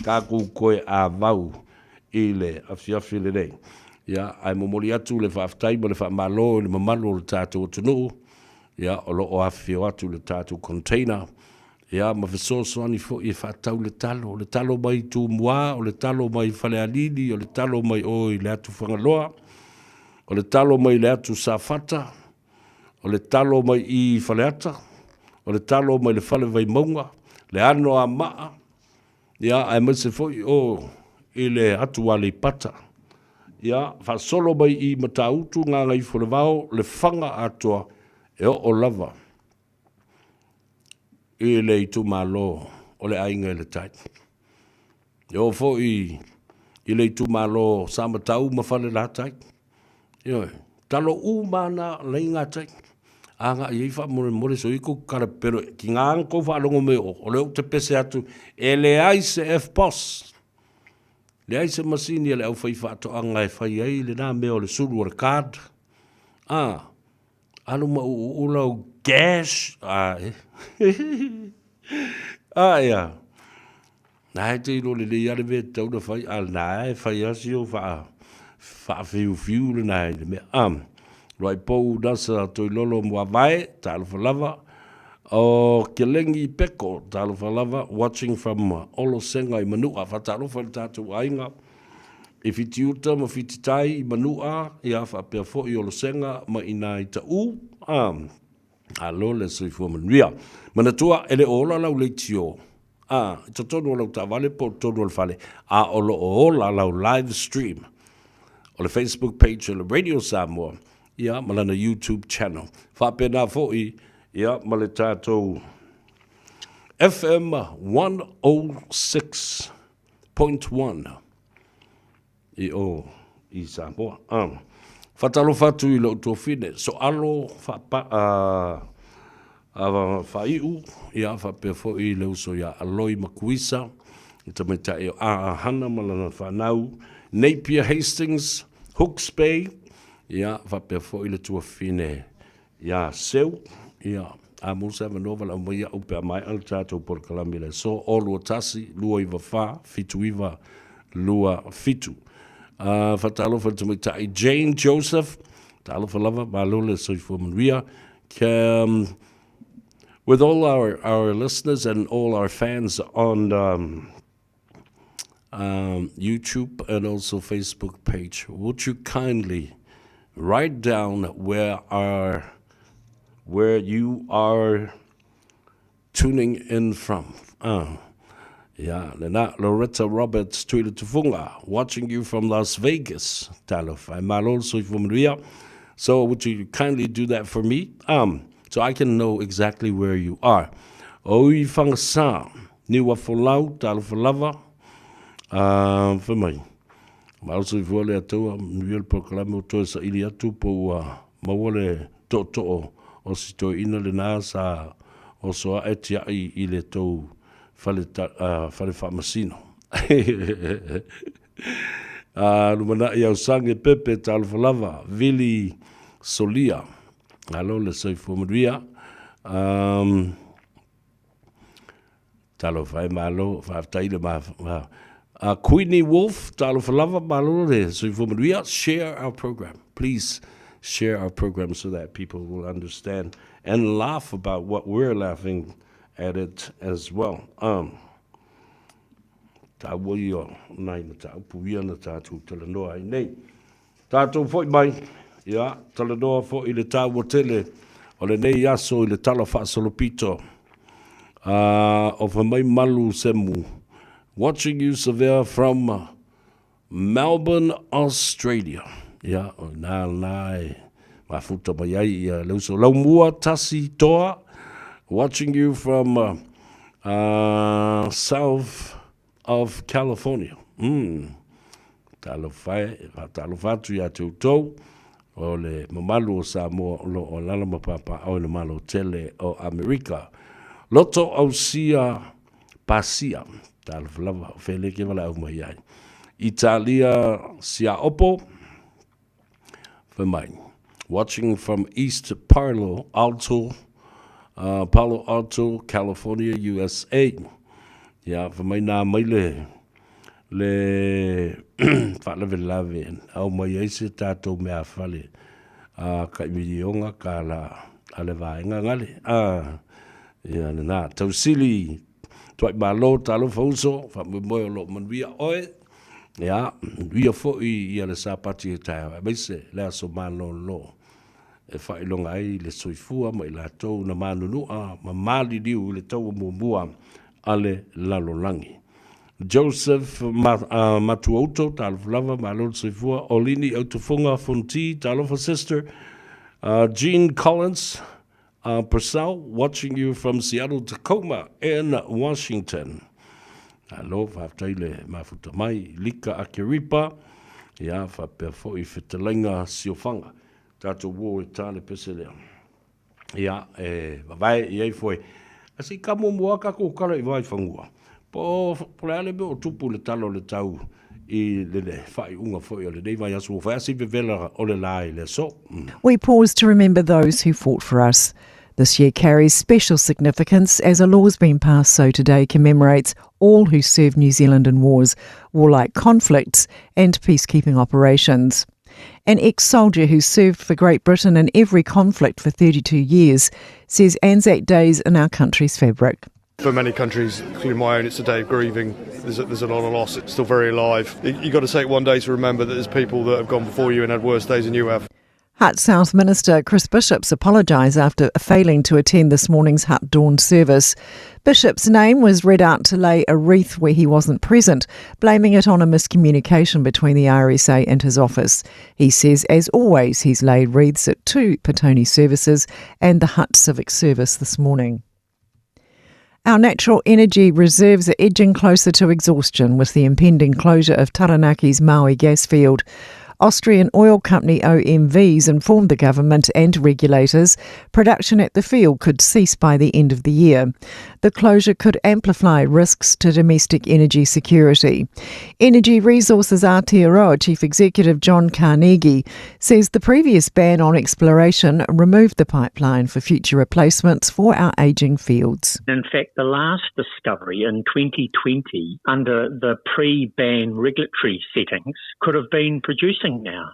Kā kou koe a vau I le awhiawhi le nei. Ia, ai momoli atu le whaaftai ma le whaamalo le mamalo le tātou atunu. Ia, o lo o awhio atu le tātou container. Ia, ma whesoasoani fo I whaatau le talo mai tū mua, o le talo mai whale alili, o le talo mai oi le atu whangaloa, o le talo mai le atu sāwhata, o le talo mai I whaleata, o le talo mai le whale vai maunga, le ano a maa, ia, ai mai se foi o I le atu a le pata, ia, whasolo mai I matautu ngā ngai whale vau, le whanga atua e o lava, I le I tu malo o le ainga le tai. E o foi I le I tu malo sa matau ma whale la tai. Ia, talo umana le inga tai. Anga I wha more so I ko kara pero ki ngā anko whalongo me o leo te pese atu e le aise F-Boss. Le aise masini le au whai whaato anga e whai ai le nā mea o le suru o le card. Anu ma ulau gas. Ia. Nā he te ilo le iare me tau na whai al nā e whai asi o wha fiu le nā e le mea. Roi pou nasa toi lolo mua vai, tālu whalava. O Kelengi Peko, tālu whalava, watching from Olosenga I Manua, whatalo whale tātou ainga. I whiti uta ma whiti tai I Manua, I a whapea fo I Olosenga, ma ina I ta u. Alo le sui fuamanuia. Manatua ele ola lau leitio. I ta tonu lau ta vale po tonu al whale. A olo ola lau live stream. O le Facebook page o le Radio Samoa. Ia, ma lana YouTube channel. Whapena fo'i, ia, ma le tātou FM 106.1 I o, I Samoa. Whatalo whatu I lau tō whine. So alo whaiu, ia, whapea fo'i lau so ia aloi makuisa. I ta mai tae o hana ma lana whanau. Napier Hastings, Hawke's Bay. Ia, whapea fo I le tua whine. Ia, seu. Ia, a musa manova la umaia upea mai al tātou por kalamile. So, o lua tasi, lua iwa wha, fitu iwa, lua fitu. Whatalo whatamai tai Jane Joseph, talo whalava, malole soi fuamanuia. With all our listeners and all our fans on YouTube and also Facebook page, would you kindly write down where you are tuning in from. Yeah, Loretta Roberts, Twitter Tufunga, watching you from Las Vegas. Talof, I'm also from Ria. So would you kindly do that for me? So I can know exactly where you are. Oi Fangsa, Niwa Folau, Talofalava, for me. Also, if you want to real proclaim to sa ili atu po mawale to o si to ina le nasa o so etia I le to fale famasino. Lumana ia sangue pepe talfalava Vili Solia. Alo le sei fomaria. Talo fai malo fa taile ma Queenie Wolf, talo falava malore. So if we share our program, please share our program so that people will understand and laugh about what we're laughing at it as well. Ta woio nai na ta puia na ta tu Tanoa ai nei. Tātou foi mai, ia, Tanoa foi I le tā wotele o le nei aso I le tala whaasolopito o mai malu semu. Watching you, Severe, from Melbourne, Australia. Yeah, nai mafuta mai ai lauso laumua tasi toa. Watching you from south of California. Talofatu ya tautou. o le mamalu o Samoa o lala mapapa o le malo tele o Amerika. Loto au sia pasia, tal flava, fele ke wala au mai ai. Italia sia opo, mai. Watching from East Palo Alto, California, USA. Ya, mai nā mai le whaalave lave, au mai eise tātou mea whale, kai milionga ka la ale vaenga ngale. Ya, nā, tausili, tuai malo talo fauso, whamumoe lo manuia oe, ya, wia foi ia le sapati e tae, meise lea so malo lo. E whailonga ai le soifua mai la tau na manunua, ma mali liu le tau mua ale lalolangi. Joseph Matuoto, Talflava, Malon Soifua, Olini Autofunga Fonti, Talofa sister, Jean Collins, Purcell, watching you from Seattle, Tacoma, in Washington. Hello, Faftaile Mafuta Mai, Lika Akiripa, ya Fapefo Ifitalenga Siofanga. Tato wo e tale peselea. Ia, vai, iei foi. Asi kamo mua kako kala I vai whangua. Po ale me o tupu le talo le tau I le whai unga foi o le nei vai asu. Whai asi vevela o le lai le so. We pause to remember those who fought for us. This year carries special significance as a law's been passed so today commemorates all who served New Zealand in wars, warlike conflicts and peacekeeping operations. An ex-soldier who served for Great Britain in every conflict for 32 years says Anzac Day is in our country's fabric. For many countries, including my own, it's a day of grieving. There's a lot of loss. It's still very alive. You've got to take one day to remember that there's people that have gone before you and had worse days than you have. Hutt South Minister Chris Bishop's apologised after failing to attend this morning's Hutt Dawn service. Bishop's name was read out to lay a wreath where he wasn't present, blaming it on a miscommunication between the RSA and his office. He says, as always, he's laid wreaths at 2 Petone services and the Hutt Civic Service this morning. Our natural energy reserves are edging closer to exhaustion with the impending closure of Taranaki's Maui gas field. Austrian oil company OMV's informed the government and regulators production at the field could cease by the end of the year. The closure could amplify risks to domestic energy security. Energy Resources Aotearoa Chief Executive John Carnegie says the previous ban on exploration removed the pipeline for future replacements for our ageing fields. In fact, the last discovery in 2020 under the pre-ban regulatory settings could have been producing now.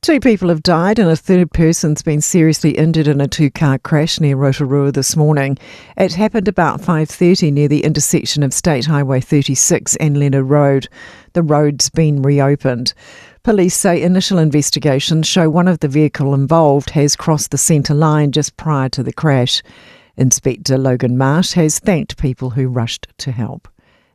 2 people have died and a third person's been seriously injured in a 2-car crash near Rotorua this morning. It happened about 5:30 near the intersection of State Highway 36 and Leonard Road. The road's been reopened. Police say initial investigations show one of the vehicle involved has crossed the centre line just prior to the crash. Inspector Logan Marsh has thanked people who rushed to help.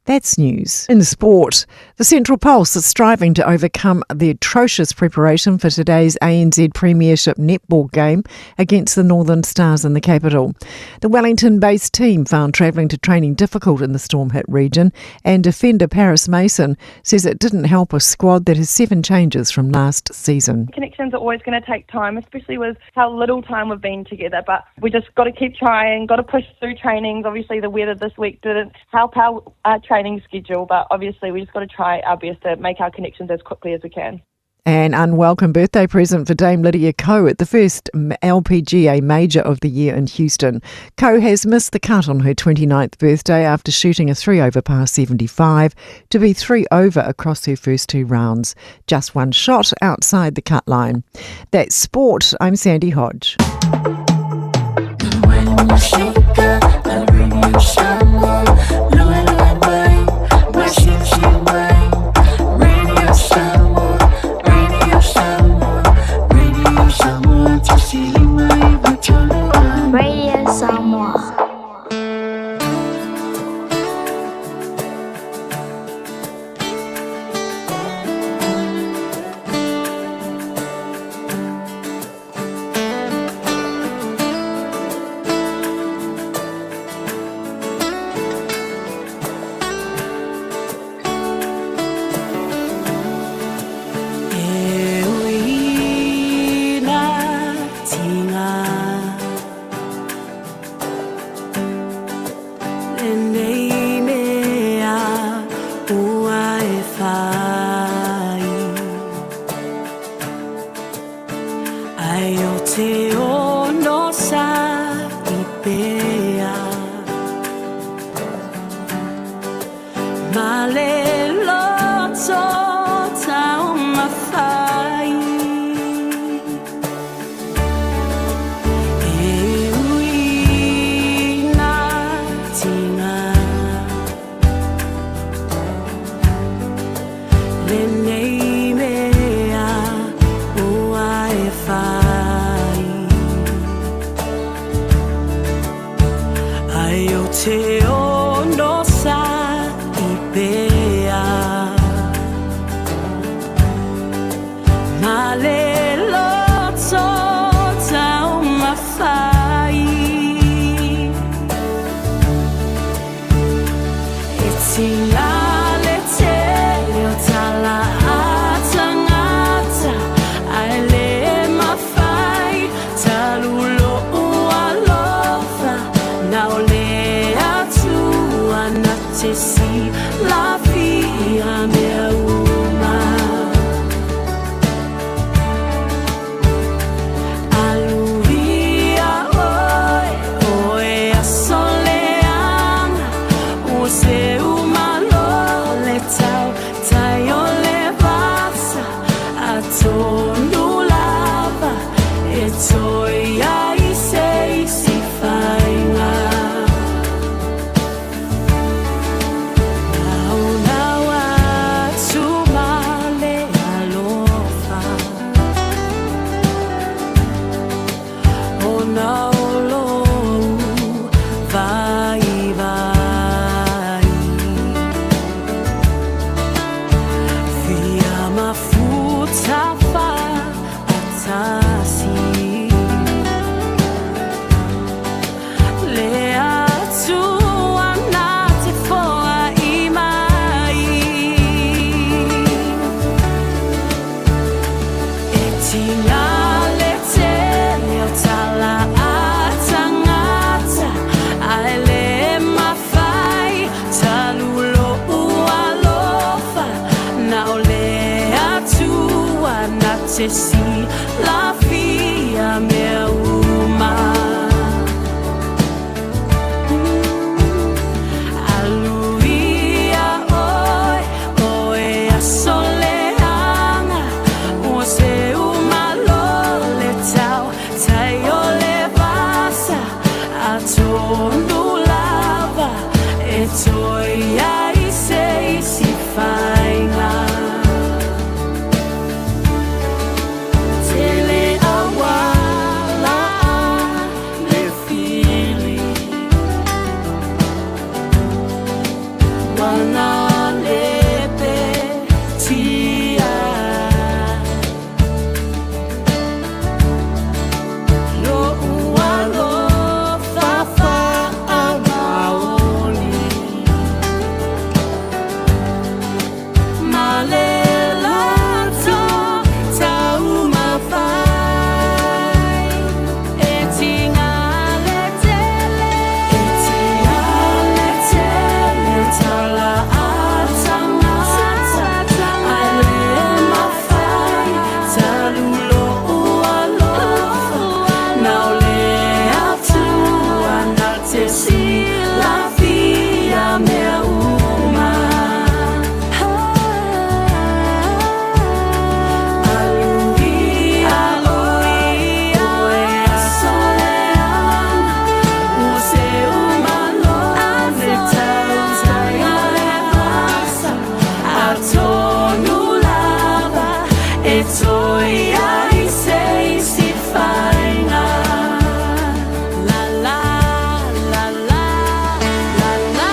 That's news. In sport, the Central Pulse is striving to overcome the atrocious preparation for today's ANZ Premiership netball game against the Northern Stars in the capital. The Wellington-based team found travelling to training difficult in the storm-hit region, and defender Paris Mason says it didn't help a squad that has 7 changes from last season. Connections are always going to take time, especially with how little time we've been together, but we just got to keep trying, got to push through trainings. Obviously the weather this week didn't help our training schedule, but obviously we just got to try our best to make our connections as quickly as we can. An unwelcome birthday present for Dame Lydia Ko at the first LPGA Major of the year in Houston. Ko has missed the cut on her 29th birthday after shooting a 3-over par 75 to be 3 over across her first 2 rounds. Just 1 shot outside the cut line. That's sport. I'm Sandy Hodge. Radio Samoa. e whai ai o te ono sa I pea ma le loto tau mawhai e ui nā tinga le nei mea ua e whai ai o te ono sa I pea ma le loto tau mawhai e tina le te o tala a tangata ai le mawhai talulo ua lofa na o le atua na te si la fia mea uma aluvia oe oe a soleanga o se umalo le tau tai o le vasa a tonu lava e toi ai se si whainga nau nau atu male alofa o nau lou vai vai Fia mafuta fa atasi le atua na te foa I mai e tina le te o tala a tangata ai le mawhai talulo ua lofa na o le atua na te si la fia mea uma aluvia oe oe a soleanga o se umalo le tau tai o le vasa a tonu lava e toi ai se si whainga tele awala le fili wana lepe tia lo ua lo fafa a maoli ma le lato tau mawhai e tinga le tele tala a tangata ai le mawhai talulo ua lofa na o le atua na te si la fia mea uma aluvia oe a soleanga o se umalo le tau tai o le vasa a tonu lava e toi ai se si whainga la la la la la la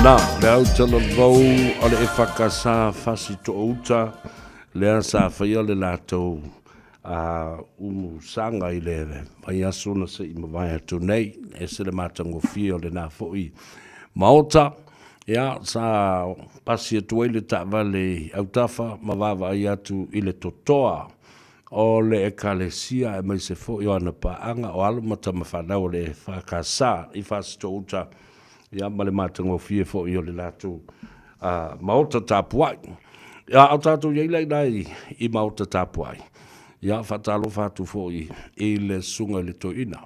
Na, le au tala vau o le e whakasa whasi to outa, lea sa whaia le lātou umu sanga I le mai asuna se I mawai atu nei, e se le mātango fia o le nā fōi maota, ia sa pasi atu le ta vale au tafa, mawawa I atu I le totoa, o le ekalesia e mai se fōi o ana paanga o alu mata mawhanau le whakasa I whasi to outa, ia male mātango fia fo I o le lātou maota tāpuai. Ia au tātou iei nai I maota tāpuai. Ia whatalo whātu fo I le sunga le toina.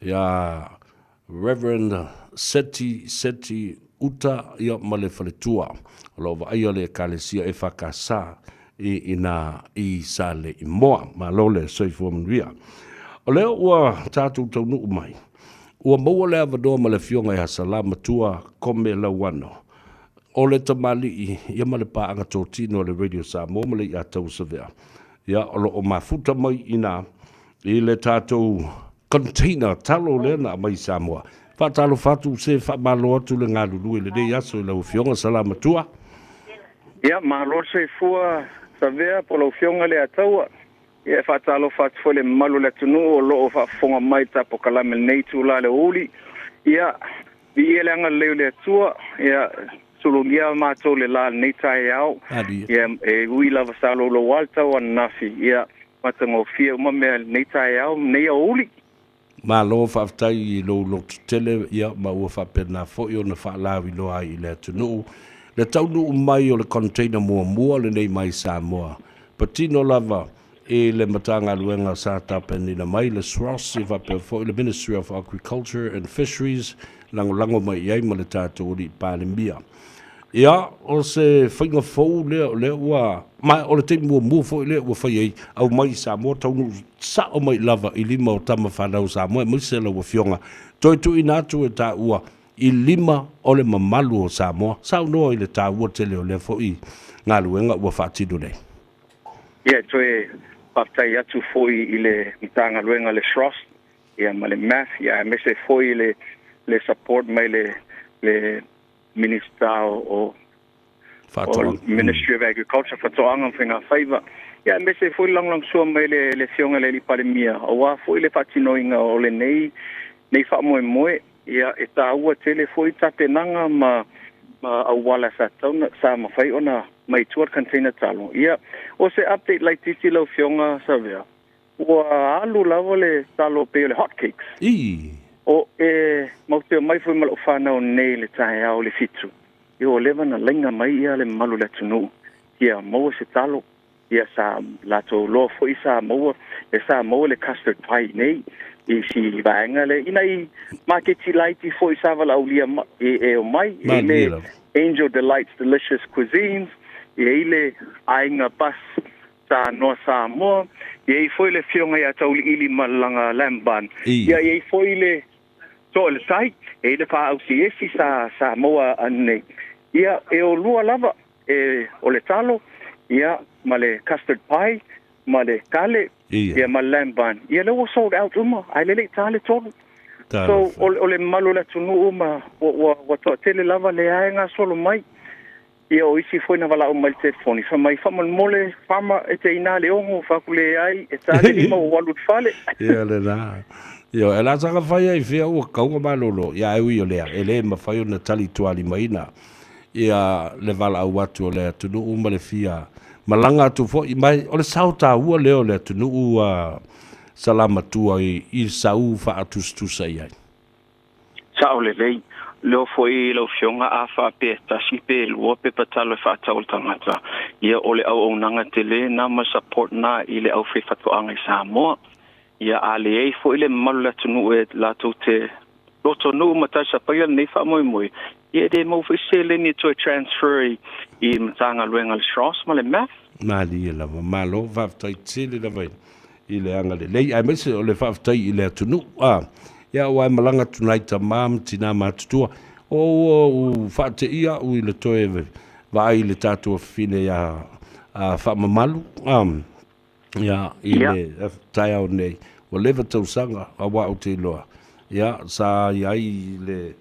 Ia Reverend Seti Uta ia male whaletua. Lova ai o le kalesia e whakasa I sa le I moa. Ma lole soifua manuia. O leo ua tātou taunu umai. Ua maua le avadoa ma le fionga I hasalama tua kome lauano. O le tamali ia ma le paanga tōtino le Radio Samoa ma le I atau savea. Ia o mafuta mai ina I le tātou container talo le na mai Samoa. Whatalo fatu se whamalo atu le ngalulu le dei aso I lau fionga salama tua. Ia malo se fua savea po lau fionga le ataua. Ia whatalo whatu fole malu le tunu o loo whafonga mai tapo kalame nei tūla le uli. Ia vi eleanga leo le atua. Ia sulungia mātou le la nei tai au. Ia ui lava salo lo walta o nafi. Ia matango fia umamea nei tai au nei au uli. Ma lo whaftai I lo tele ia ma ua whapena fo I o na whaalawi lo ai I le tunu. Le taunu mai o le container mua le nei mai Samoa. Patino lava. E le matanga luenga sa tapeni na mai le SROS I vape fo I le Ministry of Agriculture and Fisheries lango mai iai ma le tātou uri pālimia. Ia o se whainga fau le ua mai o le te mua fo I le ua whai ei au mai Samoa taunu sa o mai lava I lima o tama whanau Samoa mai se la ua fionga toi tu inatu e tā ua I lima o le mamalu o Samoa sa unoa I le tā ua tele o le fo I ngā luenga ua whaatidu nei. Ia toi Paftai atu foi I le mitanga luenga le SROS, ia ma le math, ia mese foi le support mai le Minister o Ministry of Agriculture whatoanga whenga whaiva. Ia mese foi lang sua mai le fionga le liparemia. O wa foi le whatinoinga o le nei whamoe, ia e tā ua tele foi tapenanga ma awala sa tauna sa mawhai ona mai tuar container talo. Ia, o se update like titi lau fionga sa vea. Ua alu lawa le talo pe le hotcakes. O mauteo mai fui malo whanau nei le tahe au le fitu. Ia o lewa na lenga mai ia le malu le tunu. Ia maua se talo. Ia sa lato loa fui sa maua. E sa maua le custard pie nei. I si vaenga le. Ina I maketi laiti fui sa vala aulia o mai. E le Angel Delights Delicious Cuisines. Ia le ainga pas Tanoa Samoa. Ia foi le fionga ia tau ili malanga lamban. Ia foi le to le sai e le fa au si Samoa ane. Ia o lua lava o le talo. Ia ma le custard pie, ma le kale, ia ma lamban. Ia le was sold out uma. Ai le tale tolu. So o le malo le tunu uma wa to tele lava le ainga solo mai. Ia o isi foi na vala o mai telefoni. Fa mai fa mole fama e te ina le ongo fa kule ai e tale lima o walut fale. Ia le na. Ia e la saka fai ai fia ua kaunga malolo. Ia e ui o lea. E le ma fai o na tali tuali maina. Ia le vala au atu o lea tunu uma le fia. Malanga atu fo. Mai o le sauta ua leo lea tunu ua salama tua I sau fa atustusa iai. Sao le lei. Leo foi lo fionga afa pe tasi pe lua pe patalo fa tau tangata. Ia ole au nanga tele na ma support na ile au fe fatoanga I Samoa. Ia ale ei foi le malu tunu e la te loto no mata sa pa ia nei fa moi. Ia de mo fe sele ni to transfer I mtanga luenga le SROS ma le math. Mali la malo va tai tele la vai. Ile anga le lei ai mese ole fa tai ile tunu. Ia wai malanga tunai ta mam tina matutua o fate ia u le toe vai le tatu fine ia fa mamalu ia ile tai au nei o leva tau sanga a wa o te loa ia sa ia le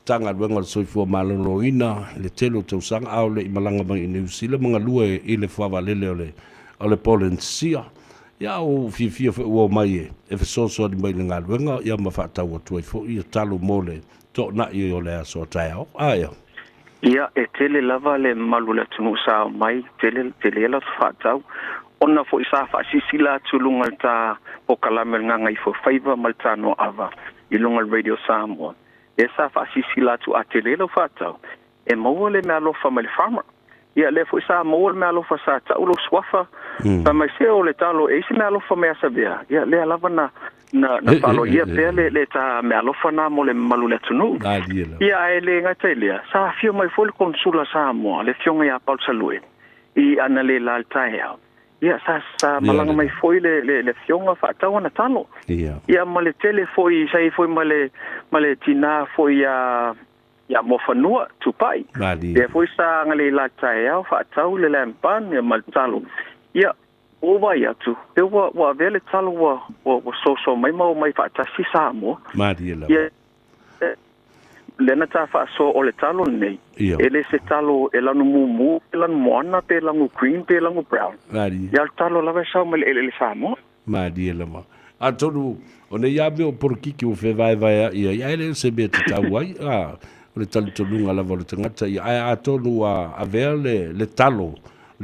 tanga luenga le soifua maloloina le telo tausanga au le imalanga mai i New Zealand mga lua i le whavalele o le Polensia ia o fifia ua mai e fesoso ni mai le ngā luenga ia ma whaatau atua i fo i talo mole to na i o le aso tae au aia ia e tele lava le malu le tunu sa mai tele la whaatau ona fo isa whaasisi la tulunga ta o kalamel nganga i fo faiva mal Tanoa Ava i lunga radio Samoa e sa whaasisi la tu a tele la whaatau e maua le mea lofa mai le farmer ia le fo isa maua le mea lofa sa taulo swafa pa mai se o le talo e isi mea lofa mea sabea ia le alava na palo ia pe le ta me alofa na mo le malu le tunu ia e le ngata ile sa fio mai fo le konsula sa mo le fionga ia pal salue I ana le la taia ia sa malanga mai fo le fionga fa tau na talo ia ma le tele fo I sai fo ma le tina fo ia mo fanua tupai ia fo sa ngale la taia fa tau le lampan ia mal talo ia o vai atu e wa vele talo wa so mai fa ta si Samoa ia lena ta fa so o le talo nei ele se talo e lanu mumu e lanu moana pe lanu green pe lanu brown ia talo la sa mai ele Samoa lama a tonu o ne ia me o porkiki o fe vai ia ele se be te tawai o le talo tonu ala vol tangata ia a tonu a vele le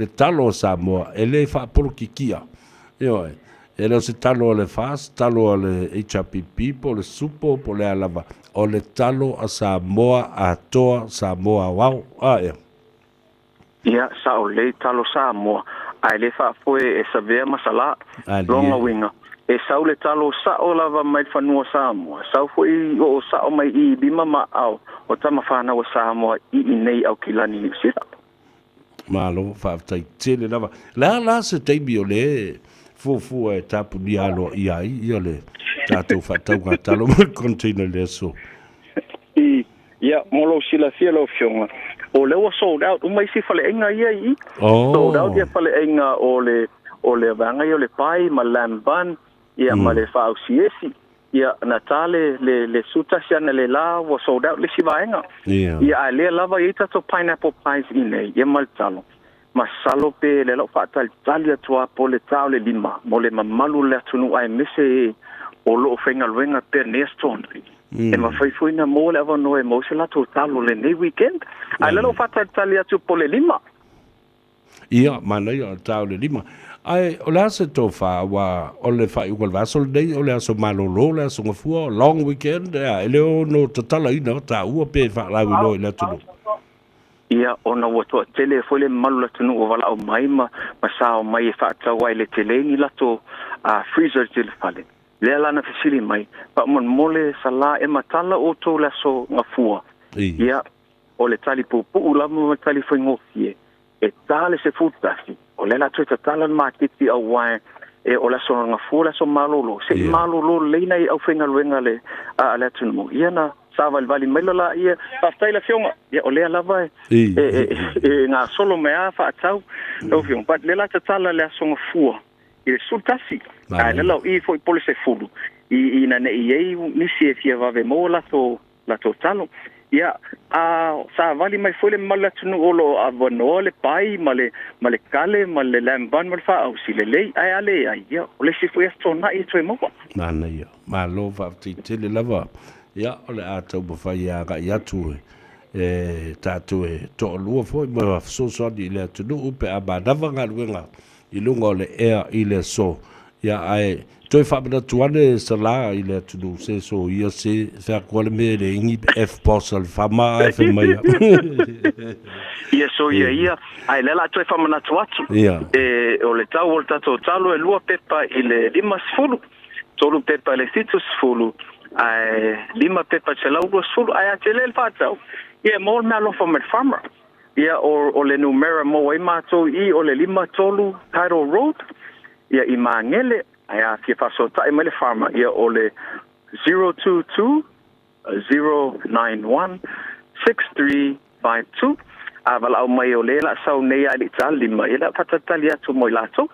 talo Samoa ele fa porkikia io ele se talo le fast talo le HPP po le supo po le alava o le talo a Samoa a toa Samoa wow ia sa o le talo Samoa ai le fa foi e sa vea masala longa winga e sa o le talo sa o lava mai fanua Samoa sa foi o sa o mai I bima ma au o tama fana o Samoa I nei au kilani New Zealand malo fa tai tele lava la se teimi o le fu e tapu ni alo I le tatou fa tau ka talo mo container le so ia molo sila fielo fionga o le was sold out mai si fale enga I sold out ia fale enga o le vanga o le pai ma lamban ia ma le fa usiesi ia natale le sutasiana le la was sold out le si vaenga ia le lava I tato pineapple pies nei ia mal talo masalo pe le lo fatal talia tua po le tau le lima mo le mamalu le tunu ai mese o lo fenga luenga per neston e ma foi na mo le ava no e mo se la totalo le nei weekend ai le lo fatal talia tu po le lima ia mana ia tau le lima ai o la se tofa wa o le fa igual vasol dei o le aso malolo le aso ngafua long weekend ele o no totala ina ta ua pe fa la wi le tunu ia ona woto tele foi le malu la tunu o vala o mai ma sa o mai fa ta wai le tele ni la to freezer til fale le la na fisili mai pa mon mole sala e matala o to la so ngafua ia o le tali pupu la mo tali foi ngofie e tale se futasi o le la tata tala matiti au wai e o la so ngafua la so malolo se malolo le nei au fenga luenga le a la tunu ia na sava il vali melala ia pastai la fionga ia o le lava e nga solo mea fa tau o fiong pat le la tala le songa fua i sultasi ai le lo I foi police fulu I na nei ni se fia va ve mo la to talo ia sa vali mai foi le malatunu olo avono le pai male kale male lamban mal fa au sile lei ai ale ai ia o le si foi sto na I toi mo na ia ma lo va ti le lava ia o le atau mawhai aga I atu tātou to lua fo ma so di le tunu upe a manawa ngā luenga I lunga o le ea I le so ia ai toi whamana tuane sa la I le tunu se so ia se whea kuale me le ingi F posal whama ai whemai ia so ia ai lela toi whamana tuatu o le tau o le tato talo e lua pepa I le lima sfulu tolu pepa le situ sfulu ai lima pepa chelau sfulu ai atele le fatau ia mo na lo from farmer ia o le numera mo ai mato I o le lima tolu title road ia I mangele ai a fia faso tai mele farmer ia o le 022 091 6352 a vala o mai o le la sau nei ali tali mai la fatatali atu mo lato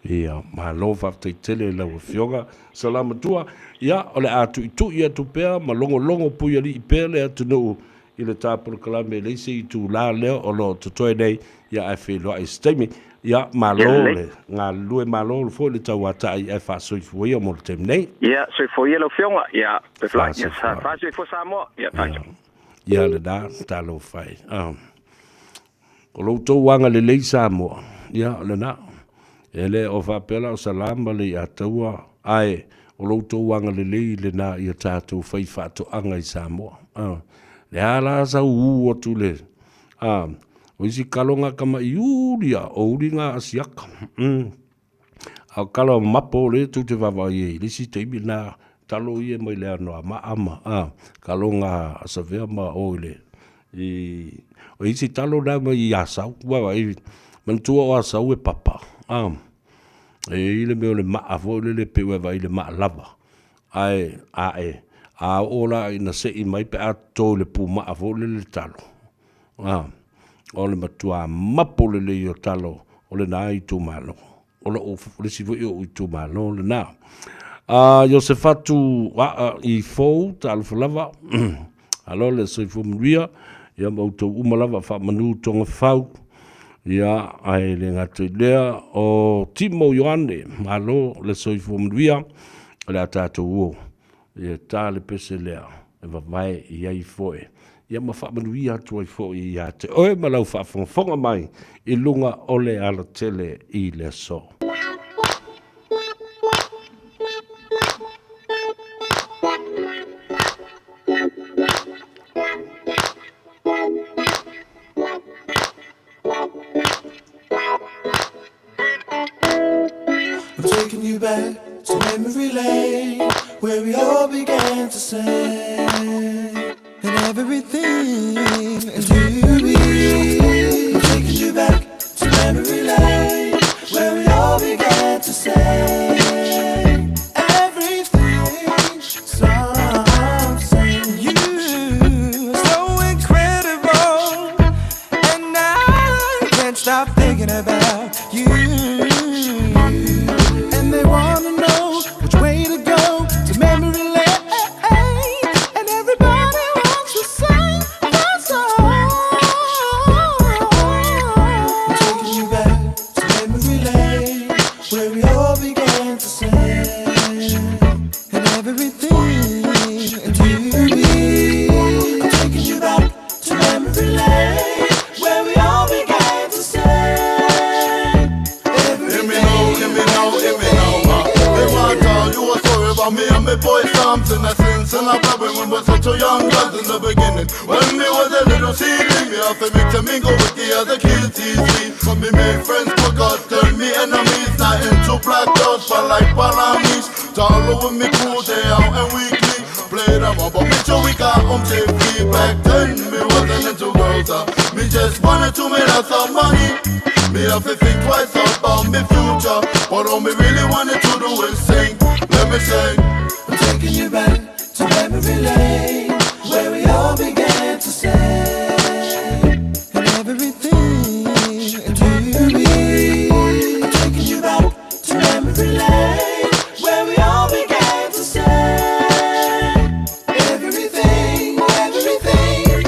Ia, malo whafteitele lau whionga. Salama tua. Ia, ole atu itu ia tu pea, ma longo pui ali i pea le atu nuu i le tāpura kalame le isi i tu la leo o lo tutoe nei, ia ai whiloa i steimi. Ia, malo le, ngā lue malo le fo le tau ata i ai whasoi fuia mo le tem nei. Ia, soi fuia lo whionga, ia, pe fly, ia, whasoi fu Samoa, ia, tātou. Ia le da, talo whai. O lo tau wanga le lei Samoa, ia, le na. Ele o whapela o salama le a taua, ai, o lo tau wanga le lei le na i a tātou whai whato anga i Samoa. Le ala sa uu tu le. O isi kalonga kama i uria o uringa asiaka. Au kalo mapo le tu te wawa i le si teimi na talo i e mai le anoa ama. Kalonga asavea ma o le. O isi talo na mai i asau. Wawa i mantua o asau e papa. E ile meo le maa vo le pewe vai le maa lava. A ola ina se i mai pe ato le pu maa vo le talo. O le matua mapo le o talo o le na i tu malo. O le sifu i tu malo le na. Iosefatu i fou talo falava. Alo le soifu mria. Ia mautou umalava wha manu tonga fau. Ia ai le ngatu lea o Timo Ioane. Malo le soifu mria. Le atato uo. Ia tā le pese lea. E vavai i ai foe. Ia ma whamanui atu ai foe i ate. Oe malau whaafonga mai. I lunga ole ala tele i le so. I'm taking you back to memory lane, where we all began to sing, and everything is beauty. I'm taking you back to memory lane, where we all began to sing, everything, something. You are so incredible, and I can't stop thinking about you. And they wanna know which way to go to memory lane, and everybody wants to sing that song. I'm taking you back to memory lane, where we all began to sing, and everything and you. I'm taking you back to memory lane, where we all began to sing. Me and my boy something I since and I probably when we're such a young guys in the beginning. When me was a little seedling, me have to mix and mingle with the other kids easy. When me made friends forgot, turn me enemies, not into black dogs, but like Palamis. Taro with me cool day out and weekly. Play them up, but me sure we got safely. Back then, me wasn't into girls, me just wanted to make lots of money. Me have to think twice about me future, but all me really wanted to do is sing. Let me sing. I'm taking you back to memory lane, where we all began to sing, and everything and you. I'm taking you back to memory lane, where we all began to sing, everything, everything, yeah.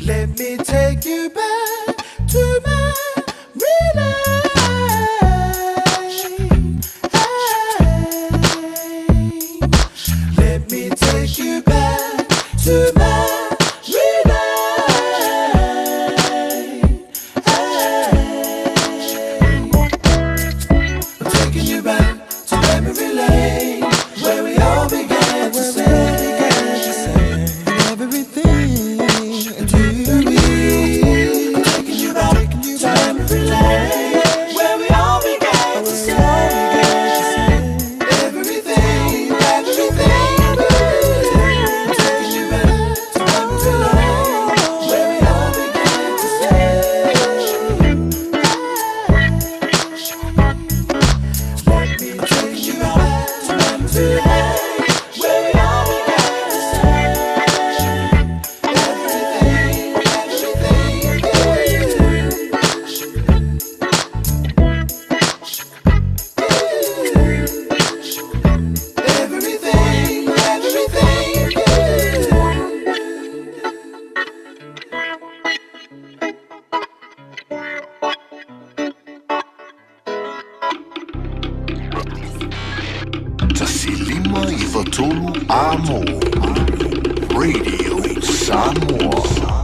Let me take you back to my relay. Let me take you back to my relay. I'm taking you back to memory lane, where we all began to sing, and everything and you. I'm taking you back to memory lane, where we all began to sing, everything, everything. I'm taking you back to memory lane, where we all began to sing. Let me take you back to memory lane, where we all began. lima I whatolu amo. Radio Samoa.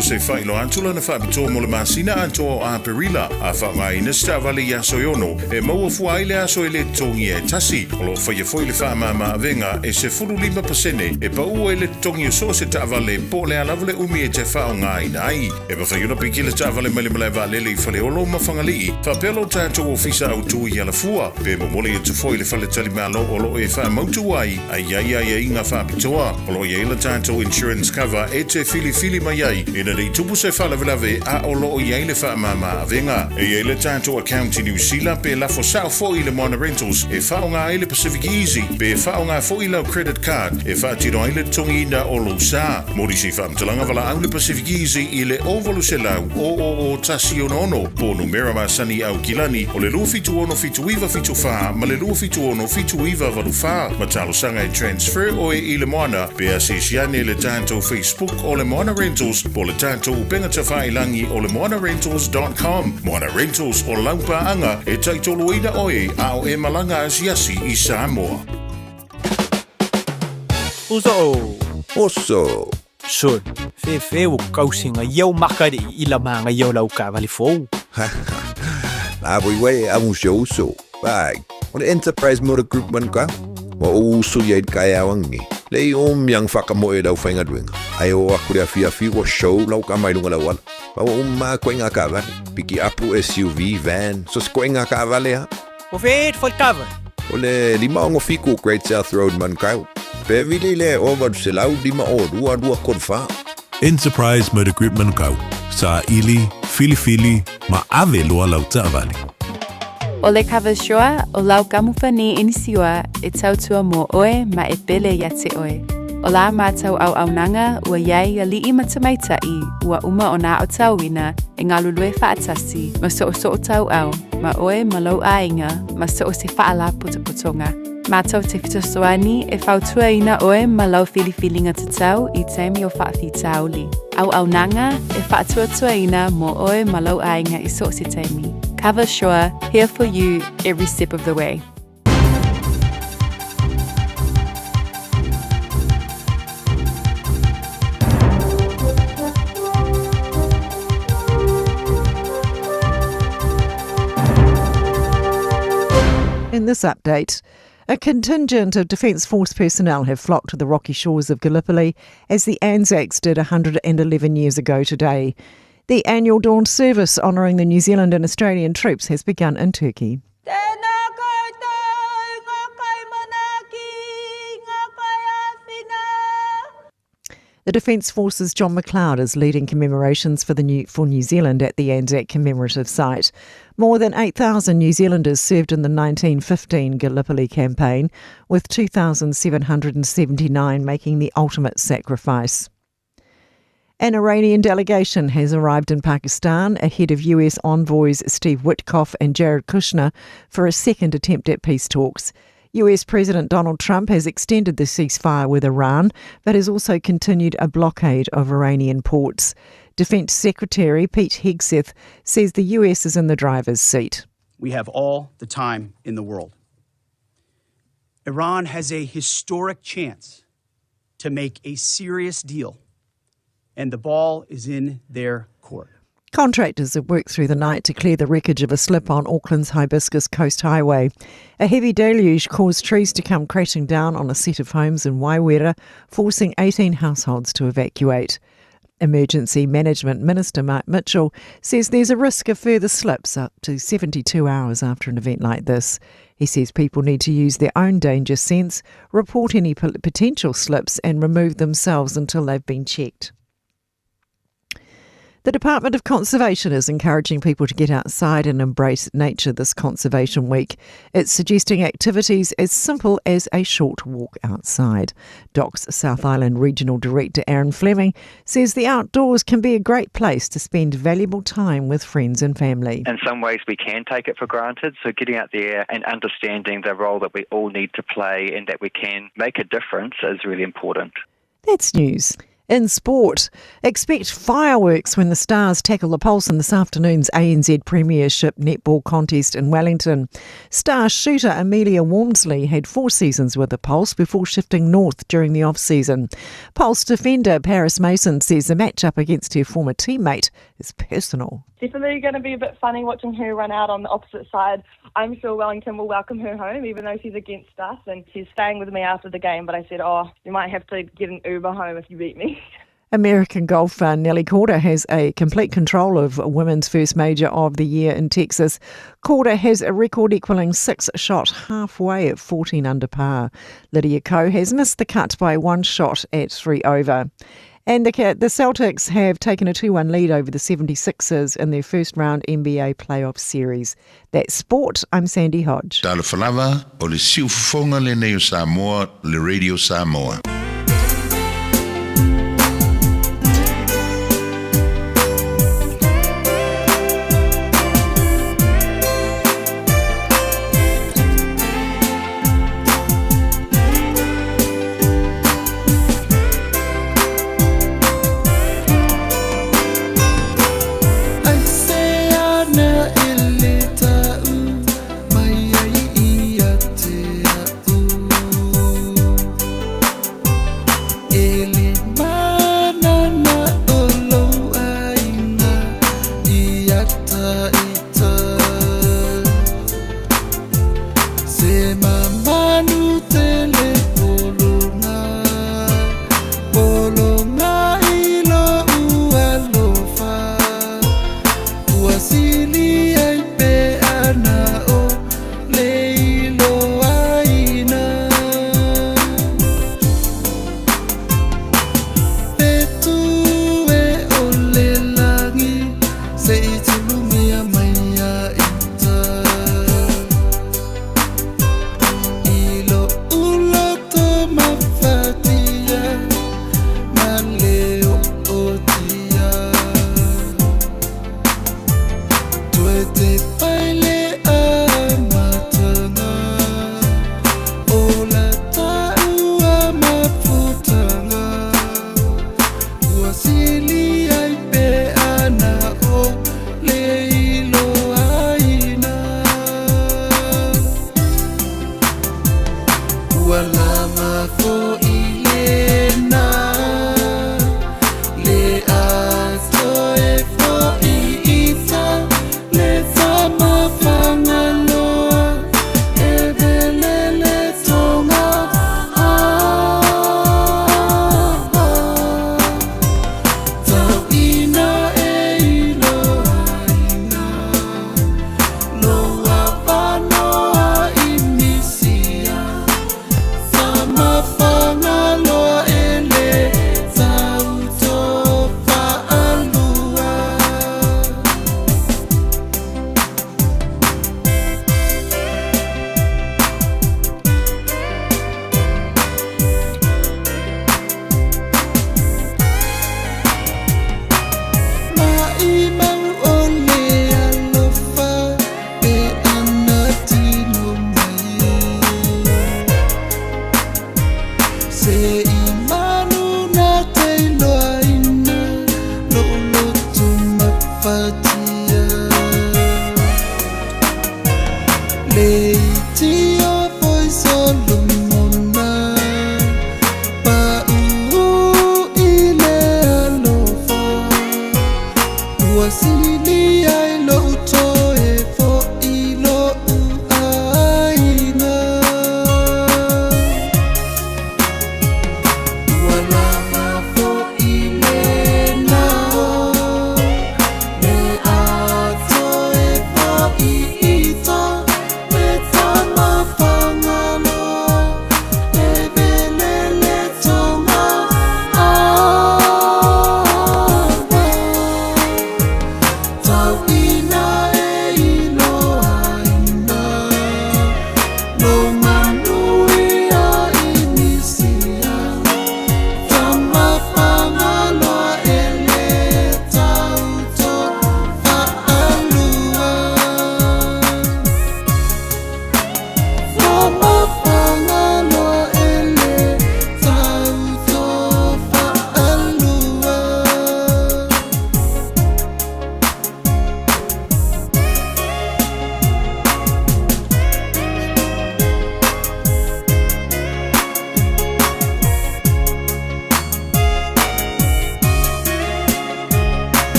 Se failo antula na fabito mo le masina anto a perila a fa mai na stavale ya soyono e mo fu ile aso ile tongi e tasi lo fa ye foi le fa mama venga e se fulu 5% e pa u ile tongi so se tavale po le ala vole umi e te fa ngai nai e pa fa yo no pikile tavale mele mele vale le fa le olo mafangali fa pelo tanto ofisa au tu ya la fua pe mo mole te foi le fa le tali malo olo e fa mo tu ai ai nga fa pitoa lo ye le tanto insurance cover e te fili mai ai Di tupu se fala velave a olo o yeile fa mama avenga e yeile tanto account in New Zealand pe la for South for ile Mona Rentals e fa nga ile Pacific Easy pe fa nga for ile credit card e fa tino ile tongi na olo sa modi si fa mtalanga vala au Pacific Easy ile ovolu se lau o tasionono po numero ma sani au kilani o le lufi tu ono fitu iva fitu fa ma le lufi tu ono fitu iva valu fa matalo sanga e transfer o e ile Mona pe asisiane ile tanto Facebook o le Mona Rentals po le tanto upenga tawhai langi o le moanarentals.com. Moana Rentals o laupa anga e taitolo ina oe a o e malanga asiasi I Samoa. Oso. Son, fe o kausinga iau makari I la manga iau lau ka vali fou. La boi a museo uso. Bye. O le Enterprise Motor Group man ka. Wa uso yaid kaya wangi. Lei yang whakamoe lau whainga duenga. Ai o aku rea fia wa show lau ka mai lunga lau ala. Wa ma koinga ka vale. Piki apu SUV, van. So koinga ka vale ha. O wheet for cover. O le lima ongo fiku Great South Road man kau. Pe vile le over se lau lima o dua kodfa. Enterprise Motor Group man kau. Sa ili, fili, ma ave loa lau ta vale. O le kawashoa o lau kamufani inisiwa e tautua mo oe ma e pele ya te oe. O la mātau au aunanga ua iai a li matamaitai ua uma o nā o tauina e ngā lulue whaatasi ma so o tau au ma oe ma lau ainga ma so o se whaala putuputonga. Mātau te fitasoani e whautua ina oe ma lau whiliwhilinga te tau I teimi o whaafi tauli. Au aunanga e whaatuatua ina mo oe ma lau ainga I so se teimi. Cover Shore, here for you every step of the way. In this update, a contingent of Defence Force personnel have flocked to the rocky shores of Gallipoli as the Anzacs did 111 years ago today. The annual dawn service honouring the New Zealand and Australian troops has begun in Turkey. The Defence Force's John McLeod is leading commemorations for New Zealand at the Anzac commemorative site. More than 8,000 New Zealanders served in the 1915 Gallipoli campaign, with 2,779 making the ultimate sacrifice. An Iranian delegation has arrived in Pakistan ahead of US envoys Steve Witkoff and Jared Kushner for a second attempt at peace talks. US President Donald Trump has extended the ceasefire with Iran, but has also continued a blockade of Iranian ports. Defence Secretary Pete Hegseth says the US is in the driver's seat. We have all the time in the world. Iran has a historic chance to make a serious deal, and the ball is in their court. Contractors have worked through the night to clear the wreckage of a slip on Auckland's Hibiscus Coast Highway. A heavy deluge caused trees to come crashing down on a set of homes in Waiwera, forcing 18 households to evacuate. Emergency Management Minister Mark Mitchell says there's a risk of further slips up to 72 hours after an event like this. He says people need to use their own danger sense, report any potential slips and remove themselves until they've been checked. The Department of Conservation is encouraging people to get outside and embrace nature this Conservation Week. It's suggesting activities as simple as a short walk outside. DOC's South Island Regional Director Aaron Fleming says the outdoors can be a great place to spend valuable time with friends and family. In some ways we can take it for granted, so getting out there and understanding the role that we all need to play and that we can make a difference is really important. That's news. In sport, expect fireworks when the Stars tackle the Pulse in this afternoon's ANZ Premiership netball contest in Wellington. Star shooter Amelia Walmsley had 4 seasons with the Pulse before shifting north during the off-season. Pulse defender Paris Mason says the matchup against her former teammate is personal. Definitely going to be a bit funny watching her run out on the opposite side. I'm sure Wellington will welcome her home, even though she's against us, and she's staying with me after the game, but I said, you might have to get an Uber home if you beat me. American golfer Nelly Korda has a complete control of women's first major of the year in Texas. Korda has a record equalling 6 shot halfway at 14 under par. Lydia Ko has missed the cut by 1 shot at 3 over. And the Celtics have taken a 2-1 lead over the 76ers in their first round NBA playoff series. That's sport. I'm Sandy Hodge. Tala falava o le siufonga le neo Samoa, le Radio Samoa. Say it's a room,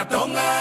Atonga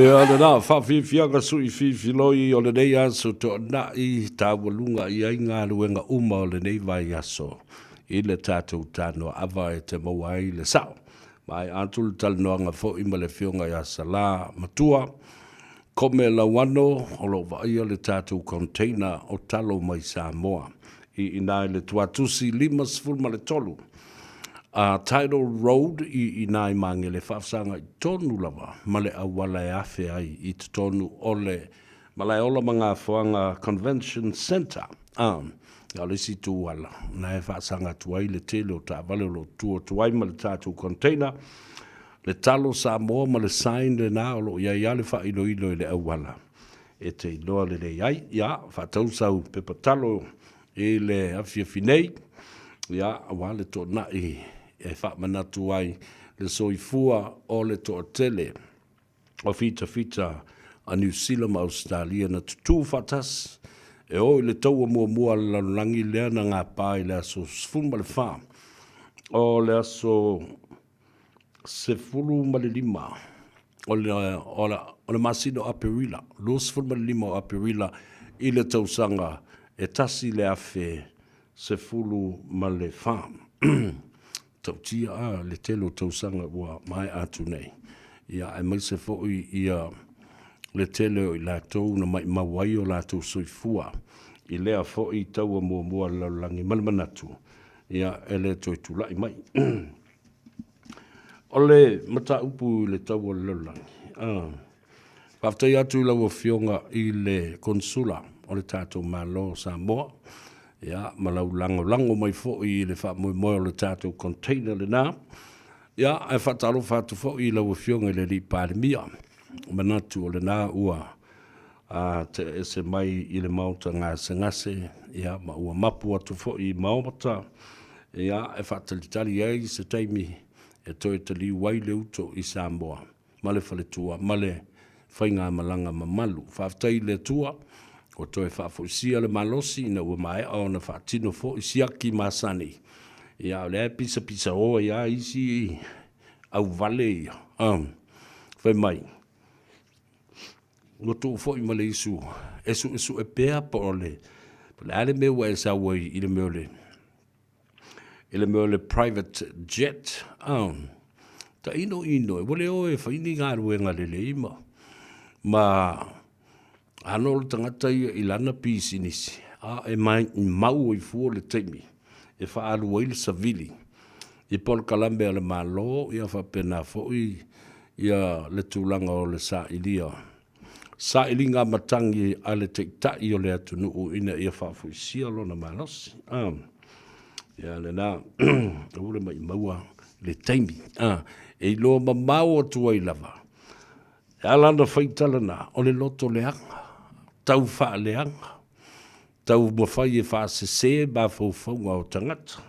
Ia le na whawhiwhianga sui whiwhiloi o le nei aso to na I tāwalunga I ai ngā ruenga uma o le nei vai aso. I le tātou Tanoa Ava e te maua ai le sao. Mai antul talanoanga fo I ma le whionga ia sala matua. Kome la wano o lo vaia le tātou container o talo mai Samoa. I nai le tuatusi 5 ma le tolu. Tidal Road I nai mange le whafsanga I tonu lava, ma le awala e awhi ai I te tonu o le malai ola mga whuanga Convention Centre. Ia le si tu wala, na e whasanga tuai le tele o ta vale lo tua tuai ma le tātou container, le talo Samoa ma le sign le nā o lo ia le wha ilo ilo le awala. E te iloa le rei ai, ia, whatau sau pepa talo e le awhia finei, ia, awa le tō na e whamanatu ai le soifua o le tō tele o fita a New Zealand Australia na tutu fatas e o le taua mua la langi lea na ngā pāi le aso sfuma le wha o le aso sefulu ma le lima o le masino aperila lo sfuma le lima o aperila I le tausanga e tasi le afe sefulu ma le wha tautia le telo tausanga ua mai atu nei. Ia e mai se fo'i ia le telo I lātou na mai mawai o lātou soifua. I lea fo'i taua mua laulangi malamanatu. Ia e le toi tulai mai. O le mata upu le taua laulangi. Paftai atu lau fionga I le konsula o le tātou malo Samoa. Ia, malau lango mai fo'i le wha moi le tātou container le nā. Ia, e whatalo whatu fo'i lau fionga le li pāremia. Manatu o le nā ua te ese mai I le mauta ngā sengase. Ia, ma ua mapu atu fo'i maomata. Ia, e whatalitari ai se taimi e toi te li wai le uto I Samoa. Male whale tua, male whainga malanga mamalu. Whaftai le tua. O toi whaafoisia le malosi na ua mai o na whaatino fo I siaki masani. Ia le pisa o ia isi au vale ia. Whai mai. Ngoto fo I male isu. Esu e pēa po o le. Le ale mewa e sa wai I le meo le. I le meo le private jet. Ta ino e wale o e whaini ngā ruenga le ima. Ma ano le tangata I lana pisi nisi. E mai mau I fuo le teimi. E wha alu le savili. I pol kalambe le malo. Ia wha pena foi. Ia le tūlanga o le sa ilia. Sa ilinga matangi a le tektai o le atunu ina ia wha fuisia lo na malosi. Ia le na. Ule mai maua le teimi. E lo mamau o tua I lava. E alana whaitala na. O le loto leanga. Tau wha leanga. Tau mawhai e wha se ba whauwhaunga o tangata.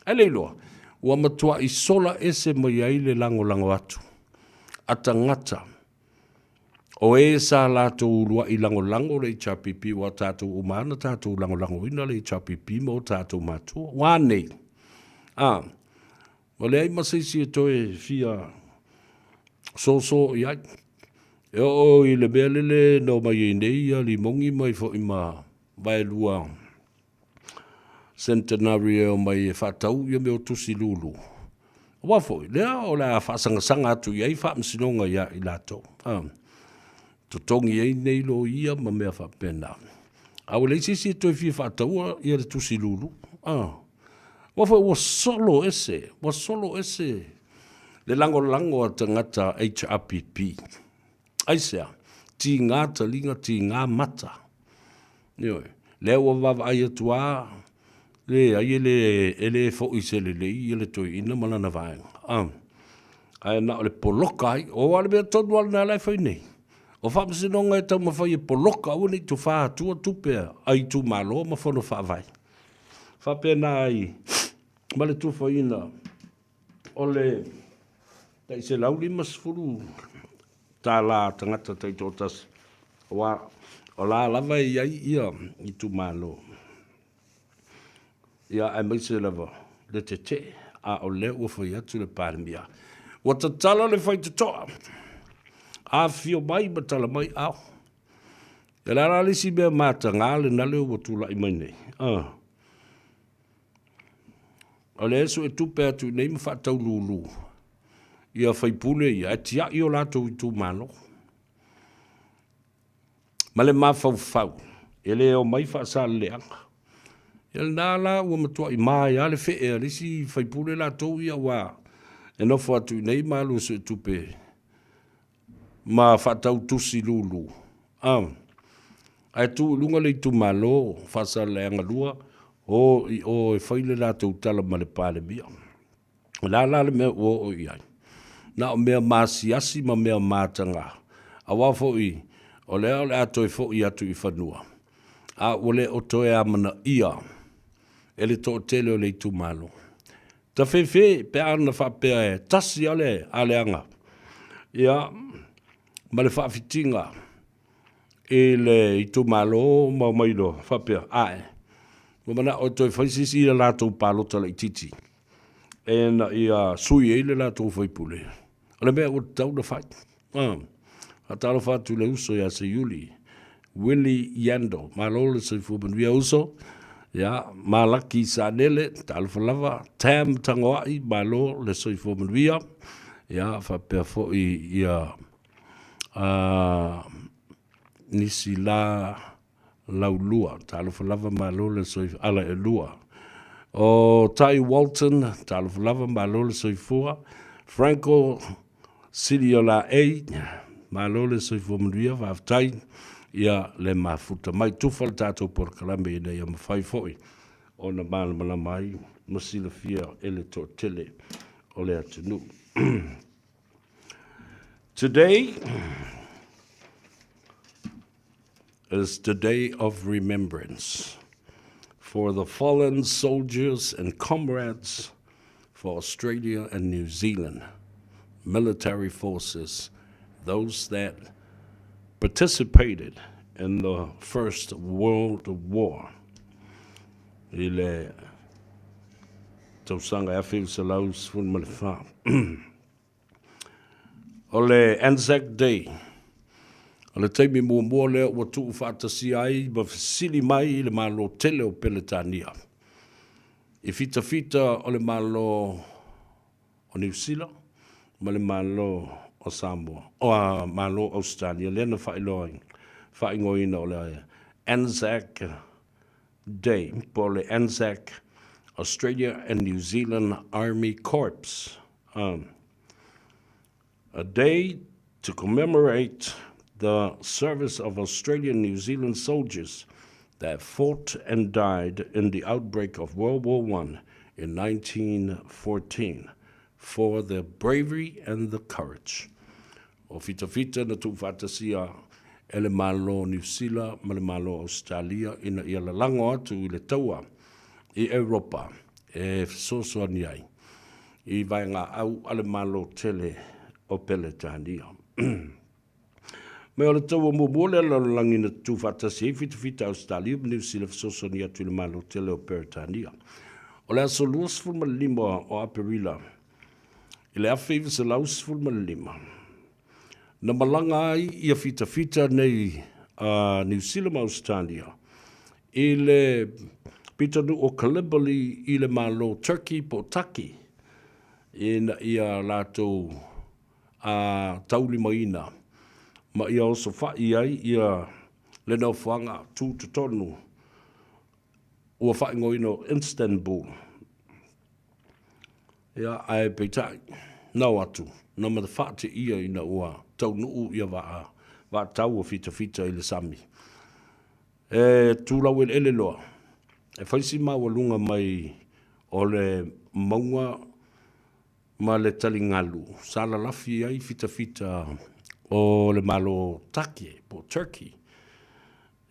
E leiloa, ua matua I sola ese mai ai le lango atu. A tangata. O e sa lātou urua I lango le HRPP wa tātou umana tātou lango ina le HRPP mo tātou matua. Wānei. O le ai masaisi e toe fia so iai. E o I le mea lele no mai e nei a li mongi mai fo I ma vai lua centenario mai e whatau ia me o tusi lulu. Wafo, lea o la whasanga atu iai whamsinonga ia I lato. Totongi ei nei lo ia ma mea whapena. Au le sisi toi fi whatau ia le tusi lulu. Wafo, wa solo ese. Le lango a tangata HRPP. Aisea, ti ngā talinga, ti ngā mata. Le ua wawa ai atua, le ai ele fo I se le le toi ina malana vaenga. Ai na le poloka ai, o ale mea tonu ala nā lai whai nei. O whamasinonga e tau mawhai e poloka au nei tu wha atua tupea, ai tu malo ma whono whaavai. Whapea nā ai, male tu whai ina, o le, tai se lauli masfuru, tā la tangata taitotas wa o la lava ia I tu malo. Ia ai mai se lava le te a o le ua whai atu le pāremia. Wa ta tala le whai te toa. a fio mai batala mai au. E la rale si mea mātanga le nale o watula I mai nei. O le eso e tupe atu nei ma whaatau lulu. Ia whaipule ia e tia I o lato I tu mano. Ma le mawhau whau. E le o mai whaasa leanga. E le nala ua matua I mai a le whe e alisi whaipule lato ia wa. E nofo atu nei malu so e tupe. Ma whaatau tusi lulu. Ai tu lunga le tu malo whaasa leanga lua. O e whaile lato utala ma le pale mia. La le mea o iai. Na o mea masiasi ma mea mātanga. A wafo I. O leo le ato e fo I atu I whanua. A ole o toe amana ia. Ele to tele o le tu malo. Ta fefe pe ana fa pe tasi ale anga. Ia ma le fa fitinga. Ele I tu malo ma mailo fa pe ai. Mo mana o toe faisisi I la to palo tala I titi. E na ia sui e le la to foi pule. Ole me o tau da fai. A talo fa tu le uso ya se Yuli. Willy Yando, malole se fu ben via uso. Ya, malaki sa nele, talo fa lava, tam Tanoa Ava, malo le se fu ben via. Ya, fa per fo I nisi la laulua, talo fa lava malo le se ala e lua. O Tai Walton, talo fa lava malo le se fua. Franco Sidiola A, malo le se fu ben via, va tai. Ia le mafuta mai tufa le tātou por kalame I nei a mawhai foi. O na mālamala mai, masila fia ele tō tele o le atunu. Today is the day of remembrance for the fallen soldiers and comrades for Australia and New Zealand, military forces, those that participated in the First World War. Ile tausanga afil salaus fun malfa. Ole Anzac Day. Ole taimi mo le o tu fatasi ai ba sili mai le malo tele o Peletania. I fita ole malo o New Zealand, male malo o Samoa, o malo Australia, lena whaingoina o le Anzac Day, po le Anzac Australia and New Zealand Army Corps. A day to commemorate the service of Australian and New Zealand soldiers that fought and died in the outbreak of World War I in 1914 for their bravery and the courage. O fita na tu fatasia ele malo New Zealand, ma le malo Australia, ina ia lalango atu I le taua I Europa, e sosoani ai. I vai ngā au ale malo tele o Peletania. Me o le taua mumole la langi na tu fatasia, fita Australia, New Zealand, sosoani atu le malo tele o Peletania. O le aso luas fulma lima o Aperila, I le awhiwa se laus fulma lima. Na malanga ai ia fita nei New Zealand Australia. I le pitanu o Kalibali I le malo Turkey po Taki. Ina ia lato tauli maina. Ma ia oso whai ai ia le nau whanga tū tonu. Ua whai ngoino Istanbul. Ia ai peitai. Nau atu. Na ma whaate ia ina ua tau nuu ia wa tau o fita I le sami. E tūlau ele loa. E whaisi maua lunga mai o le maunga ma le talingalu. Sala lafi ai fita o le malo take po Turkey.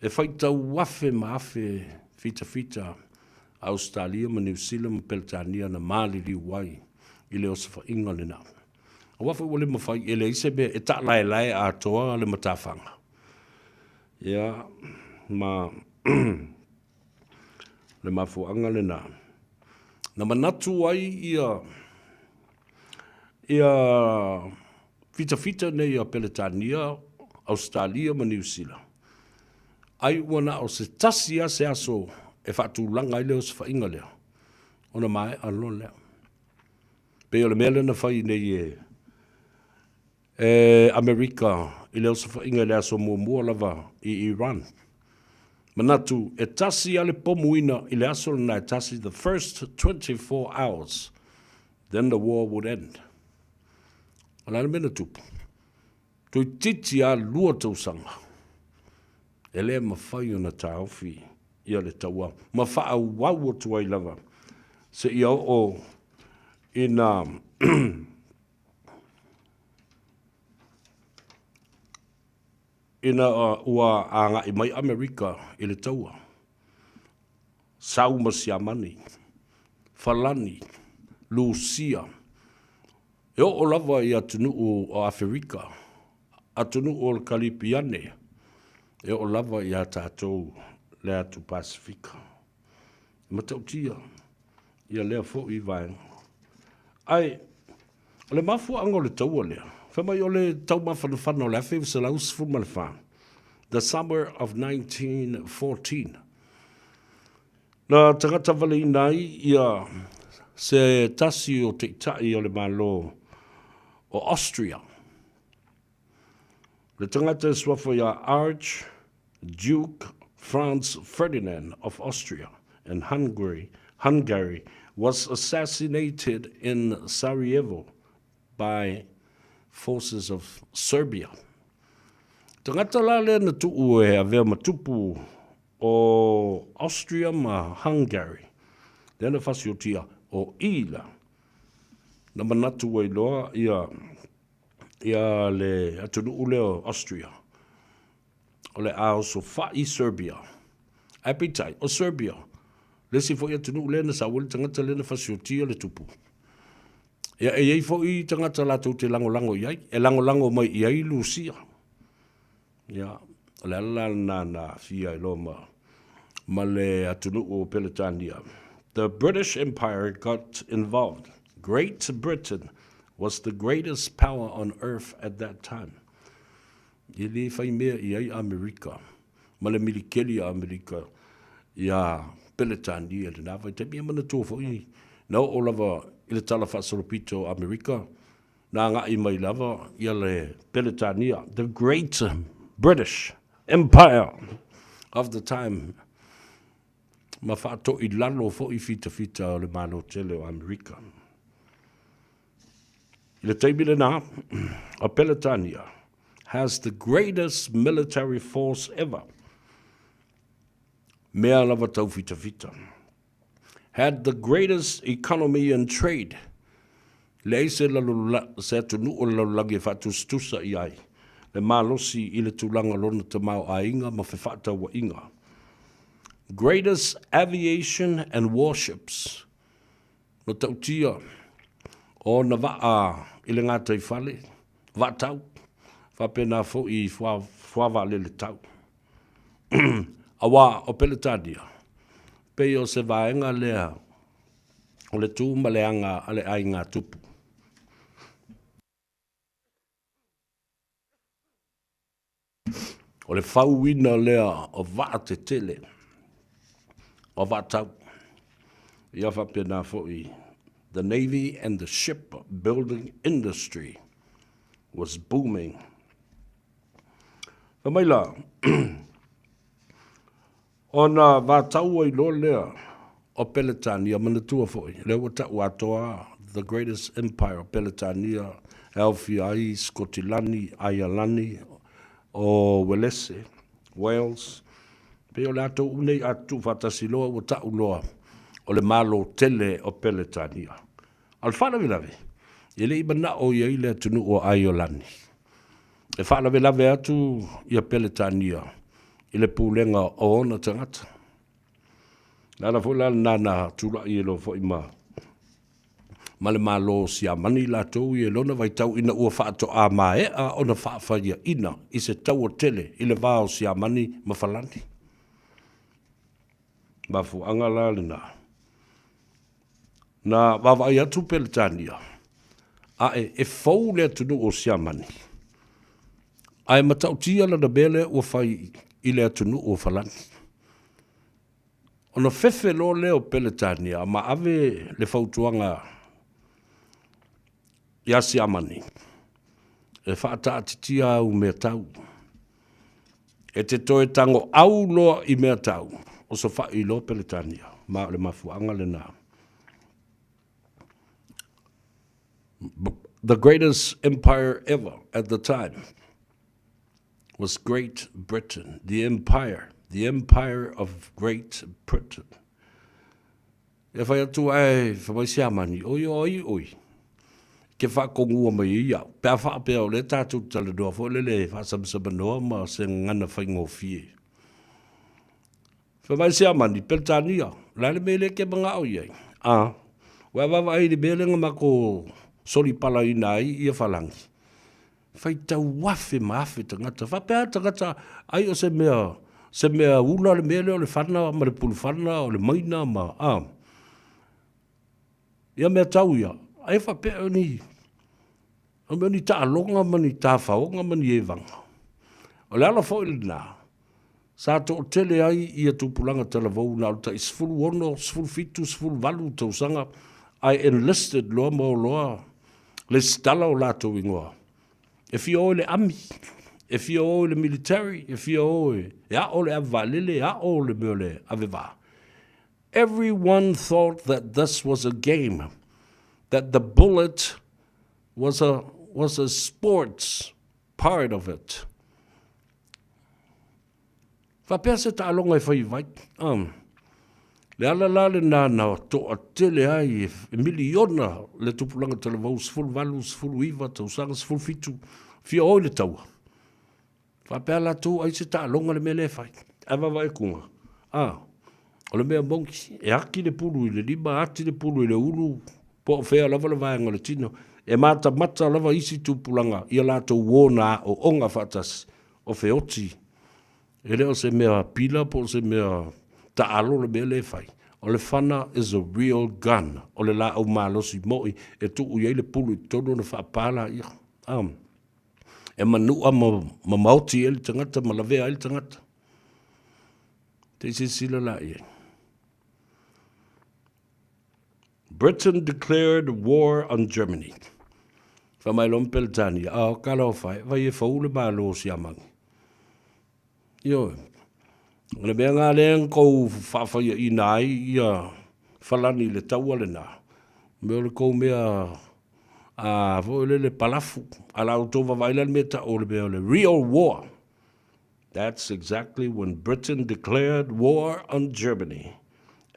E whaitau wafe ma afe fita Australia ma New Zealand ma Peletania na mali liwai I le osa whainga le nao. A wafa wale mawhai ele ise be e ta lai a toa le matawhanga. Ia, ma le mafuanga le na. Na manatu ai ia fita nei o Peletania, Australia ma New Zealand. Ai wana o se tasia se aso e whaatulanga i leo se whainga leo. Ona mai alo leo. Pe o le mele na whai nei Amerika i leo se whainga leo so mua lava i Iran. Manatu e tasi ale pomuina i le aso na e tasi the first 24 hours, then the war would end. Ala mena tupu. Tui titi a lua tausanga. Ele ma whai o na tauwhi ia le taua. Ma wha wau o tuai lava. Se ia o ina ina ua anga i mai Amerika i le taua. Sau masiamani, Falani, Lucia. E o lava i atunu o Afrika, atunu o Kalipiane, e o lava i atatou le atu Pasifika. Matautia, ia lea fo i vaenga. Ai, le mafu ango le taua lea. Whamai o le tau mawhanawhana o le awhi visa lau sifu malawha. The summer of 1914. Na tangata wale inai ia se tasi o te itai o le malo o Austria. Le tangata swafo ia Archduke Franz Ferdinand of Austria and Hungary was assassinated in Sarajevo by forces of Serbia. Tangata la le na tuu e avea matupu o Austria ma Hungary. Lena fasiotia o ila. Na manatu e loa ia le atunu ule o Austria. O le ao so fai Serbia. Appetite o Serbia. Lesi fo ia atunu ule na sa wale tangata le na fasiotia le tupu. Ia e iei fo i tangata la tau te lango iai. E lango mai iai Lucia. Ia, le ala na fia iloma ma le atunu o Peletania. The British Empire got involved. Great Britain was the greatest power on earth at that time. I le fai mea iai Amerika. Ma le milikeli a Amerika. Ia Peletania le na vai te mea mana tō i. Na o lava i le tala whaasoropito Amerika. Na ngā i mai lava ia le Peletania. The Great British Empire of the time. Ma whaato i lalo fo i fita o le mano tele o Amerika. I le teimile nā, a Peletania has the greatest military force ever. Mea lava tau fita. Had the greatest economy and trade. Le se atunu o lalagi whatustusa i ai. Le malosi i le tulanga lona te mau a inga ma whewhata wa inga. Greatest aviation and warships. No tautia o na waa i le ngātai whale, wātau, whapena fo i whawale le tau. Awa o Peletania, pei o se vaenga lea, o le tū ma le anga ale ai ngā tupu. O le whauina lea o vāte tele, o vātau, ia whapena fo i. The Navy and the shipbuilding industry was booming. Whamaila, o nā vātau ai lo lea o Peletania manatua foi. Lea wata watoa, the greatest empire of Peletania, Alfiai, Skotilani, Ayalani, o Welese, Wales. Peo le ato unei atu whatasiloa wata uloa o le malo tele o Peletania. Al whalawe lawe, i le ibana o iei le atunu o Ayolani. E whalawe lawe atu i a Peletania, i le pūlenga o ona tangata. Nana fula nana tula i elo fo ima. Ma le malo si a mani la tau i elona vai tau ina ua whaato a mae a ona whaafaya ina i se tau o tele i le vāo si a mani mawhalani. Mafu angala lina. Na wawai atu Peletania. e fau le tunu o siamani. Ai matautia la na bele ua fai i le tunu o falani. Ona fefe lo leo Peletania, ma ave le fautuanga ia siamani. E whaata atitia au mea tau. E te toe tango au loa i mea tau. O so wha i lo Peletania. Ma le mafuanga le nā. The greatest empire ever at the time was Great Britain. The empire of Great Britain. E whai atu ai, whai siamani, oi. Ke whakongua mai ia. Pea whapea o le tātou tala doa fo le whasamsama noa ma se ngana whaingo fie. Whai siamani, Peletania, lale mele ke mga au iai. Wawa ai le mele ngamako sori pala ina ia whalangi. Whai tau wafe maafe tangata. Whapea tangata ai o se mea ula le mele o le whana, ma le pulu whana, o le maina, ma ia mea tau ia. Ai whapea o ni. O mea ni ta alonga, ma ni ta whaonga, ma ni e vanga. O le ala fo ili nā. Sa to o tele ai ia tupulanga tala vau na alta i sfulu ono, sfulu fitu, sfulu valu tausanga. I enlisted loa mo loa. Le stala o lato ingoa. If you owe le ami, if you owe le military, if you owe ya ole avalele, ya ole mele aveva. Everyone thought that this was a game, that the bullet was a sports part of it. Whapea se ta alonga i whai vai. Le ala le nana to a tele ai e miliona le tupulanga tala vau sfulu valu, sfulu iwa, tausanga, sfulu fitu. Fia oi le taua. Whapea la tō ai se ta alonga le mea le whai. Awa vai kunga. O le mea monki. E aki le pulu i le lima, ati le pulu i le ulu. Po o whea lava le vaenga le tino. E mata lava isi tupulanga. Ia la tō wōna o onga whatas. O whioti. E leo se mea pila po se mea ta alo le mea le whai. O le whana is a real gun. O le la au malosi moi. E tu uiei le pulu i tono na whaapala ia. E manua ma mauti ele tangata, ma lavea ele tangata. Te se sila la ia. Britain declared war on Germany. Whamailom Peletania. O kala o whai. Vai e whaule malo si amangi. Io. Le mea ngā leang kou whawhai i nai ia whalani le taua le nā. Mea le kou mea le palafu. Ala utova vailan meta o le mea le real war. That's exactly when Britain declared war on Germany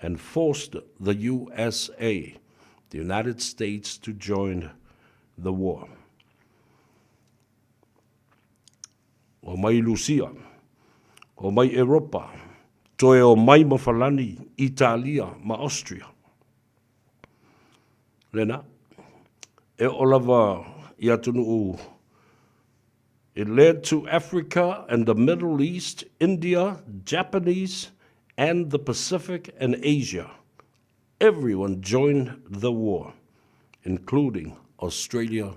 and forced the USA, the United States, to join the war. O mai Lucia. O mai Europa, toe o mai mawhalani, Italia, ma Austria. Lena, e olava i atunu u. It led to Africa and the Middle East, India, Japanese, and the Pacific and Asia. Everyone joined the war, including Australia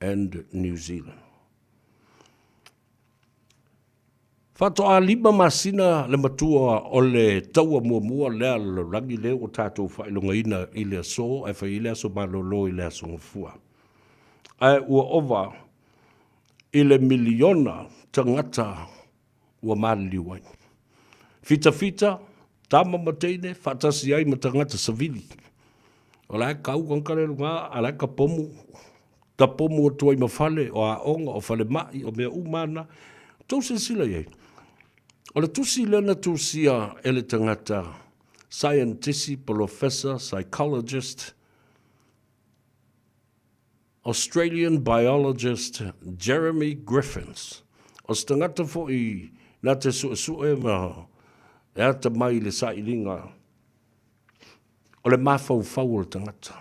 and New Zealand. Whatoa lima masina le matua o le taua mua lea lo rangi leo o tātou whailonga ina i lea so, ai whai i lea so malolo i lea so ngafua. Ai ua ova i le miliona tangata ua maliliwai. Fita, tama mateine, whatasi ai ma tangata savili. O lai kau kankare runga, a lai ka pomu, ta pomu o tuai mawhale, o a onga, o whale mai, o mea umana, tau se sila iei. O le tusi lena tusia ele tangata, scientist, professor, psychologist, Australian biologist Jeremy Griffiths. O tangata fo i nā te sue ma e ata mai le sailinga. O le mawhau le tangata.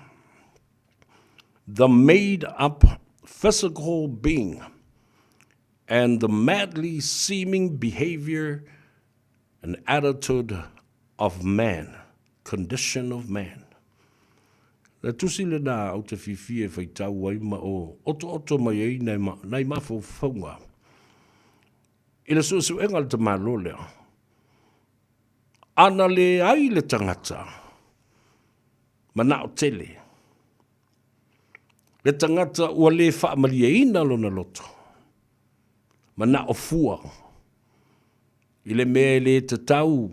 The made-up physical being and the madly seeming behavior and attitude of man, condition of man. Le tusi le nā au te whiwhi e whaitau ai ma o oto mai ei nei mafo whaunga. I le suasu enga le te malo lea. Ana le ai le tangata. Mana o tele. Le tangata ua le whaamalia ina lona loto. Mana o fua. I le mea le te tau.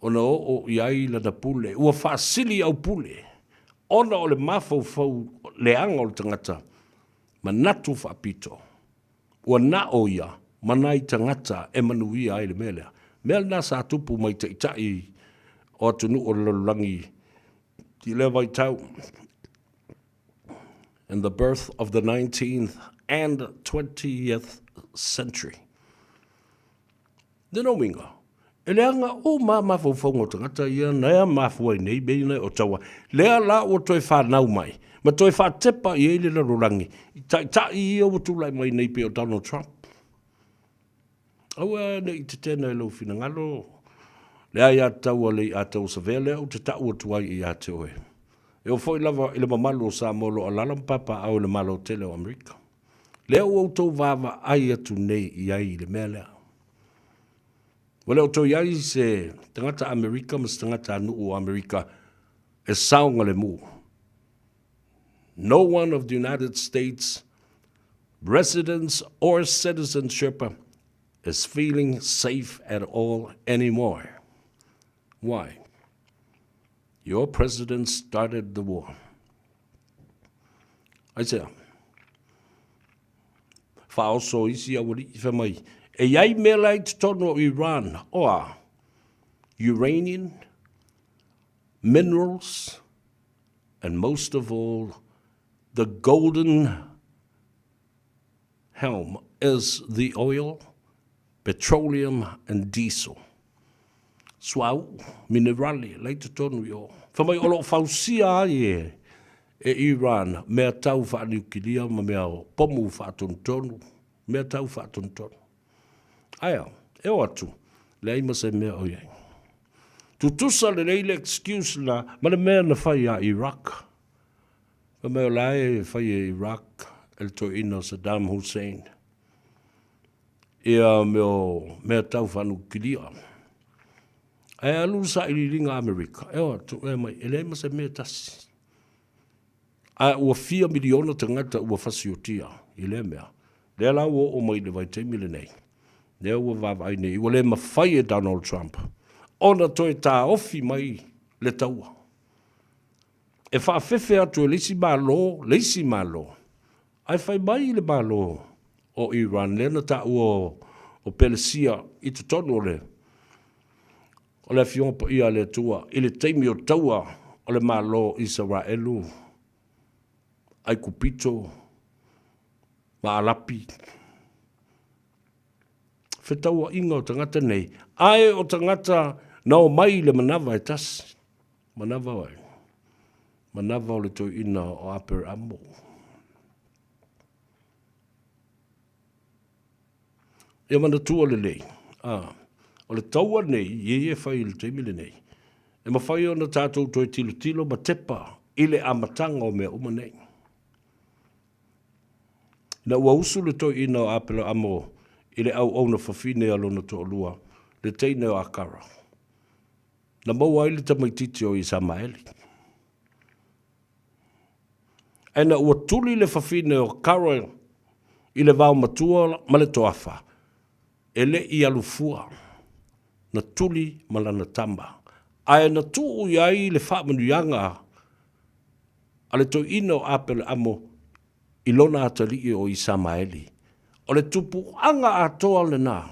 Ona o iai la na pule. Ua whaasili au pule. Ona o le mafau le anga o le tangata. Manatu whaapito. Ua na o ia. Manai tangata e manuia ai le mea lea. Mea na sa tupu mai te itai o atunu o lalangi. Ti le vai tau. In the birth of the 19th and 20th century. Nino winga. E lea nga o mafau whaunga tangata ia nea mafau ai nei bei nei o taua. Lea la o toi whanau mai. Ma toi whatepa i eile la rolangi. Tai ia o tūlai mai nei pe o Donald Trump. Aua ne i te tēnei lau whina ngalo. Lea ia taua le a tau sa vea lea o te tau o tuai i a te oe. E o foi lava i le mamalu o Samoa o lalam papa au le malo tele o Amerika. Lea o tau vava ai atu nei i ai le mea lea. Wale o tau iai se tangata Amerika mas tangata anu o Amerika e saunga le mu. No one of the United States residents or citizenship is feeling safe at all anymore. Why? Your president started the war. I say, whaoso isi awari i whamai. E iai mea lai te tono o Iran, oa, uranium, minerals, and most of all, the golden helm is the oil, petroleum, and diesel. Swau, minerali, lai te tonu i o. Whamai olo whausia ai e Iran, mea tau whaaniukilia, ma mea pomu whaatontonu, mea tau whaatontonu. Aia, e o atu, le aima se mea o iei. Tutusa le leile excuse la, ma le mea na whai a Iraq. Ma mea lai whai a Iraq, el to ino Saddam Hussein. Ia mea tau whaaniukilia. E alu sa i ringa Amerika. E o atu, e mai, e le aima se mea tasi. A ua 4 miliona tangata ua fasiotia, i le mea. Le ala ua o mai le vai te mile nei. Le ua vava ai nei, ua le mawhai e Donald Trump. Ona toi tā ofi mai le taua. E whaafefe atu e leisi malo. Ai whai mai le malo o Iran, le na tā ua o Pelesia i te tonu o le. O le fionpa ia le tua, i le teimi o taua o le malo Israelu. Ai kupito, ma alapi. Whetaua inga o tangata nei. Ai o tangata nao mai le manawa e tas. Manawa wai. Manawa o le toi ina o APR amo. E mana tua le lei. O le taua nei, ie whai le teimi le nei. E ma whai o na tātou toi tilo ma tepa ile amatanga o mea uma nei. Na ua usu le toi ina o APR amo ile au na whawhine alona to lua, le teine o akara. Na mau ai le tamaititi o i Samaeli. E na ua tuli le whawhine o kara i le vau matua ma le toafa. E le i alufua, na tuli malana tamba. Ai na tuu iai le whaamanuianga a le toi ina o APR amo i lona atali o i Samaeli. O le tupu anga atoa le nā,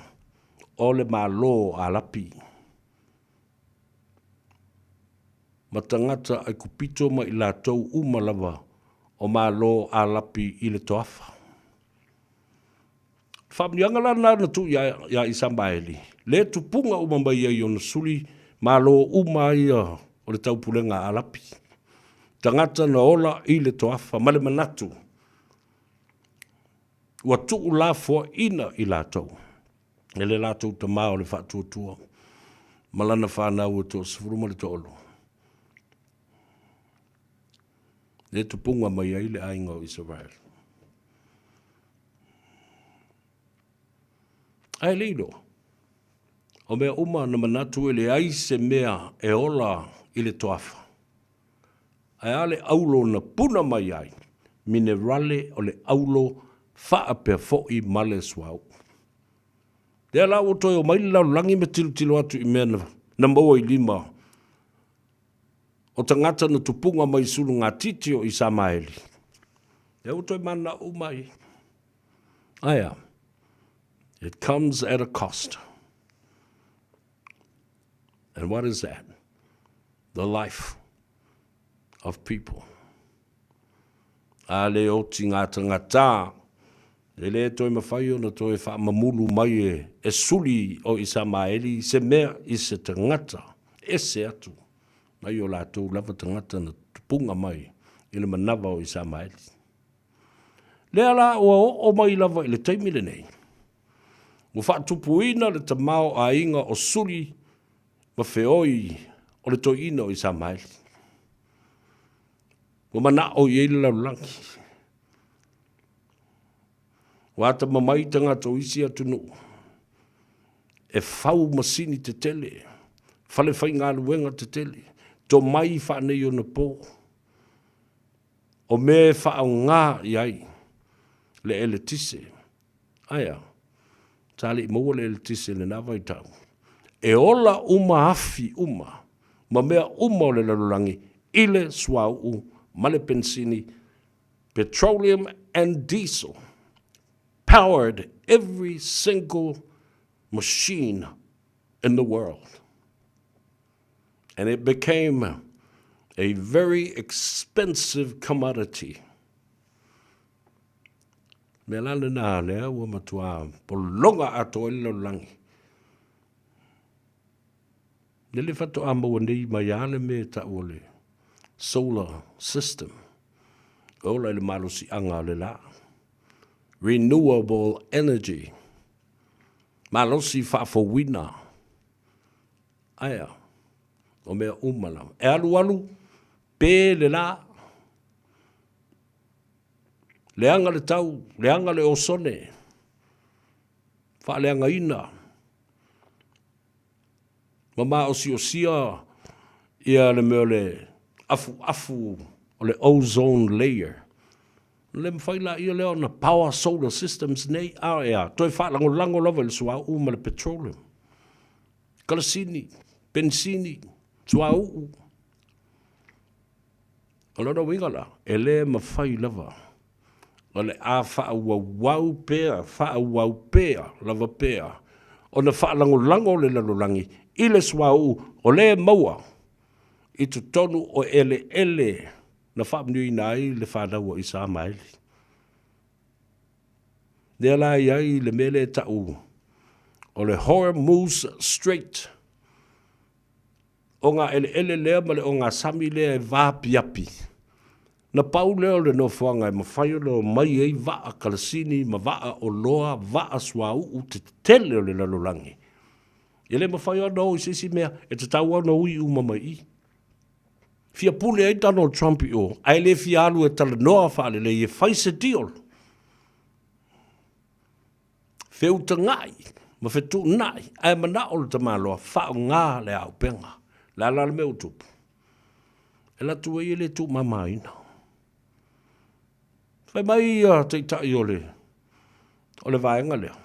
o le malo a lapi. Ma tangata ai kupito ma i lātou umalawa o malo a lapi i le toafa. Whamnianga la na tu ia i Samaeli. Le tupunga umamai ai o na suli malo ia o le taupulenga a lapi. Tangata na ola i le toafa, ma le manatu. Ua tuu la fua ina i lātou. E le lātou ta mao le whatuatua. Malana whanau to sifuruma le toolo. Le tupunga mai ai le ainga o Israel. Ai leilo. O mea uma na manatu ele ai se mea e ola i le toafa. Ai ale aulo na puna mai ai. Minerale o le aulo faa pe fo'i male swau. Dea la o toi o mai lau langi me tilo atu i mea na maua i lima. O tangata na tupunga mai sulu ngā titio i Samaeli. Dea o toi mana umai. Aia. It comes at a cost. And what is that? The life of people. A le o ti ngā tangata. E le toi mawhai o na toi wha mamulu mai e suli o Isamaeli se mea i se tangata. E se atu. Mai o la tō lava tangata na tupunga mai i le manawa o Isamaeli. Lea la o mai lava i le taimile nei. Mo wha tupuina le tamao a inga o suli ma feoi o le toina o Isamaeli. Mo mana o i eile laulangi. Wata mamai tanga to isi atunu. E fau masini te tele. Fale fai ngā luenga te tele. To mai whanei o na pō. O me whaau ngā iai. Le ele tise. Aia. Tali maua le ele tise le nawai tau. E ola uma afi uma. Ma mea uma o le lalurangi. Ile swau male pensini. Petroleum and diesel. Powered every single machine in the world. And it became a very expensive commodity. Me lana nā lea ua matua polonga ato ilo langi. Nele fato ama nei mai ale me ta ole solar system. Ola le malusi anga le la. Renewable energy. Malosi whaafowina. Aia. O mea umala. E alu. Pē le la. Leanga le tau. Leanga le osone. Wha leanga ina. Mama osia. Ia le mea le afu. O le ozone layer. Le mwhaila ia leo na power solar systems nei area. Toi whaalango lango lava le sua uma le petroleum. Kalasini, benzini, sua uu. Alona wingala, e le mawhai lava. O le a whaaua wau pēa, lava pēa. O na whaalango lango le lalolangi, i le sua uu, o le maua. I tu tonu o ele. Na whaamnui nai le whānaua i Samaeli. Nea la iai le mele tau. O le Hormuz Strait. O ngā ele lea ma le o ngā sami lea e vāpiapi. Na pau leo le no whanga e mawhaio leo mai ei vaa kalasini ma vaa o loa vaa swau u te tele o le lalolangi. I le mawhaio anō i sisi mea e te tau anō i umamai i. Fia pule ai Donald Trump i o, ai le fia alu e tala noa whaale le i e whaise deal. Feu ta ngai, ma fetu nai, ai mana o le tamaloa, whao ngā le au penga, la le meu tupu. E la tua i le tu mamaina. Whai mai te tai o le vaenga lea.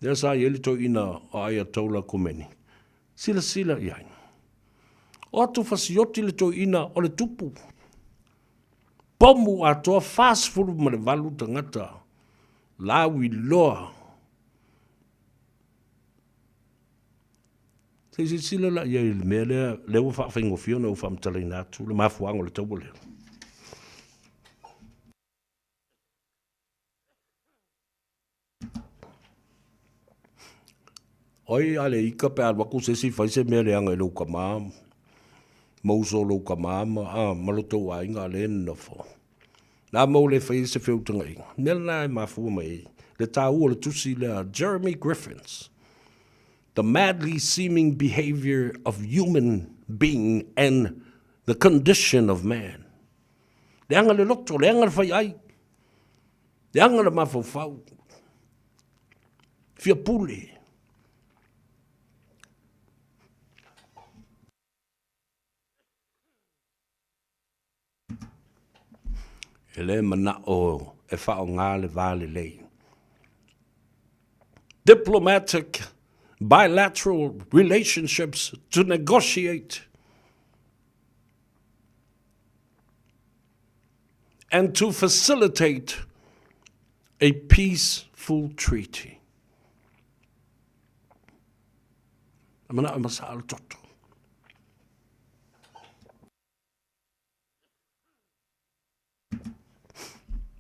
Lea sa i ele to ina o Ayatollah Khomeini. Sila i aina. O atu fasioti le to ina o le tupu. Pomu atoa fast fulu ma le valu tangata. Lawi loa. Te sila la ia i le mea le ua whaafengo fiona u whaamtalai nātu. Le mafuango le tau leo. Oi ale ika pe alwaku sesi faise mea le anga i lau kamam. Mauso lo kamama maloto wa inga le no fo la mo le fai se feu tanga i nela ma fu mai le tau le tusi le Jeremy Griffins, the madly seeming behavior of human being and the condition of man. Le anga le loto, le anga le fai ai. Le anga le mafau. Fia pule. E le mana o e whao ngā le vale lei. Diplomatic, bilateral relationships to negotiate and to facilitate a peaceful treaty. Amana masal toto.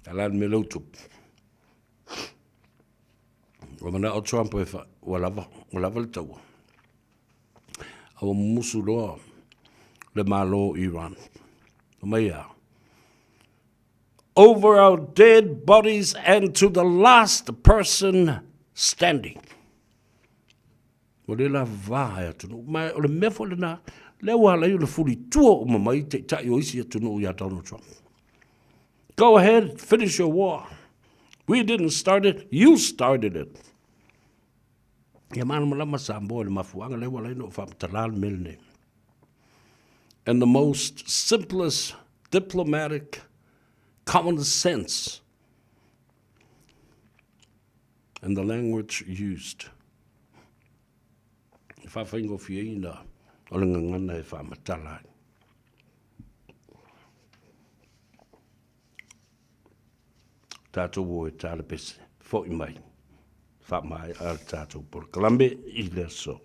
Alan melotu. Amana o Trump e walava le tau. Awa musuloa le malo Iran. Maya. Over our dead bodies and to the last person standing. O le la vaya tunu. Mai o le mefo le na. Le wala yu le fuli tua o mamai te tai o isi tunu ya Donald Trump. Go ahead, finish your war. We didn't start it, you started it. Ya mana malama sambo le mafuanga le wala ino fa talal milne. And the most simplest diplomatic common sense and the language used. If I think of you, olengangana if I'm a talai. Tato wo tala pese fo imai. Fa mai al tato por kalambe ile so.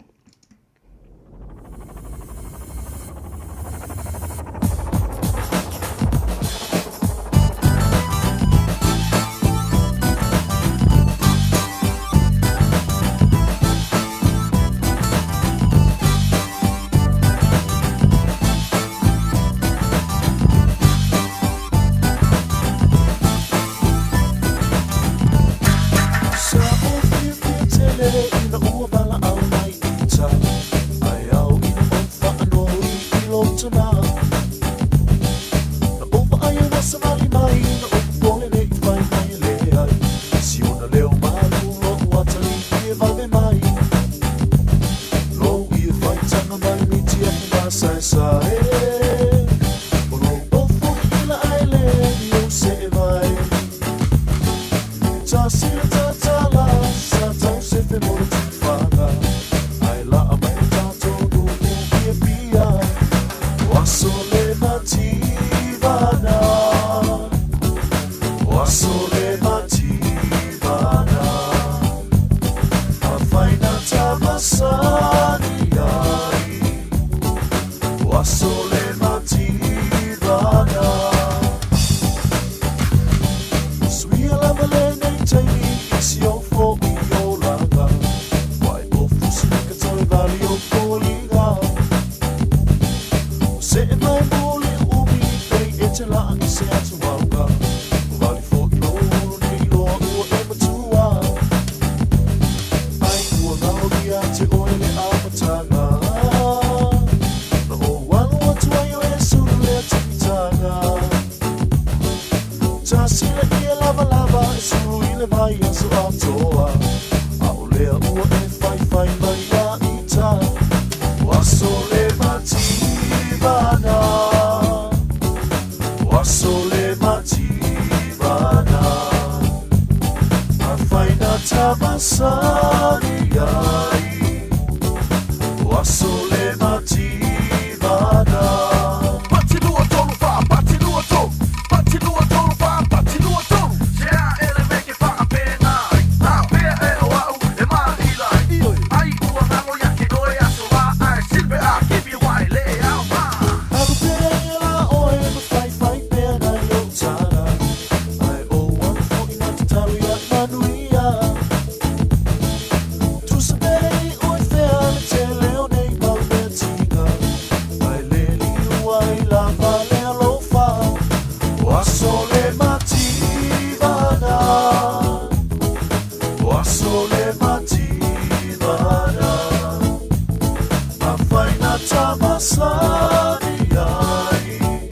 Tamasani ai,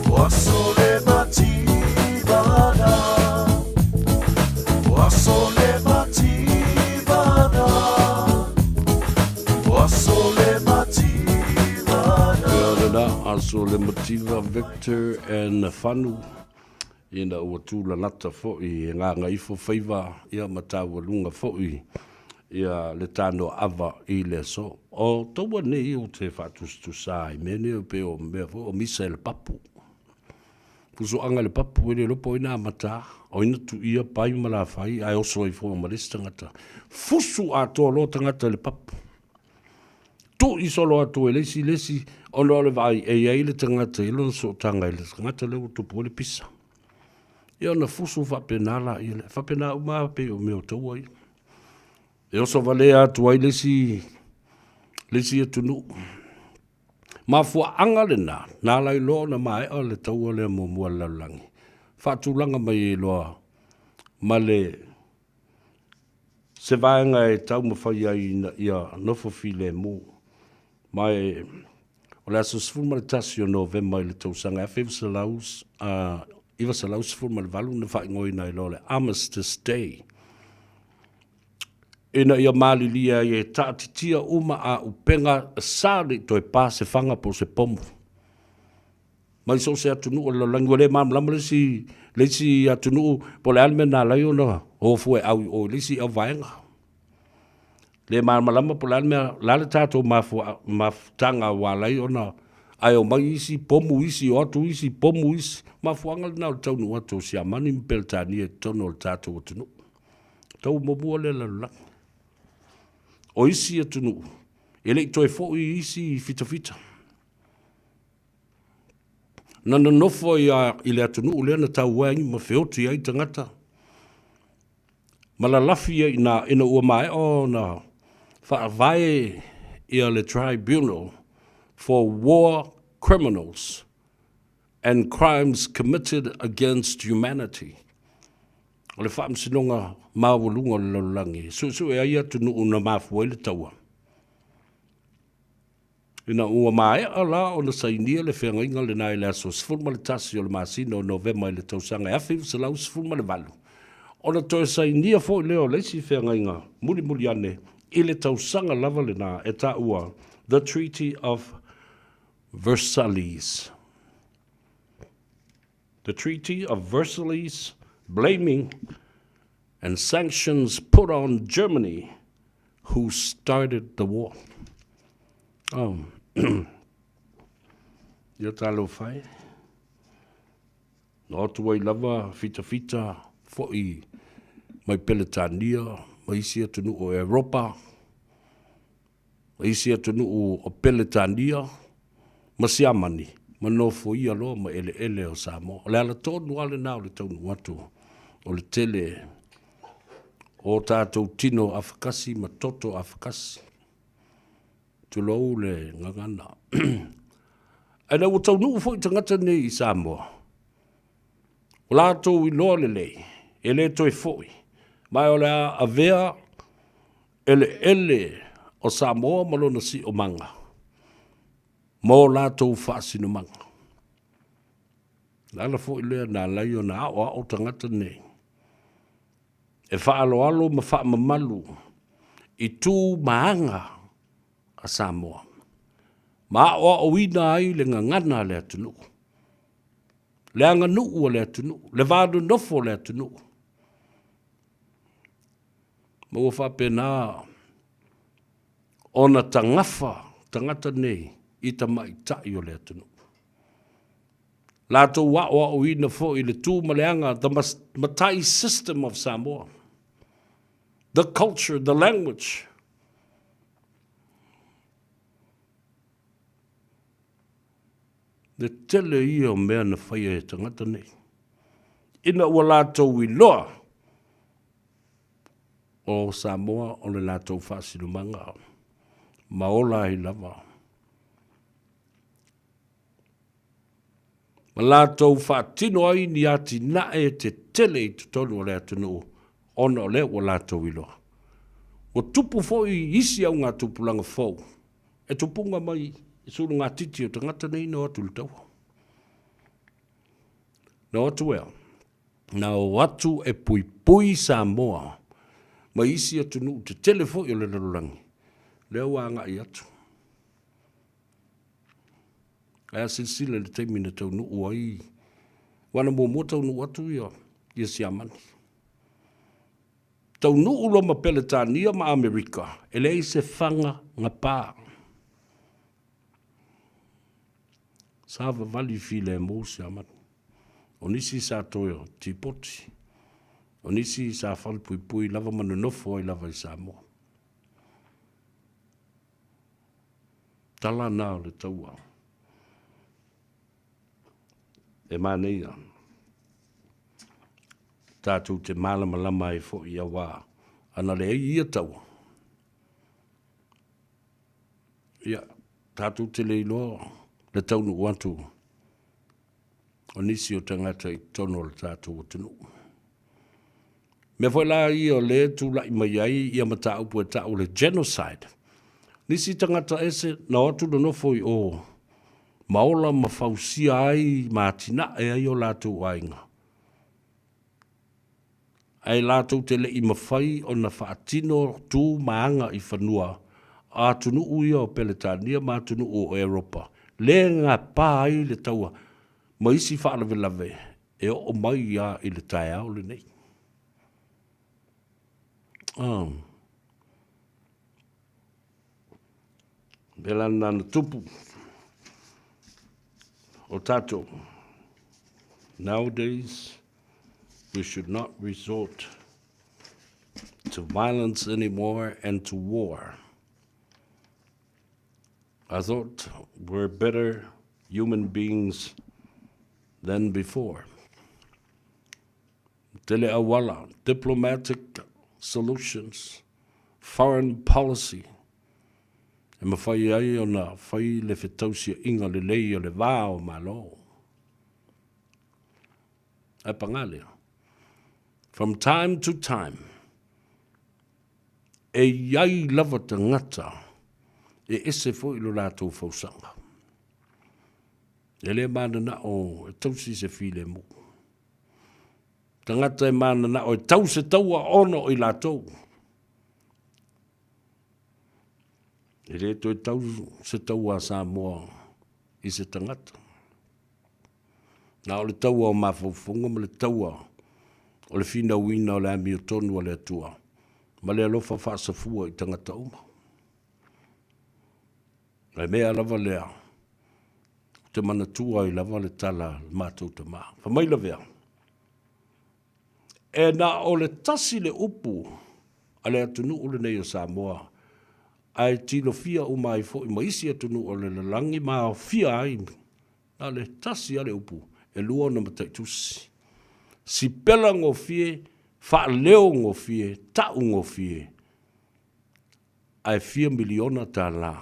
wasole aso le motiva Victor and Fanu ina ua tula nata fo'i ngā ngaifo whaiva ia mataua lunga fo'i ia le Tanoa Ava i le so. O taua nei o te whatustusai mene o pe o mea fo o misa le papu. Puso anga le papu e le lopo ina mata o ina tu ia pai mala whai ai oso i fo maris tangata. Fusu a toa lo tangata le papu. Tu i solo atu e lesi ono le vai e le tangata ilo so tanga le tangata le utupu le pisa. Ia na fusu whapenala i le whapena uma pe o meo taua i. E oso vale atu ai lesi atunu. Ma fua anga le na lai lo na mai o le taua le mua lalangi. Whatulanga mai e loa ma le se vaenga e tau mawhai ai ia nofo file mu. Mai o le aso sifuma le tasi o November i le tausanga e iwa salaus sifuma le valu na whai ngoi nai lo le Armistice Day. Ina ia mali lia i e taatitia uma a upenga sari to e pa se fanga po se pomu. Mai so se atunu o le langi o le mamlama lesi atunu po le alme na lai o na o fue au o lesi au vaenga. Le malama po la le tato mafutanga walai ona ai o mai isi pomu isi o atu isi pomu isi mafuanga na o tau nua to si amani mpeltani e tono o tato o tunu tau mobua le la o isi e tunu ele toi fo isi fita nana nofo i le atunu ule na tau wangi ma feoti ai tangata malalafi ina ua mai o na whaavae ia le tribunal for war criminals and crimes committed against humanity. O le whaamsinonga mawalunga le laulangi. Su e aia tunu una mafua le taua. Ina ua mai ala o na sainia le whengainga le nai le aso sifurma le tasi o le masina o November i le tausanga e awhiu se lau sifurma le valu. O na toe sainia fo i leo leisi whengainga muli ane ile tausanga lava le na e ta ua the Treaty of Versailles. The Treaty of Versailles blaming and sanctions put on Germany who started the war. Ia talo fai. No tuai lava fita fo i mai Peletania mai isi atunu o Europa, mai isi atunu o Peletania, ma siamani, ma nofo ia lo ma ele o Samoa. O le ala tonu ale nao le taunu watu, o le tele, o tātou tino Afakasi, ma toto Afakasi. Tulou le ngangana. Ana o taunu fo i tangata nei i Samoa. O lātou i loa le lei, ele toi foi. Mai o lea a vea ele o Samoa malona si o manga. Mō lātou whaasino manga. Lala fo i lea nā lai o nā o tangata nei. E whaalo ma wha mamalu i tū maanga a Samoa. Ma o ina ai le ngangana le atunu. Le anga nuu le atunu. Le vādu nofo le atunu. Ma ua whapena ona tangata nei i ta mai tai o le atunu. Lātou wa o ina fo i le tū maleanga, the matai system of Samoa. The culture, the language. Le tele ia o mea na whaia e tangata nei. Ina ua lātou i loa o Samoa o le lātou whaasinu manga. Maola i lava. Ma lātou whaatino ai ni ati nae te tele i tutonu o le atunu ona o le o lātou i loa. O tupu fo i isi au ngā tupulanga fau. E tupunga mai i suru ngā titi o tangata nei no atu le tau. No atu ea. Na o atu e pui Samoa. Ma isi atunu te tele fo i o le lalurangi. Leo wanga i atu. Ai silsila le te mina tau nu uai. Wana mo tau nu atu ia siamani. Tau nu ulo ma Peletania ma Amerika. Ele se fanga nga pā. Sava vali file mo siamani. Onisi sa toyo tipoti. Onisi sa fal pui lava manu nofo i lava i Samoa. Tala nao le taua. E manea. Tātou te malama e fo i awa. Ana le ia taua. Ia, tātou te leilo le taunu watu. Onisi o tangata i tono le tātou o tenu. Me foi la ia le tula i mai ai ia mata upu e tau le genocide. Nisi tangata ese na otu no foi o maola mafausia ai matina e ai o lātou ainga. Ai lātou te le i mawhai o na whaatino tū maanga i whanua a tunu uia o Peletania ma tunu o Europa. Le ngā pā ai le taua ma isi whaalawe lawe e o mai ia i le tae au le nei. Bela nana tupu o tato. Nowadays, we should not resort to violence anymore and to war. I thought we're better human beings than before. Tele awala, diplomatic solutions, foreign policy. E mawhai ai o na whai le whetausia inga le lei o le vāo malo. E pangalea. From time to time, e iai lava te ngata e ese fo ilo lātou fausanga. E le mana na o e tausi se file mo. Tangata e mana na o e tau se taua ono i lātou. E le to e tau se taua Samoa i se tangata. Na o le taua o mawhaufunga ma le taua o le fina wina o le ami o tonu o le atua. Ma le alofa whaasafua i tangata uma. Ai mea lava lea. Te mana tua i lava le tala mātou te maa. Whamaila vea. E na o le tasi le upu a le atunu o le nei o Samoa. Ai tino fia o mai fo i maisi atunu o le langi maa o fia ai. Na le tasi a le upu. E lua na matai tusi. Si pela ngō fie, wha leo ngō fie, tau ngō fie. Ai 4 miliona tā la.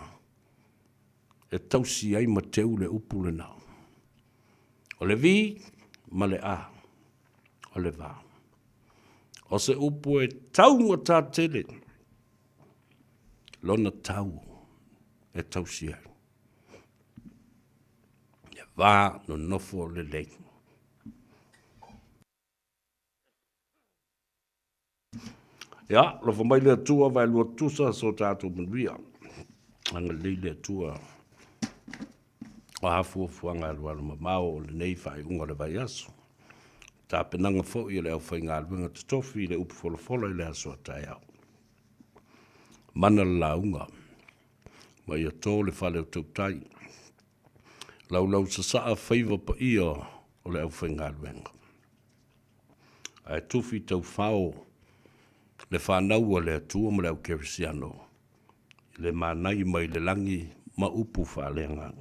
E tausi ai mateu le upu le nao. O le vi, ma le a. O le va. O se upu e tau ngā tā tele. Lona tau e tausi ai. E va no nofo le lei. Ja, lo fa mai le tua vai lo tusa so tatu mria. Anga le tua. O hafu fuanga lo ma mau le nei fai unga le vai aso. Ta penanga fo i le au fai ngā luenga te tofi le upu folo i le aso tai au. Mana la unga. Ma ia tō le fale o tau tai. Lau sa saa faiva pa ia o le au fai ngā luenga. Ai tufi tau fao le whanau le atua ma le au kerisiano. Le manai mai le langi ma upu whalenga.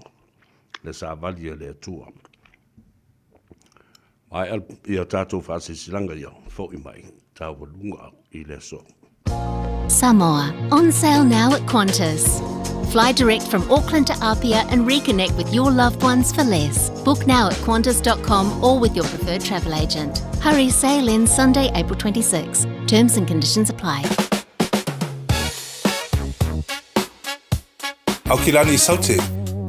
Le sa valia le atua. Ai ia tātou whasisilanga ia, fo i mai, tā walunga i le so. Samoa, on sale now at Qantas. Fly direct from Auckland to APR and reconnect with your loved ones for less. Book now at qantas.com or with your preferred travel agent. Hurry, sail in Sunday, April 26. Terms and conditions apply. Au kilani saute,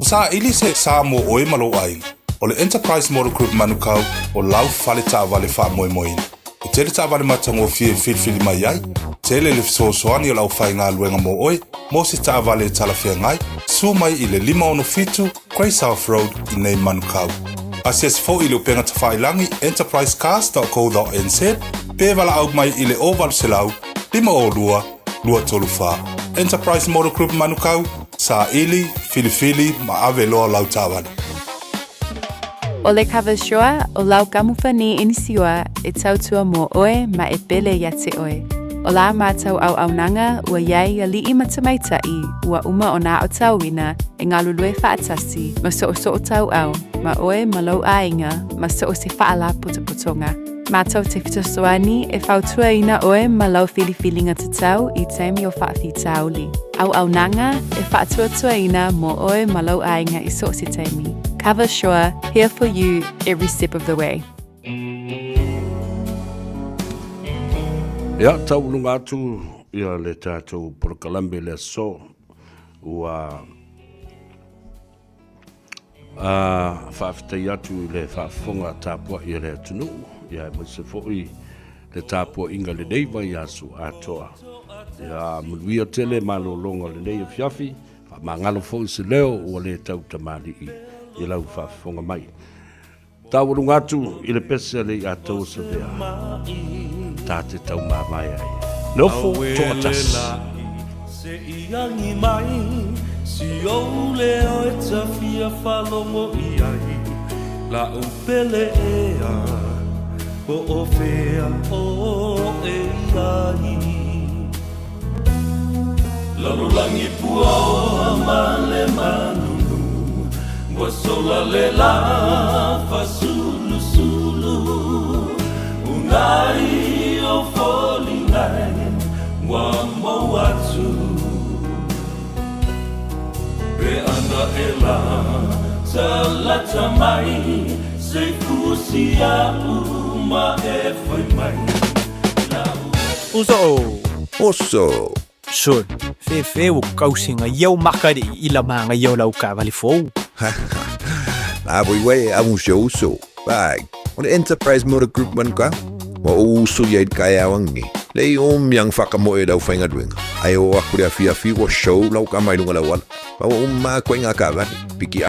o sa ili se Samoa oe malo ai. O le Enterprise Model Group manukau o lau fale ta vale fa moi moi. O tele ta vale matango fie filfili mai ai. Tele le so soani o lau fai ngā luenga mo oe. Mo se ta vale tala fia ngai. tu mai i le 5 Grey South Road i nei Manukau. Asias fo i le upenga tawhailangi enterprisecast.co.nz pe wala au mai i le oval selau 5 lua tolufa. Enterprise Motor Group Manukau sa ili, filifili ma ave loa lau tawani. O le kawa shoa o lau kamufani inisiwa e tautua mo oe ma e pele ya te oe. O la mātau au nanga ua iai a li matamaitai ua uma o nā o tauina e ngā lulue whaatasi ma so o tau au ma oe ma lau ainga ma so o se whaala putoputonga. Mātau te fitosoani e whautua ina oe ma lau filifilinga te tau i teimi o whaafi tauli. Au nanga e whaatuatua ina mo oe ma lau ainga i so o se teimi. Cover Shore, here for you every step of the way. Ia taulunga atu ia le tātou Porokalambe le so ua whaafitai atu le whaafonga tāpua ia le atunu ia mo se foi le tāpua inga le neiva i asu atoa ia munuia tele malolonga le nei fiafi mangalo foi se leo ua le tau tamali i lau whaafonga mai taulunga atu i le pese le atou se vea tate tau mamai ai. Nofo toatas. Se iangi mai, si o leo e tawhia whalongo i ai, la upele ea, o o whea o e ai. Lalulangi pua o male manunu, wa sola le la fa sulu sulu, unai o falling nai wa mo atu pe ana ela salata mai se fusia uma e foi mai Oso Sun fe o kausinga iau makari i la manga iau lau ka vali fou La voi a un show so bag on the Enterprise Motor Group man ka wa usu yai kaya wangi le yang whakamoe dau whainga duenga ai o aku rea fia fi wa show lau ka mai lunga lau wala pa wa umma koe ngā ka wani piki